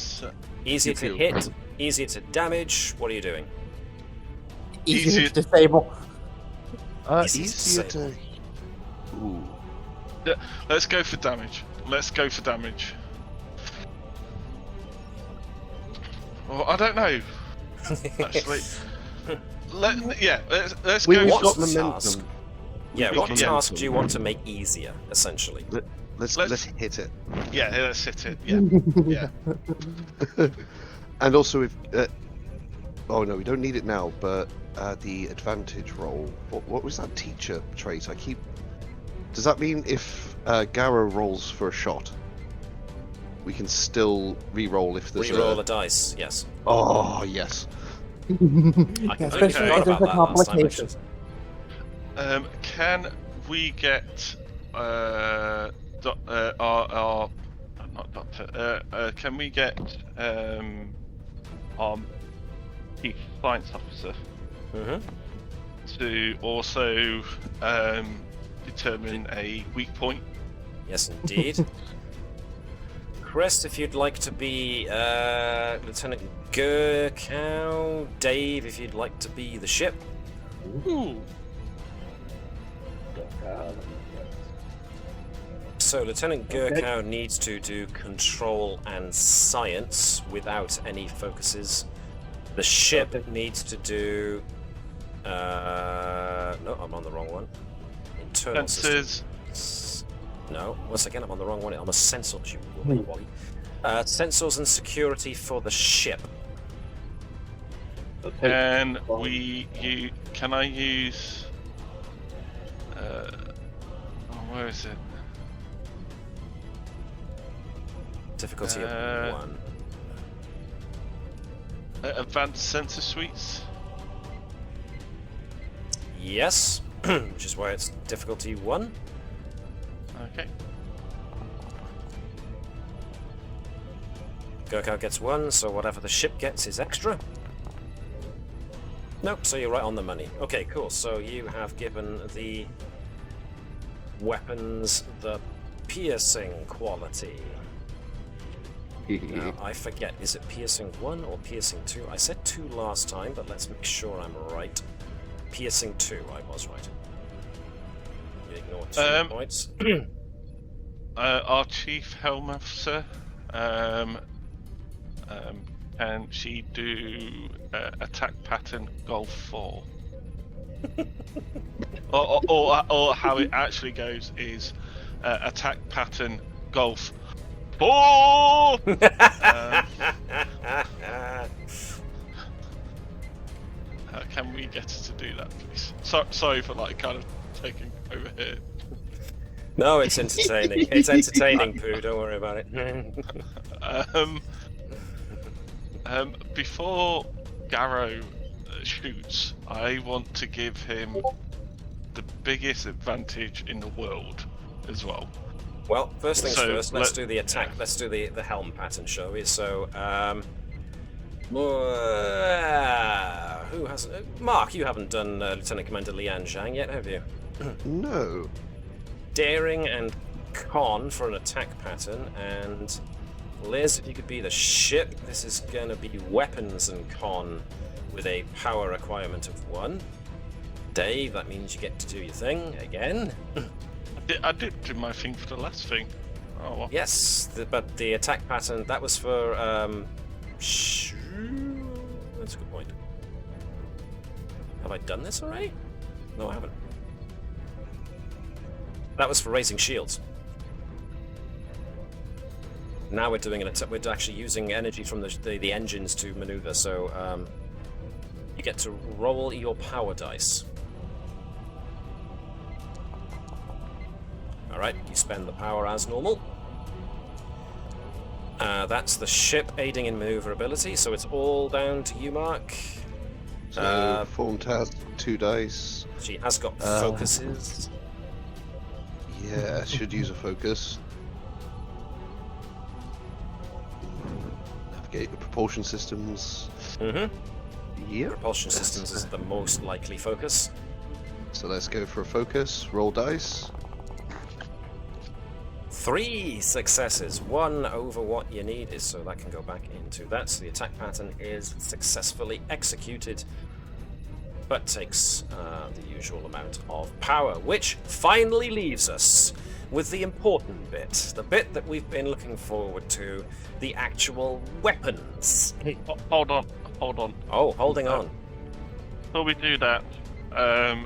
easier to hit, easier to damage. What are you doing? Easier to disable. Easier to. Ooh. Yeah, let's go for damage. Let's go for damage. Well, I don't know. Actually, let's go. What For task? Yeah, what task do you want to make easier, essentially? Let's hit it. Yeah, let's hit it. Yeah, yeah. And also, if oh no, we don't need it now. But the advantage roll. What was that teacher trait? Does that mean if Gara rolls for a shot, we can still re-roll if there's Re-roll the dice. Yes. Oh yes. I completely Especially forgot if there's about a that last time, complication. actually. Can we get our not doctor? Can we get our chief science officer to also determine a weak point? Yes, indeed. Chris, if you'd like to be Lieutenant Gerkow. Dave, if you'd like to be the ship. Ooh. So Lieutenant Gerkow needs to do control and science without any focuses. The ship needs to do... no, I'm on the wrong one. Internal Sensors. systems. No, once again, I'm on the wrong one. I'm a sensor. Sensors and security for the ship. Can Can I use? Where is it? Difficulty of 1. Advanced sensor suites. Yes. which is why it's difficulty 1. Okay. Gerkow gets 1, so whatever the ship gets is extra. Nope, so you're right on the money. Okay, cool. So you have given the weapons the piercing quality. Now, I forget, is it piercing 1 or piercing 2? I said 2 last time, but let's make sure I'm right. Piercing 2, I was right. You ignore 2 points. Our chief helm officer, can she do attack pattern golf 4? or how it actually goes is attack pattern golf 4. Can we get her to do that, please? Sorry for like kind of taking over here. No, it's entertaining. It's entertaining, Pooh. Don't worry about it. Before Garrow shoots, I want to give him the biggest advantage in the world as well. Well, first things So, first, let's let- do the attack. yeah. Let's do the helm pattern, shall we? So, who hasn't? Mark, you haven't done Lieutenant Commander Lian Zhang yet, have you? No. Daring and Con for an attack pattern, and Liz, if you could be the ship, this is going to be weapons and Con with a power requirement of 1. Dave, that means you get to do your thing again. I did do my thing for the last thing. Oh well. Yes, but the attack pattern, that was for, that's a good point. Have I done this already? No, I haven't. That was for raising shields. Now we're doing an attack. We're actually using energy from the engines to maneuver, so you get to roll your power dice. Alright, you spend the power as normal. That's the ship aiding in maneuverability, so it's all down to you, Mark. So form task, 2 dice. She has got focuses. Yeah, should use a focus. Navigate the propulsion systems. Yep. Propulsion systems is the most likely focus. So let's go for a focus. Roll dice. 3 successes, 1 over what you need is, so that can go back into that. So the attack pattern is successfully executed, but takes the usual amount of power, which finally leaves us with the important bit, the bit that we've been looking forward to, the actual weapons. Hey, hold on. Oh, holding on. Before we do that, I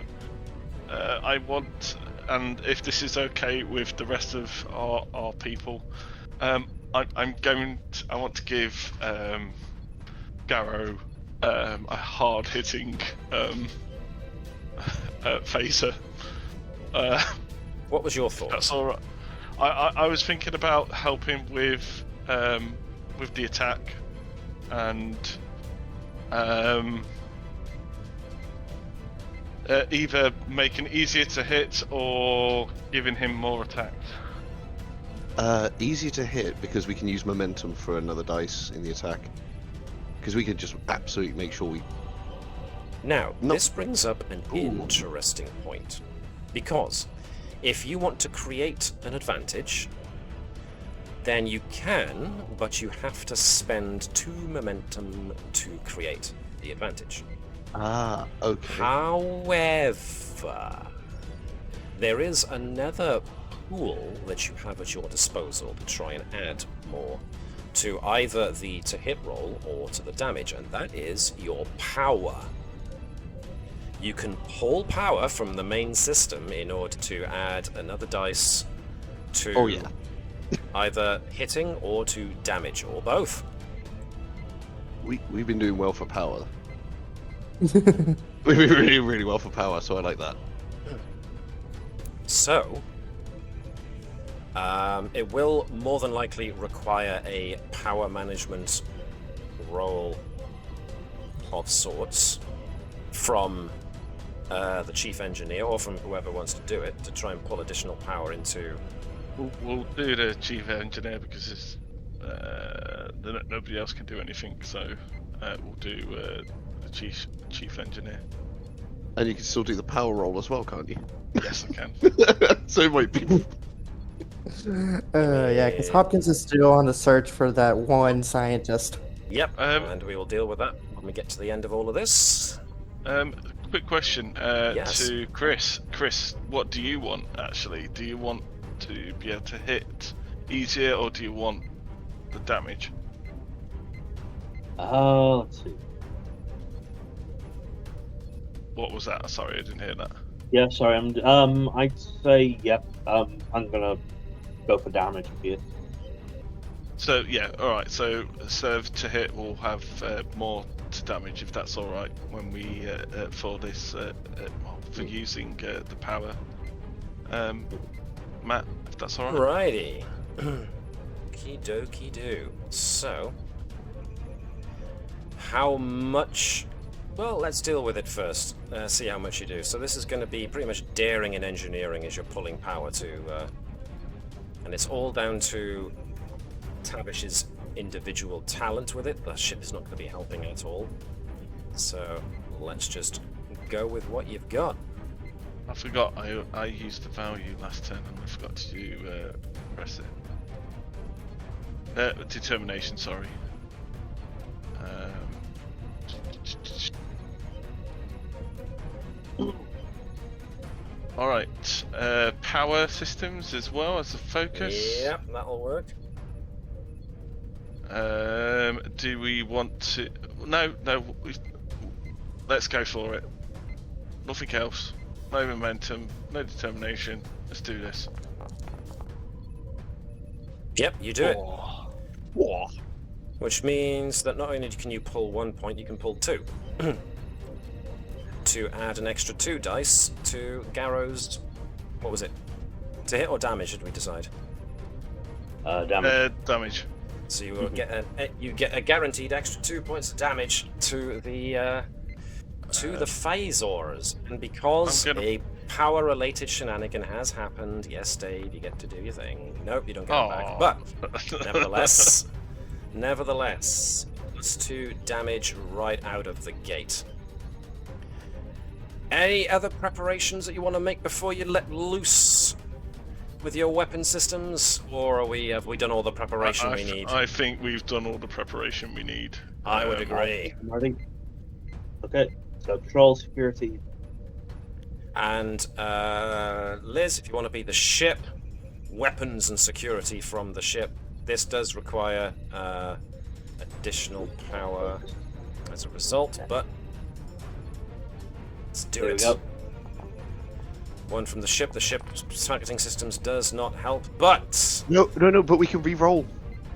want, and if this is okay with the rest of our people, I want to give Garrow a hard-hitting phaser. What was your thought? That's all right. I was thinking about helping with the attack and either making it easier to hit or giving him more attacks. Easy to hit because we can use momentum for another dice in the attack. Because we can just absolutely make sure we... Now, No. this brings up an interesting point, because if you want to create an advantage, then you can, but you have to spend 2 momentum to create the advantage. Ah, okay. However, there is another pool that you have at your disposal to try and add more to either the to-hit roll or to the damage, and that is your power. You can pull power from the main system in order to add another dice to Oh, yeah. either hitting or to damage, or both. We've been doing well for power. We've been really, really well for power, so I like that. So, it will more than likely require a power management roll of sorts from the chief engineer, or from whoever wants to do it, to try and pull additional power into. We'll do the chief engineer because it's, nobody else can do anything. So we'll do the chief engineer. And you can still do the power roll as well, can't you? Yes, I can. So it might be. Yeah, because Hopkins is still on the search for that one scientist. Yep, and we will deal with that when we get to the end of all of this. Quick question Yes. to Chris. Chris, what do you want actually? Do you want to be able to hit easier, or do you want the damage? Let's see. What was that? Sorry, I didn't hear that. Yeah, sorry. I'd say yep. I'm gonna go for damage here. So yeah, all right. So serve to hit will have more to damage if that's all right when we for this for using the power. Matt, if that's all right. Righty. Okie dokie do. So, how much? Well, let's deal with it first. See how much you do. So this is going to be pretty much daring and engineering as you're pulling power to, and it's all down to Tavish's individual talent with it. The ship is not going to be helping at all. So let's just go with what you've got. I forgot. I used the value last turn and I forgot to press it. Determination. Sorry. All right. Power systems as well as a focus. Yep, that'll work. Do we want to? No. Let's go for it. Nothing else. No momentum. No determination. Let's do this. Yep, you do it. Whoa. Which means that not only can you pull 1 point, you can pull 2. To add an extra 2 dice to Garrow's. What was it? To hit or damage? Did we decide? Damage. Damage. So you will get a guaranteed extra 2 points of damage to the phasors, and because a power-related shenanigan has happened, yes, Dave, you get to do your thing. Nope, you don't get it back. But nevertheless, it's 2 damage right out of the gate. Any other preparations that you want to make before you let loose with your weapon systems, or have we done all the preparation we need? I think we've done all the preparation we need. I would agree. Marty. Okay, so control security. And Liz, if you want to be the ship, weapons and security from the ship. This does require additional power as a result, but let's do There it. we go. One from the ship. The ship's targeting systems does not help, but No, but we can re-roll,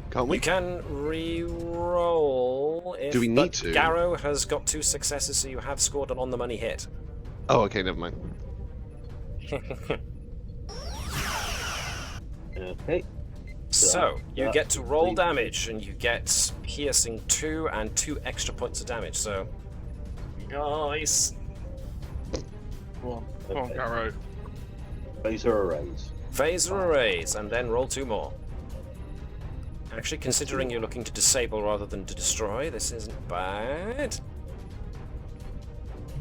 can't we? you can re-roll. Do we need to? Garrow has got 2 successes, so you have scored an on-the-money hit. Oh, okay, never mind. Okay. So, you get to roll damage, and you get piercing 2 and 2 extra points of damage, so... Nice! Come on, Garrow. Phaser arrays. Phaser arrays, and then roll 2 more. Actually, considering you're looking to disable rather than to destroy, this isn't bad.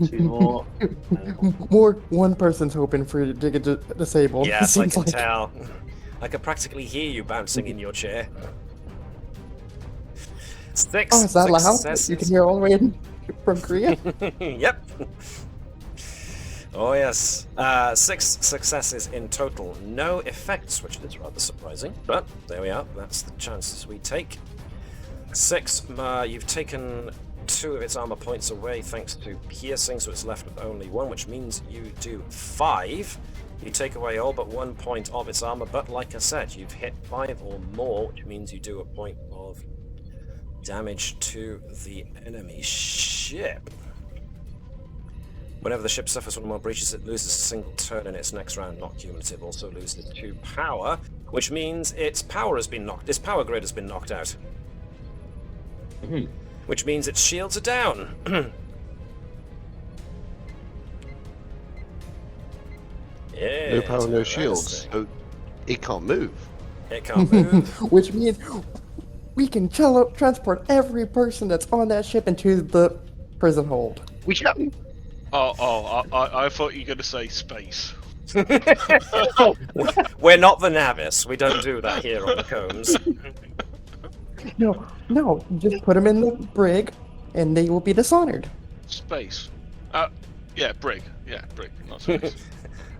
2 more. One person's hoping for you to get disabled. Yes, I Seems can like. tell. I can practically hear you bouncing in your chair. 6 Oh, is that loud? successes. You can hear all the way in from Korea? Yep. Oh yes. 6 successes in total. No effects, which is rather surprising. But there we are. That's the chances we take. 6. You've taken 2 of its armor points away thanks to piercing, so it's left with only 1, which means you do 5. You take away all but 1 point of its armor, but like I said, you've hit 5 or more, which means you do a point of damage to the enemy ship. Whenever the ship suffers one or more breaches, it loses a single turn in its next round, not cumulative. Also loses 2 power, which means its power grid has been knocked out. Which means its shields are down. Yeah. No power, no shields. interesting. So it can't move. It can't move. Which means we can transport every person that's on that ship into the prison hold. We can. I thought you were going to say space. We're not the Navis. We don't do that here on the Combs. No, just put them in the brig, and they will be dishonored. Space. Yeah, brig. Yeah, brig, not space.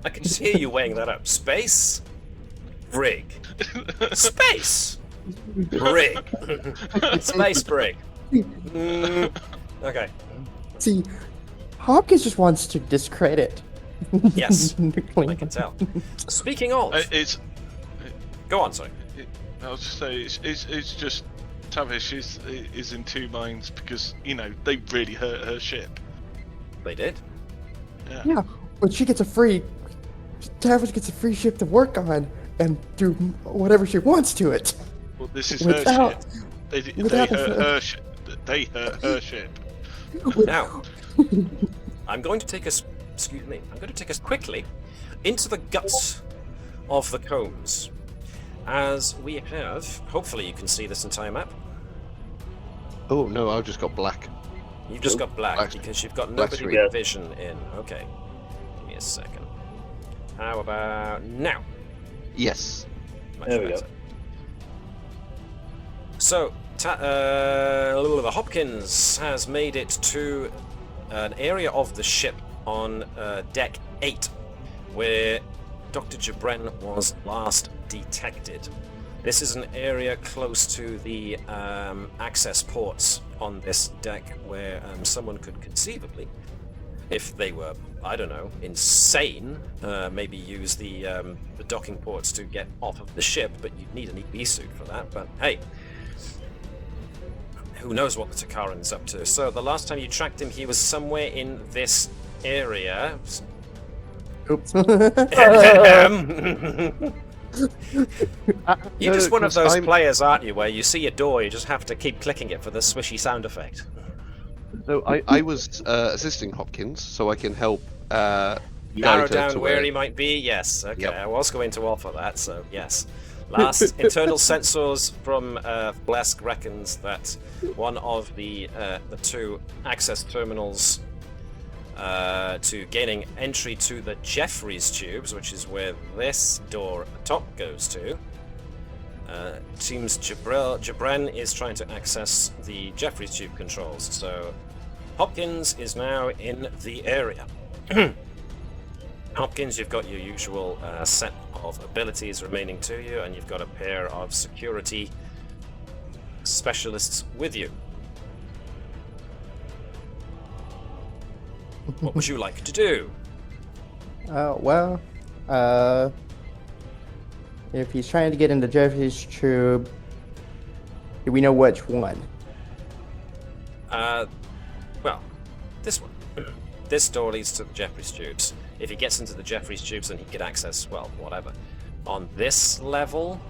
I can just hear you weighing that up. Space, brig, space, brig, space brig. Okay. See, Hopkins just wants to discredit. Yes, the I Klingons. can tell. Speaking of, go on, sorry. I was just say it's just Tavish is in two minds because they really hurt her ship. They did. Yeah, but she gets Tavish gets a free ship to work on and do whatever she wants to it. Well, this is Without- her ship. They without hurt the- her ship. They hurt her ship. Now, I'm going to take us. Excuse me. I'm going to take us quickly into the guts of the Combs, as we have. Hopefully, you can see this entire map. Oh no, I've just got black. You've just got black black- because you've got black nobody screen. with vision in. Okay. Give me a second. How about now? Yes. Much There we better. go. So, Hopkins has made it to an area of the ship on deck 8, where Dr. Jabren was last detected. This is an area close to the access ports on this deck where someone could conceivably, if they were, I don't know, insane, maybe use the docking ports to get off of the ship, but you'd need an EB suit for that, but hey, who knows what the Takaran's up to. So the last time you tracked him, he was somewhere in this area. Oops. You're just one of 'cause those I'm- players, aren't you, where you see a door, you just have to keep clicking it for the swishy sound effect. No, I was assisting Hopkins, so I can help Narrow guide her down to where he might be? Yes, okay, Yep. I was going to offer that, so yes. Last internal sensors from Phlesc reckons that one of the two access terminals to gaining entry to the Jeffries tubes, which is where this door at the top goes to. Seems Jabren is trying to access the Jeffries tube controls, so Hopkins is now in the area. Hopkins, you've got your usual set of abilities remaining to you, and you've got a pair of security specialists with you. What would you like to do? If he's trying to get into Jeffrey's tube, do we know which one? Well, this one. This door leads to the Jeffries tubes. If he gets into the Jeffries tubes, then he can access, well, whatever. On this level,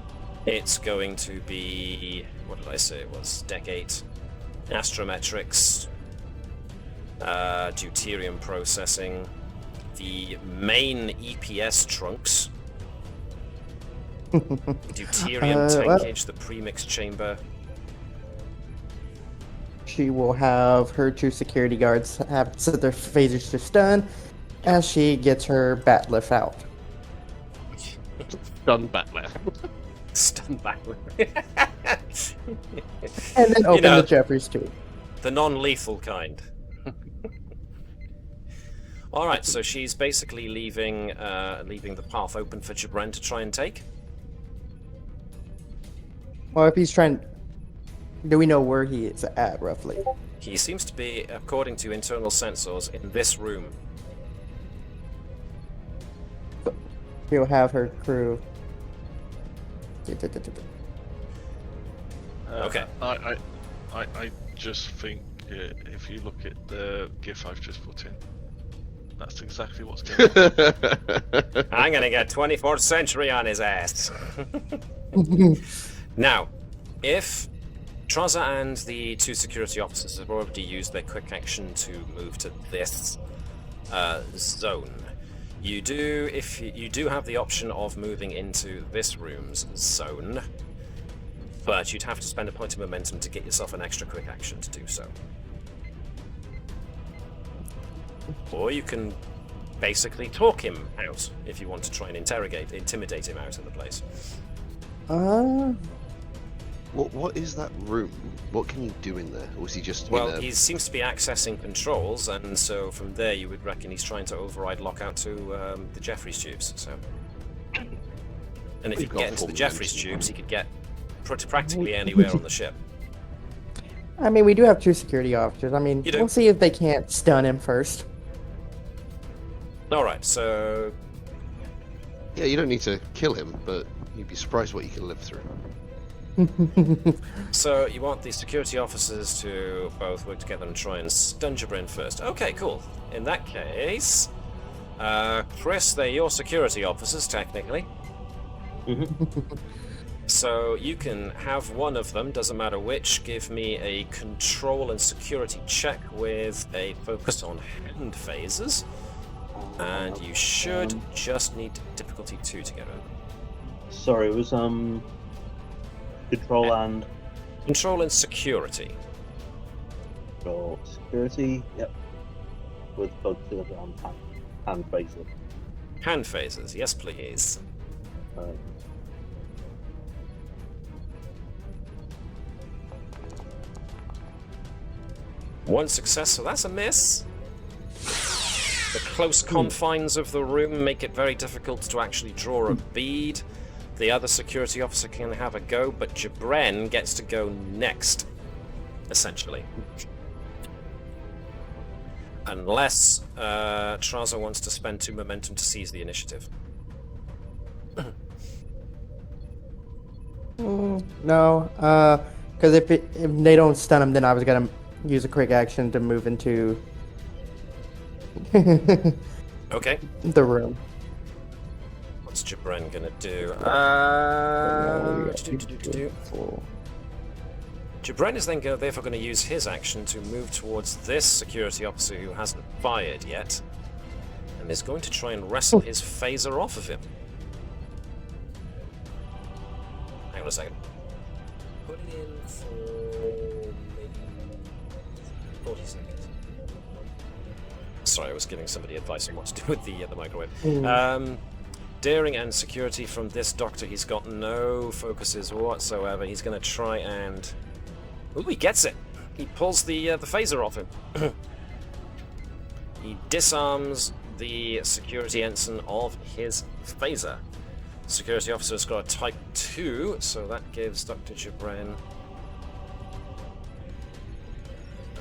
it's going to be, what did I say it was? Deck 8. Astrometrics, deuterium processing, the main EPS trunks, deuterium tankage, the premix chamber. She will have her two security guards have set their phasers to stun as she gets her bat lift out. done back there. Stun back. And then open know, the Jeffries tube. The non-lethal kind. Alright, so she's basically leaving the path open for Jabren to try and take. Well, if he's trying... Do we know where he is at, roughly? He seems to be, according to internal sensors, in this room. He'll have her crew... Okay. I just think if you look at the GIF I've just put in, that's exactly what's going on. I'm gonna get 24th century on his ass. Now, if Trasa and the two security officers have already used their quick action to move to this zone, You do, if you do have the option of moving into this room's zone, but you'd have to spend a point of momentum to get yourself an extra quick action to do so. Or you can basically talk him out if you want to try and intimidate him out of the place. What is that room? What can you do in there? Or is he just Well, in there? he seems to be accessing controls, and so from there you would reckon he's trying to override lockout to the Jeffries tubes. So, and if he We've could got get into full the Jeffries momentum. tubes, he could get practically anywhere on the ship. I mean, we do have 2 security officers. I mean, You do? we'll see if they can't stun him first. All right, so Yeah, you don't need to kill him, but you'd be surprised what you can live through. So you want the security officers to both work together and try and stun Jabrin first. Okay, cool. In that case, Chris, they're your security officers, technically. So you can have one of them, doesn't matter which, give me a control and security check with a focus on hand phases. And you should just need difficulty 2 to get it. Sorry, it was control and Control and security. control security. Yep. With focus on hand phases. Hand phases, yes please. One success, so that's a miss. The close confines of the room make it very difficult to actually draw a bead. The other security officer can have a go, but Jabren gets to go next, essentially. Unless Trasa wants to spend 2 momentum to seize the initiative. No, because if they don't stun him, then I was gonna use a quick action to move into Okay. the room. What's Jabren gonna do? Jabren is then therefore going to use his action to move towards this security officer who hasn't fired yet, and is going to try and wrestle his phaser off of him. Hang on a second. Put it in for maybe 40 seconds. Sorry, I was giving somebody advice on what to do with the microwave. Daring and security from this doctor. He's got no focuses whatsoever. He's going to try and... Ooh, he gets it! He pulls the phaser off him. He disarms the security ensign of his phaser. Security officer's got a type 2, so that gives Dr. Jabren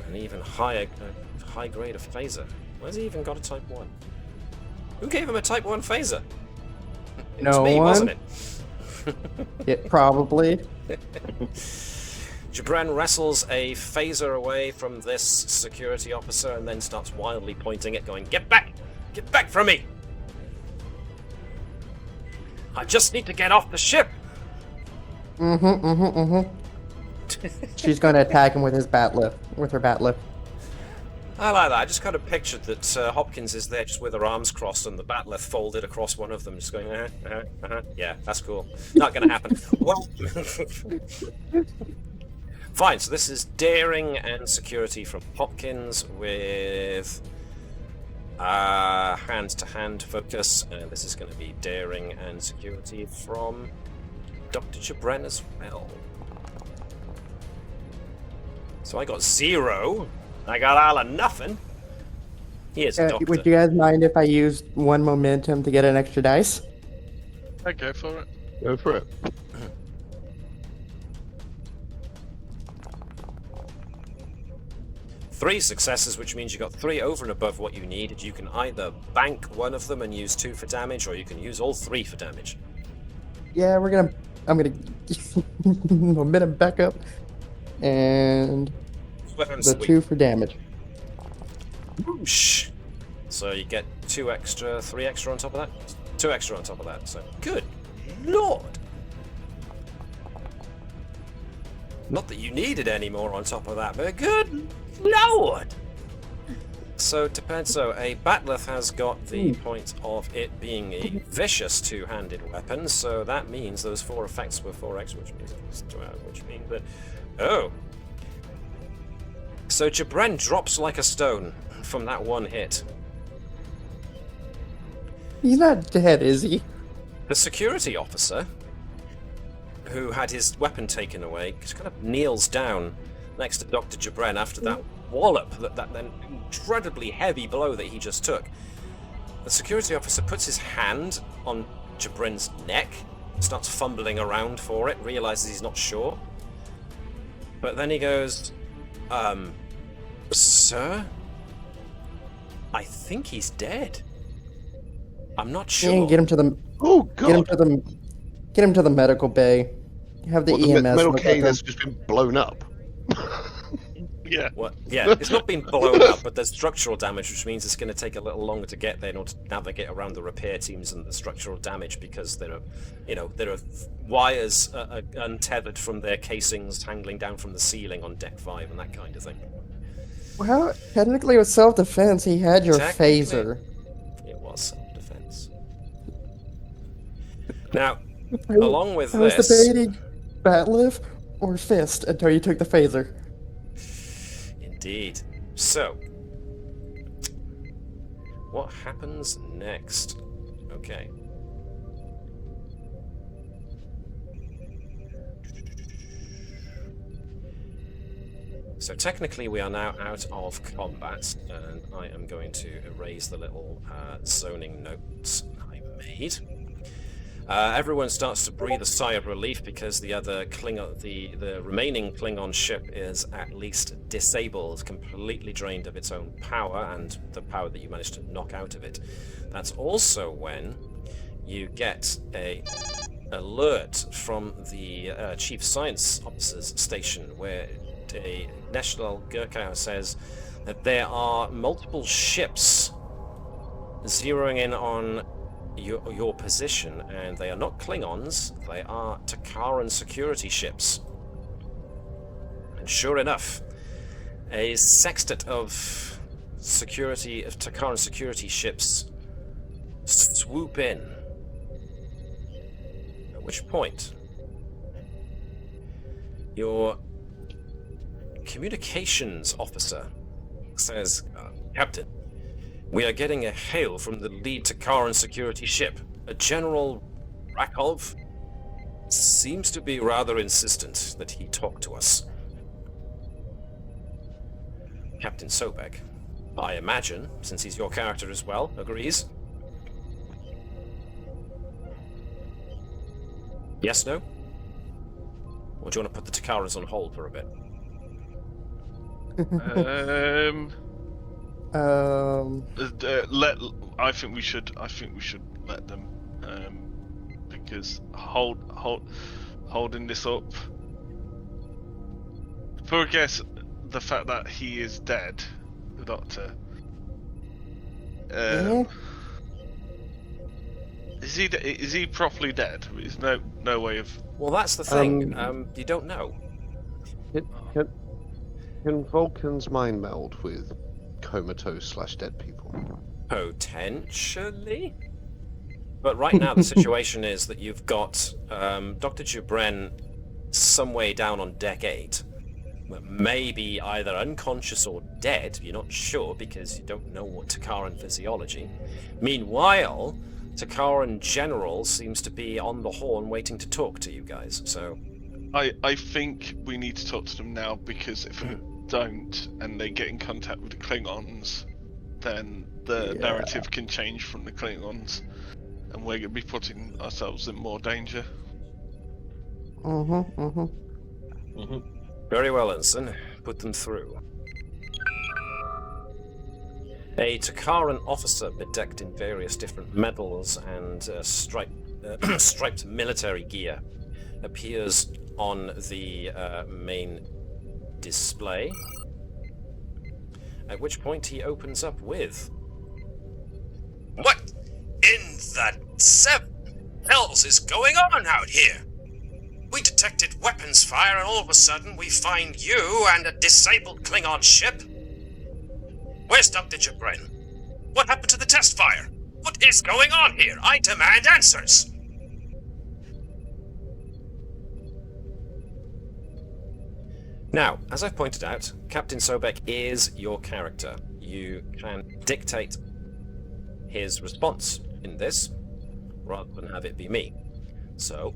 an even higher, high grade of phaser. Where's he even got a type 1? Who gave him a type 1 phaser? It was No me, one? wasn't it? Yeah, probably. Jabren wrestles a phaser away from this security officer and then starts wildly pointing it, going, "Get back! Get back from me! I just need to get off the ship!" She's gonna attack him with his bat lift, with her bat lift. I like that. I just kind of pictured that Hopkins is there just with her arms crossed and the bat'leth folded across one of them, just going, yeah, that's cool. Not going to happen. Well, fine, so this is daring and security from Hopkins with hand-to-hand focus, and this is going to be daring and security from Dr. Jabren as well. So I got 0. I got all or nothing. Here's Doctor. Would you guys mind if I used 1 momentum to get an extra dice? I go for it. Go for it. Three successes, which means you got 3 over and above what you needed. You can either bank one of them and use 2 for damage, or you can use all 3 for damage. Yeah, I'm gonna momentum back up, and the 2 for damage. Whoosh. So you get 2 extra, 3 extra on top of that? 2 extra on top of that, so good lord! Not that you needed any more on top of that, but good lord! So it depends. So a Batleth has got the point of it being a vicious two-handed weapon, so that means those 4 effects were 4x, which means that... Oh! So Jabren drops like a stone from that one hit. He's not dead, is he? The security officer, who had his weapon taken away, just kind of kneels down next to Dr. Jabren after that wallop, that then incredibly heavy blow that he just took. The security officer puts his hand on Jabren's neck, starts fumbling around for it, realizes he's not sure. But then he goes, sir? I think he's dead. I'm not sure. Yeah, get him to the... Oh, God! Get him to the medical bay. Have the EMS... metal look at cane him. has just been blown up. Yeah. What? Yeah, it's not been blown up, but there's structural damage, which means it's going to take a little longer to get there in order to navigate around the repair teams and the structural damage, because there are wires untethered from their casings dangling down from the ceiling on deck 5 and that kind of thing. Well, technically it was self-defense. He had your phaser. It was self-defense. Now, along with I was this... debating Batlift or Fist until you took the phaser. Indeed. So, what happens next? Okay. So technically we are now out of combat, and I am going to erase the little zoning notes I made. Everyone starts to breathe a sigh of relief because the other Klingon, the remaining Klingon ship is at least disabled, completely drained of its own power and the power that you managed to knock out of it. That's also when you get a alert from the Chief Science Officer's station, where a Neshlel Gerkow says that there are multiple ships zeroing in on your position, and they are not Klingons, they are Takaran security ships. And sure enough, a sextet of Takaran security ships swoop in. At which point, your communications officer says, Captain, we are getting a hail from the lead Takaran security ship. A General Rakov seems to be rather insistent that he talk to us. Captain Sobek, I imagine, since he's your character as well, agrees. Yes, no? Or do you want to put the Takarans on hold for a bit? I think we should let them, because holding this up. For a guess, the fact that he is dead, the Doctor. Is he properly dead? There's no way of. Well, that's the thing. You don't know. Can Vulcans mind meld with comatose/dead people? Potentially. But right now the situation is that you've got Dr. Jabren some way down on deck 8. Maybe either unconscious or dead, you're not sure because you don't know what Takaran physiology. Meanwhile, Takaran General seems to be on the horn waiting to talk to you guys, so... I think we need to talk to them now, because if we don't and they get in contact with the Klingons, then the narrative can change from the Klingons, and we're going to be putting ourselves in more danger. Very well, Ensign. Put them through. A Takaran officer bedecked in various different medals and striped military gear appears on the main display, at which point he opens up with, "What in the seven hells is going on out here? We detected weapons fire, and all of a sudden we find you and a disabled Klingon ship. Where's Dr. Jabren? What happened to the test fire? What is going on here? I demand answers! Now, as I've pointed out, Captain Sobek is your character. You can dictate his response in this, rather than have it be me. So,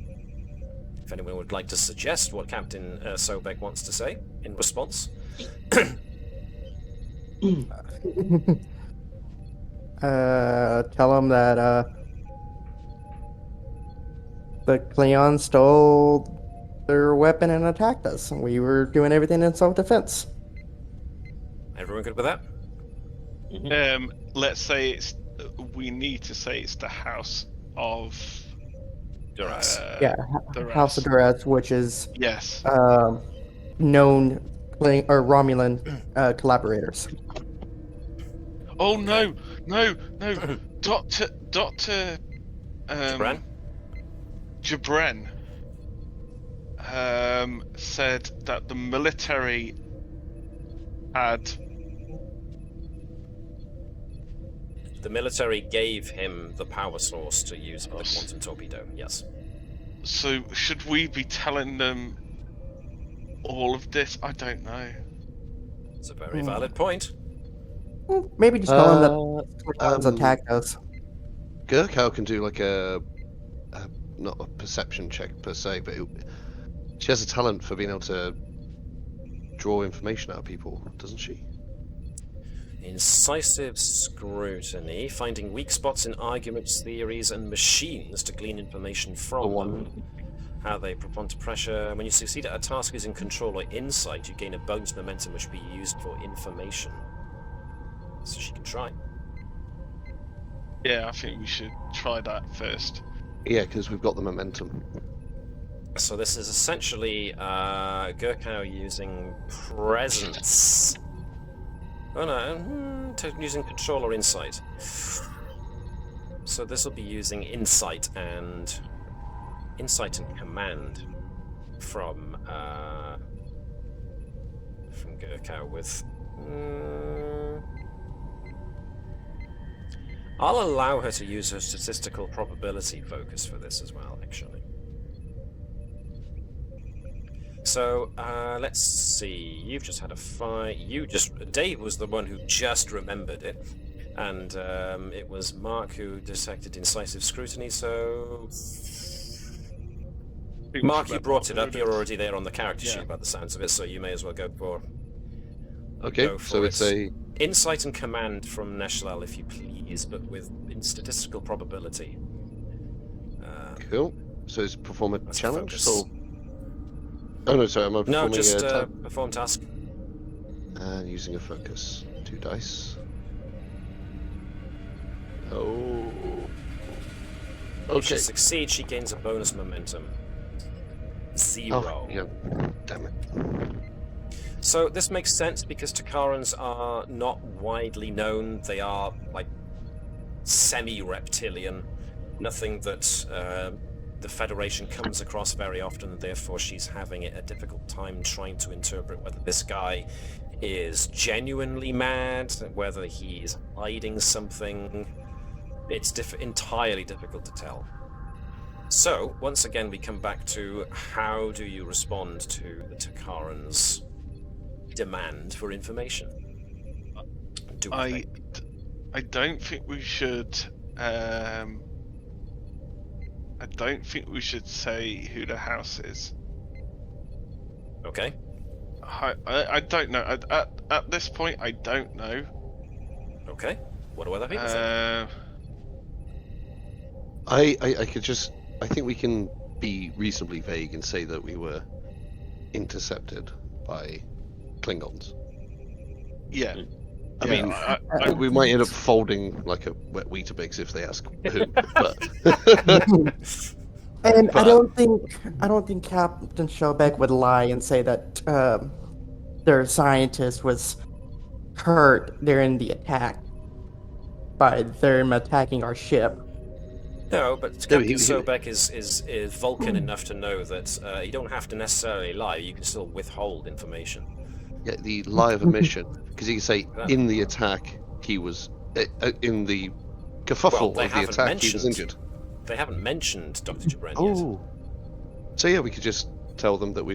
if anyone would like to suggest what Captain Sobek wants to say in response. Tell him that the Klingons stole their weapon and attacked us. We were doing everything in self-defense. Everyone good with that? Let's say we need to say it's the House of Duras. Duras. House of Duras, which is Yes. known Romulan collaborators. Oh no, Doctor Jabren? Jabren said that the military had. The military gave him the power source to use the quantum torpedo, yes. So should we be telling them all of this? I don't know. It's a very valid point. Well, maybe just tell him that Klingons attacked us. Gerkow can do like a not a perception check per se, but she has a talent for being able to draw information out of people, doesn't she? Incisive scrutiny, finding weak spots in arguments, theories, and machines to glean information from them. How they respond to pressure. When you succeed at a task using control or insight, you gain a bonus momentum which will be used for information. So she can try. Yeah, I think we should try that first. Yeah, because we've got the momentum. So this is essentially Gerkow using presence. Oh no, using control or insight. So this will be using insight and command from Gerkow with. I'll allow her to use her statistical probability focus for this as well, actually. So, let's see. You've just had a fight. Dave was the one who just remembered it. And it was Mark who detected incisive scrutiny, so... Mark, you brought it up. You're already there on the character sheet by the sounds of it, so you may as well go for... Okay, so it's a... Insight and command from Neshlel, if you please, but in statistical probability. Cool. So it's perform a challenge? Focus. So... Oh no, sorry, am I performing perform task. And using a focus. 2 dice. Oh. If she Okay. succeeds, she gains a bonus momentum. 0. Oh, yeah. Damn it. So this makes sense because Takarans are not widely known. They are like semi-reptilian. Nothing that the Federation comes across very often, and therefore she's having a difficult time trying to interpret whether this guy is genuinely mad, whether he's hiding something. It's entirely difficult to tell. So, once again, we come back to how do you respond to the Takarans' demand for information? I don't think we should. I don't think we should say who the house is. Okay. I don't know. At this point, I don't know. Okay. What do other people think? I could just... I think we can be reasonably vague and say that we were intercepted by Klingons. Yeah. I mean, we might end up folding like a wet Weetabix if they ask who, but... And I don't think Captain Sobek would lie and say that their scientist was hurt during the attack by them attacking our ship. No, but Captain Sobek is Vulcan enough to know that you don't have to necessarily lie. You can still withhold information. Yeah, the lie of omission, because you can say That- in the attack he was in the Well, kerfuffle they of the haven't attack he was mentioned. injured. They haven't mentioned Dr. Jabren yet. Oh, so yeah, we could just tell them that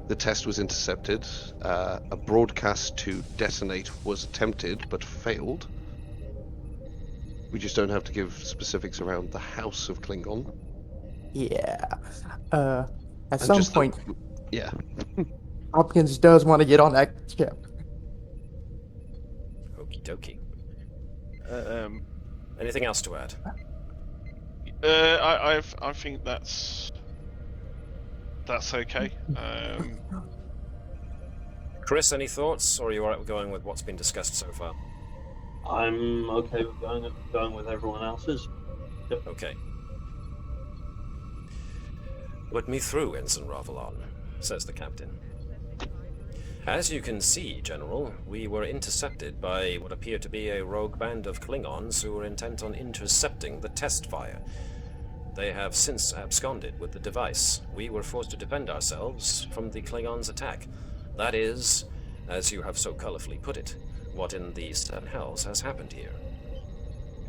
the test was intercepted. A broadcast to detonate was attempted but failed. We just don't have to give specifics around the House of Klingon. Yeah. At And some just point, yeah. Hopkins does want to get on that ship. Okie dokie. Um, Anything else to add? I think that's okay. Chris, any thoughts, or are you alright going with what's been discussed so far? I'm okay with going with everyone else's. Okay. Put me through, Ensign Ravelon, says the captain. As you can see, General, we were intercepted by what appeared to be a rogue band of Klingons who were intent on intercepting the test fire. They have since absconded with the device. We were forced to defend ourselves from the Klingons' attack. That is, as you have so colorfully put it, what in the seven hells has happened here.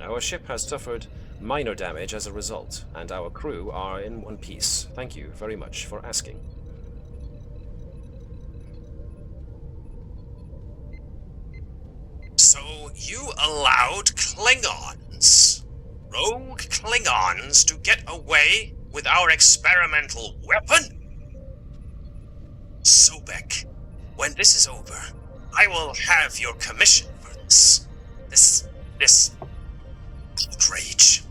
Our ship has suffered minor damage as a result, and our crew are in one piece. Thank you very much for asking. So you allowed Klingons, rogue Klingons, to get away with our experimental weapon? Sobek, when this is over, I will have your commission for this outrage.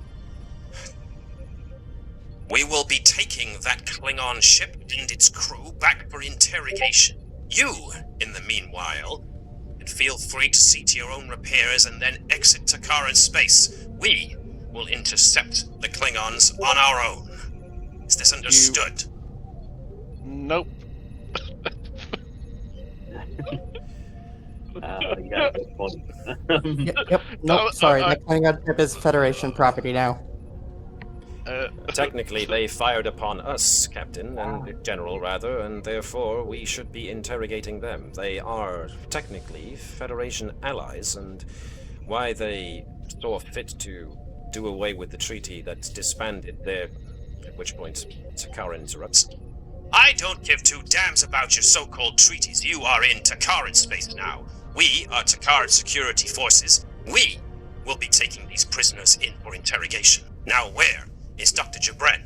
We will be taking that Klingon ship and its crew back for interrogation. You, in the meanwhile, can feel free to see to your own repairs and then exit Takaran space. We will intercept the Klingons on our own. Is this understood? Nope. Yeah, good point. Yep. Nope. Sorry, I- that Klingon ship is Federation property now. Technically, they fired upon us, Captain, and General, rather, and therefore we should be interrogating them. They are technically Federation allies, and why they saw fit to do away with the treaty that's disbanded there, at which point Takaran interrupts. I don't give two damns about your so-called treaties. You are in Takaran space now. We are Takaran security forces. We will be taking these prisoners in for interrogation. Now where is Dr. Jabren?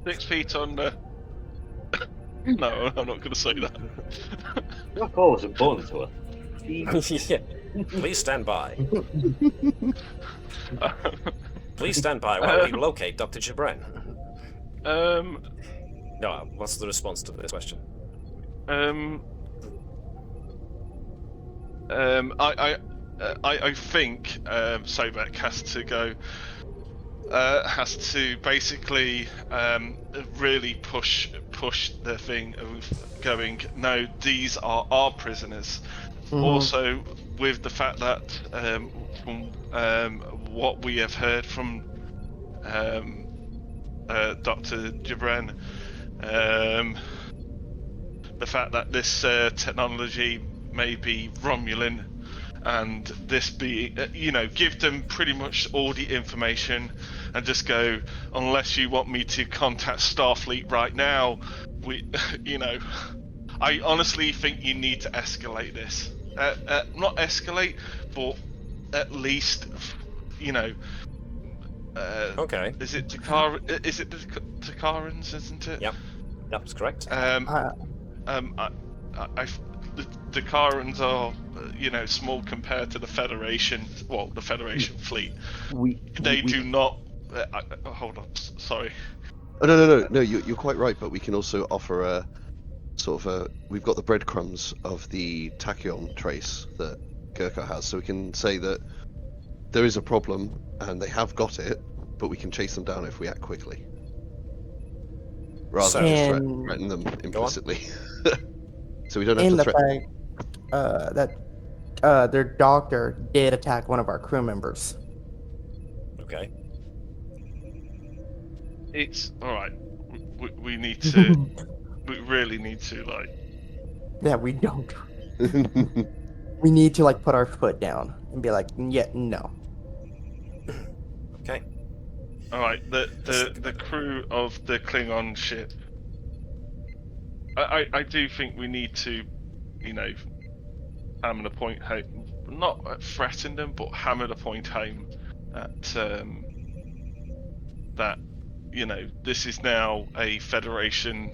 6 feet under. No, I'm not going to say that. Your call was important to us. Yeah. Please stand by. Please stand by while we locate Dr. Jabren. No, what's the response to this question? I think Sobek has to basically really push the thing of going, no, these are our prisoners. Mm-hmm. Also, with the fact that from what we have heard from Dr. Jabren, the fact that this technology may be Romulan, and this be, give them pretty much all the information and just go, unless you want me to contact Starfleet right now, I honestly think you need to escalate this. Not escalate, but at least, Okay. Is it Takar? Is it the Takarans? Isn't it? Yep, that's correct. The Takarans are, small compared to the Federation. Well, the Federation fleet. They do not. Hold on. Sorry. Oh no! You're quite right, but we can also offer a sort of we've got the breadcrumbs of the tachyon trace that Gerkow has, so we can say that there is a problem and they have got it, but we can chase them down if we act quickly, rather than just threaten them implicitly. So we don't have In to the threaten. fact that their doctor did attack one of our crew members. Okay. It's all right. We need to. We really need to, like. Yeah, we don't. We need to like put our foot down and be like, yeah, no. Okay. All right, the crew of the Klingon ship. I do think we need to, hammer the point home. Not threaten them, but hammer the point home that this is now a Federation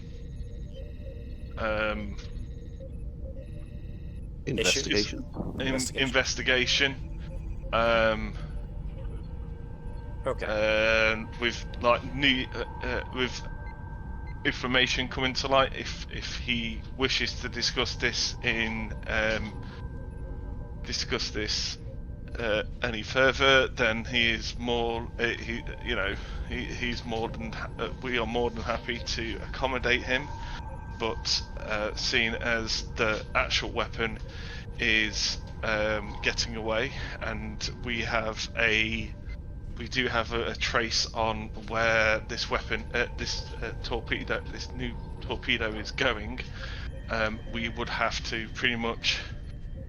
Investigation. Investigation. Okay. With like new with information coming to light, if he wishes to discuss this any further, then he is more he's more than we are more than happy to accommodate him. But seeing as the actual weapon is getting away, and we do have a trace on where this weapon, this new torpedo is going, we would have to pretty much,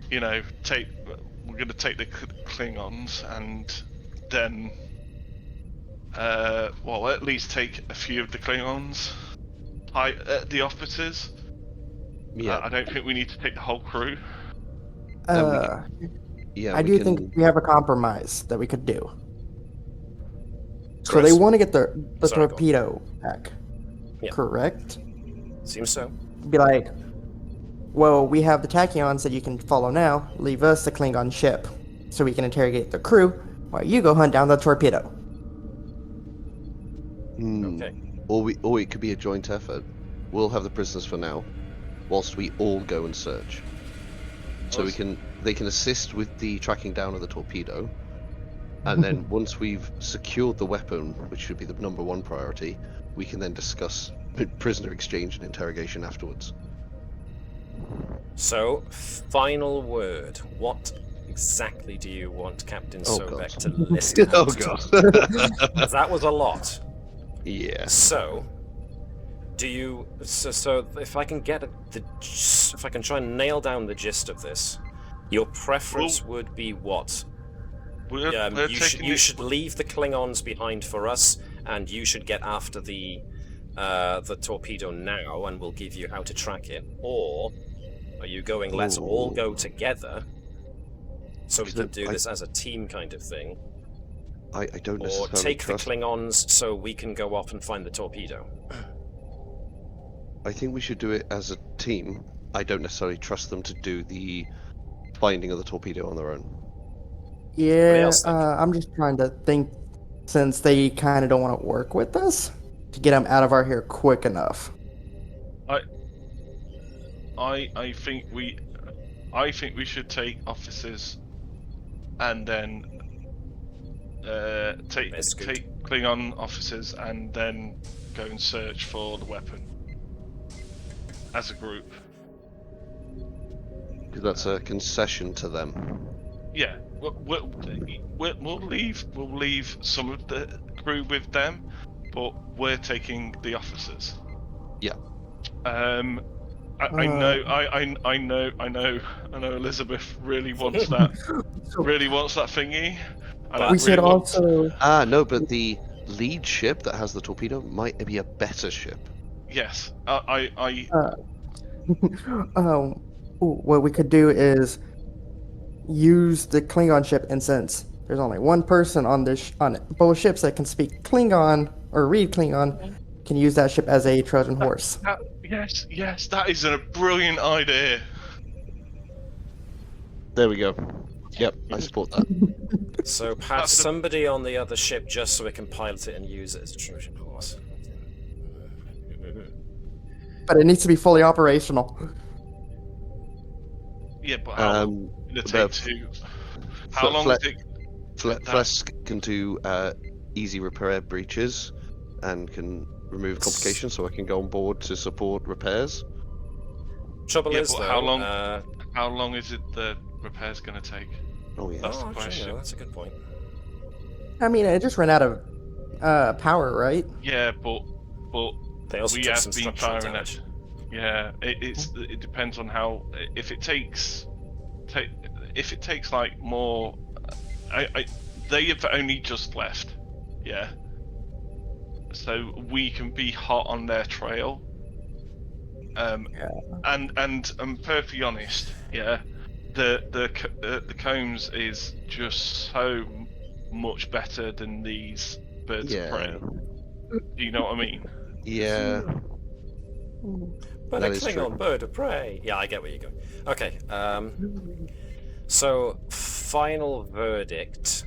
we're going to take the Klingons and then, at least take a few of the Klingons, the officers. Yeah. I don't think we need to take the whole crew. Yeah, I do think we have a compromise that we could do. So Chris? they want to get the Sorry, go on. torpedo back, Yeah. correct? Seems so. Be like, well, we have the tachyons that you can follow now. Leave us the Klingon ship, so we can interrogate the crew while you go hunt down the torpedo. Okay. Or it could be a joint effort. We'll have the prisoners for now, whilst we all go and search. So they can assist with the tracking down of the torpedo, and then once we've secured the weapon, which should be the number one priority, we can then discuss prisoner exchange and interrogation afterwards. So, final word. What exactly do you want Captain Sobek to list out? Oh god. That was a lot. Yeah. So, do you? So if I can get if I can try and nail down the gist of this, your preference would be what? You should leave the Klingons behind for us, and you should get after the torpedo now, and we'll give you how to track it. Or are you going? Let's all go together, so we can do this as a team kind of thing. I don't Or necessarily take trust. the Klingons so we can go off and find the torpedo. I think we should do it as a team. I don't necessarily trust them to do the finding of the torpedo on their own. Yeah, else think? I'm just trying to think, since they kind of don't want to work with us, to get them out of our hair quick enough. I think we should take officers, and then take Klingon officers, and then go and search for the weapon as a group. Because that's a concession to them. Yeah, we'll leave some of the crew with them, but we're taking the officers. Yeah. I know Elizabeth really wants that. Really wants that thingy. We should also. No, but the lead ship that has the torpedo might be a better ship. Yes, What we could do is use the Klingon ship, and since there's only one person on both ships that can speak Klingon or read Klingon, can use that ship as a Trojan horse. Yes, that is a brilliant idea. There we go. Yep, I support that. So have somebody on the other ship just so we can pilot it and use it as a Trojan horse. But it needs to be fully operational. Yeah, but how long will it take to? How long does it? Phlesc can do easy repair breaches and can remove complications, so I can go on board to support repairs. Trouble is, but though, how long is it the repair's going to take? Oh yeah. That's the actually, question. no, that's a good point. I mean, it just ran out of power, right? Yeah, but They also we took have some been structural firing damage. Yeah, it depends on how. If it takes like more, they have only just left. Yeah. So we can be hot on their trail. And I'm perfectly honest. Yeah. The combs is just so much better than these birds of prey. Do you know what I mean? Yeah. But That a is Klingon true. bird of prey. Yeah, I get where you're going. Okay. So final verdict.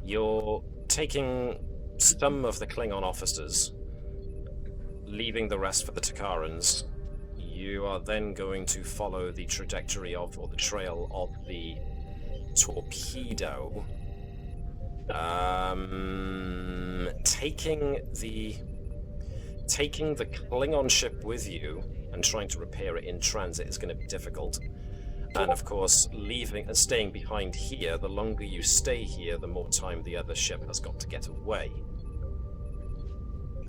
You're taking some of the Klingon officers, leaving the rest for the Takarans. You are then going to follow the trajectory of, or the trail of, the torpedo. Taking the Klingon ship with you and trying to repair it in transit is going to be difficult. And of course, leaving and staying behind here, the longer you stay here, the more time the other ship has got to get away.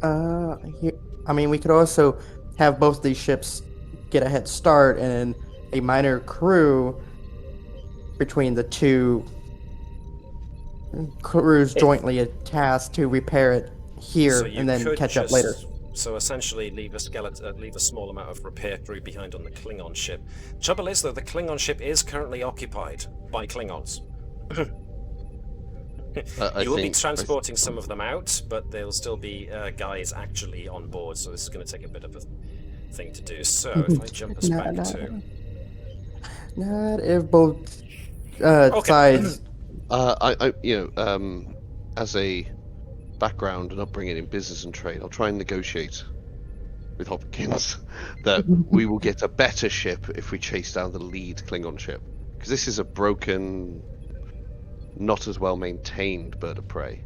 I mean, we could also have both these ships get a head start and a minor crew between the two crews jointly tasked to repair it here So you and then could catch up just- later. So essentially, leave a small amount of repair crew behind on the Klingon ship. Trouble is, though, the Klingon ship is currently occupied by Klingons. You will be transporting some of them out, but there'll still be guys actually on board. So this is going to take a bit of a thing to do. So if I jump us back to Not if both sides. As a background and upbringing in business and trade, I'll try and negotiate with Hopkins that we will get a better ship if we chase down the lead Klingon ship, because this is a broken, not as well maintained bird of prey.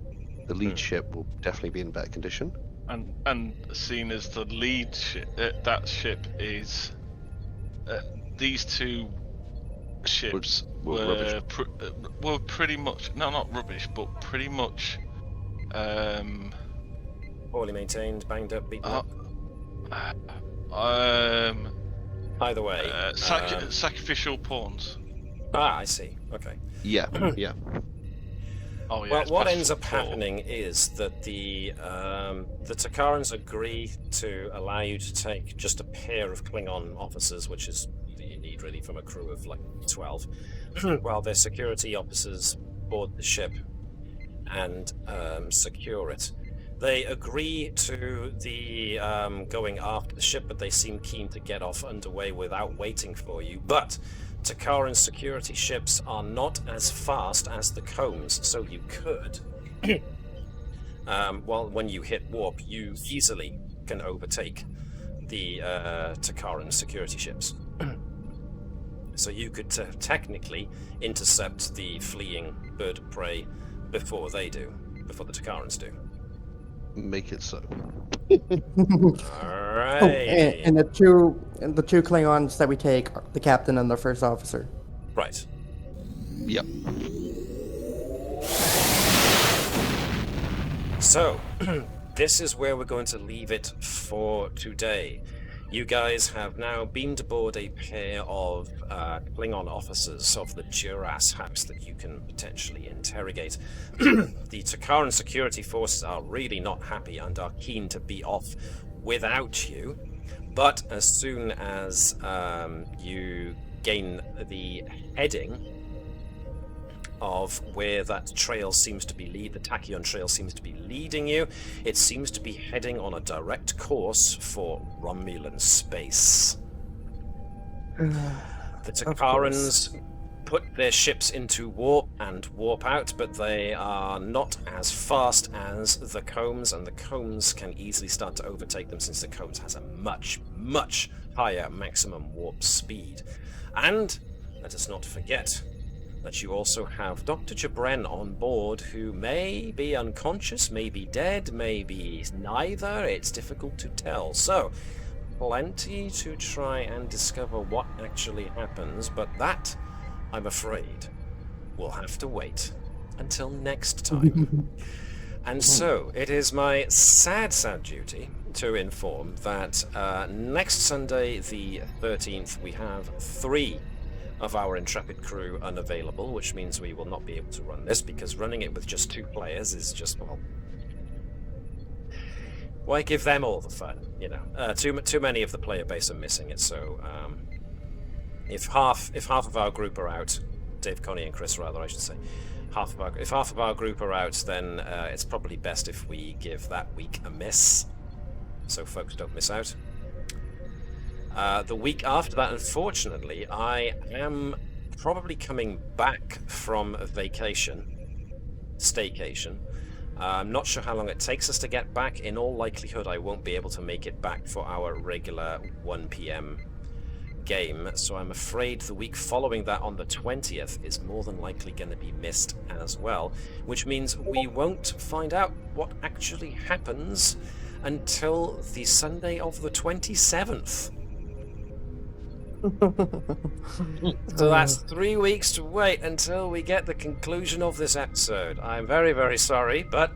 The lead ship will definitely be in better condition. And seen as the lead that ship is, these two ships were were pretty much, no, not rubbish, but pretty much poorly maintained, banged up, beaten up. Either way. Sacrificial pawns. I see. Okay. Yeah. Oh yeah. Well, it's what best ends for up pawn. happening is that the Takarans agree to allow you to take just a pair of Klingon officers, which is you need really from a crew of like 12, while their security officers board the ship and secure it. They agree to the going after the ship, but they seem keen to get off underway without waiting for you. But Takaran security ships are not as fast as the combs, so you could. When you hit warp, you easily can overtake the Takaran security ships. So you could technically intercept the fleeing bird of prey before they do, before the Takarans do. Make it so. Alright. Oh, and the two Klingons that we take are the captain and the first officer. Right. Yep. So, this is where we're going to leave it for today. You guys have now beamed aboard a pair of Klingon officers of the Duras house that you can potentially interrogate. The Takaran security forces are really not happy and are keen to be off without you. But as soon as you gain the heading of where that trail seems to be the Tachyon trail seems to be leading you, it seems to be heading on a direct course for Romulan space. The Takarans put their ships into warp and warp out, but they are not as fast as the Combs, and the Combs can easily start to overtake them since the Combs has a much, much higher maximum warp speed. And let us not forget that you also have Dr. Jabren on board, who may be unconscious, may be dead, may be neither. It's difficult to tell. So, plenty to try and discover what actually happens, but that, I'm afraid, will have to wait until next time. And so, it is my sad duty to inform that next Sunday, the 13th, we have 3 of our intrepid crew unavailable, which means we will not be able to run this, because running it with just 2 players is just, well, why give them all the fun, you know? Too many of the player base are missing it, so if half of our group are out, Dave, Connie, and Chris, rather, I should say, if half of our group are out, then it's probably best if we give that week a miss, so folks don't miss out. The week after that, unfortunately, I am probably coming back from a staycation. I'm not sure how long it takes us to get back. In all likelihood, I won't be able to make it back for our regular 1 PM game, so I'm afraid the week following that on the 20th is more than likely going to be missed as well, which means we won't find out what actually happens until the Sunday of the 27th. So that's 3 weeks to wait until we get the conclusion of this episode. I'm very, very sorry, but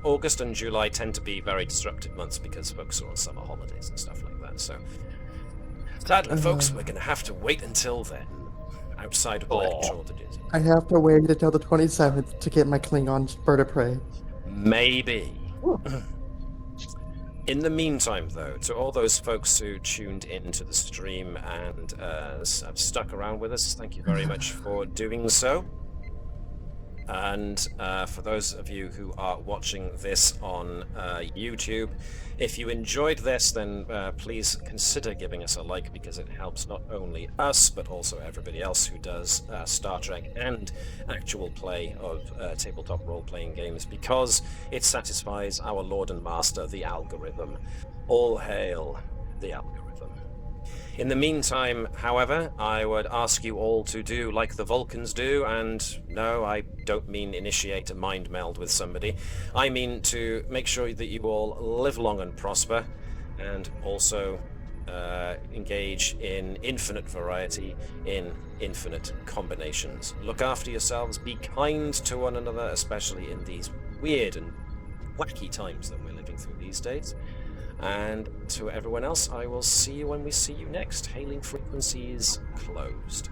August and July tend to be very disruptive months because folks are on summer holidays and stuff like that. So sadly, folks, we're going to have to wait until then, outside of electric shortages. I have to wait until the 27th to get my Klingon bird of prey. Maybe. In the meantime, though, to all those folks who tuned into the stream and have stuck around with us, thank you very much for doing so. And for those of you who are watching this on YouTube, if you enjoyed this, then please consider giving us a like, because it helps not only us, but also everybody else who does Star Trek and actual play of tabletop role-playing games, because it satisfies our Lord and Master, the algorithm. All hail the algorithm. In the meantime, however, I would ask you all to do like the Vulcans do, and no, I don't mean initiate a mind meld with somebody. I mean to make sure that you all live long and prosper, and also engage in infinite variety, in infinite combinations. Look after yourselves, be kind to one another, especially in these weird and wacky times that we're living through these days. And to everyone else, I will see you when we see you next. Hailing frequencies closed.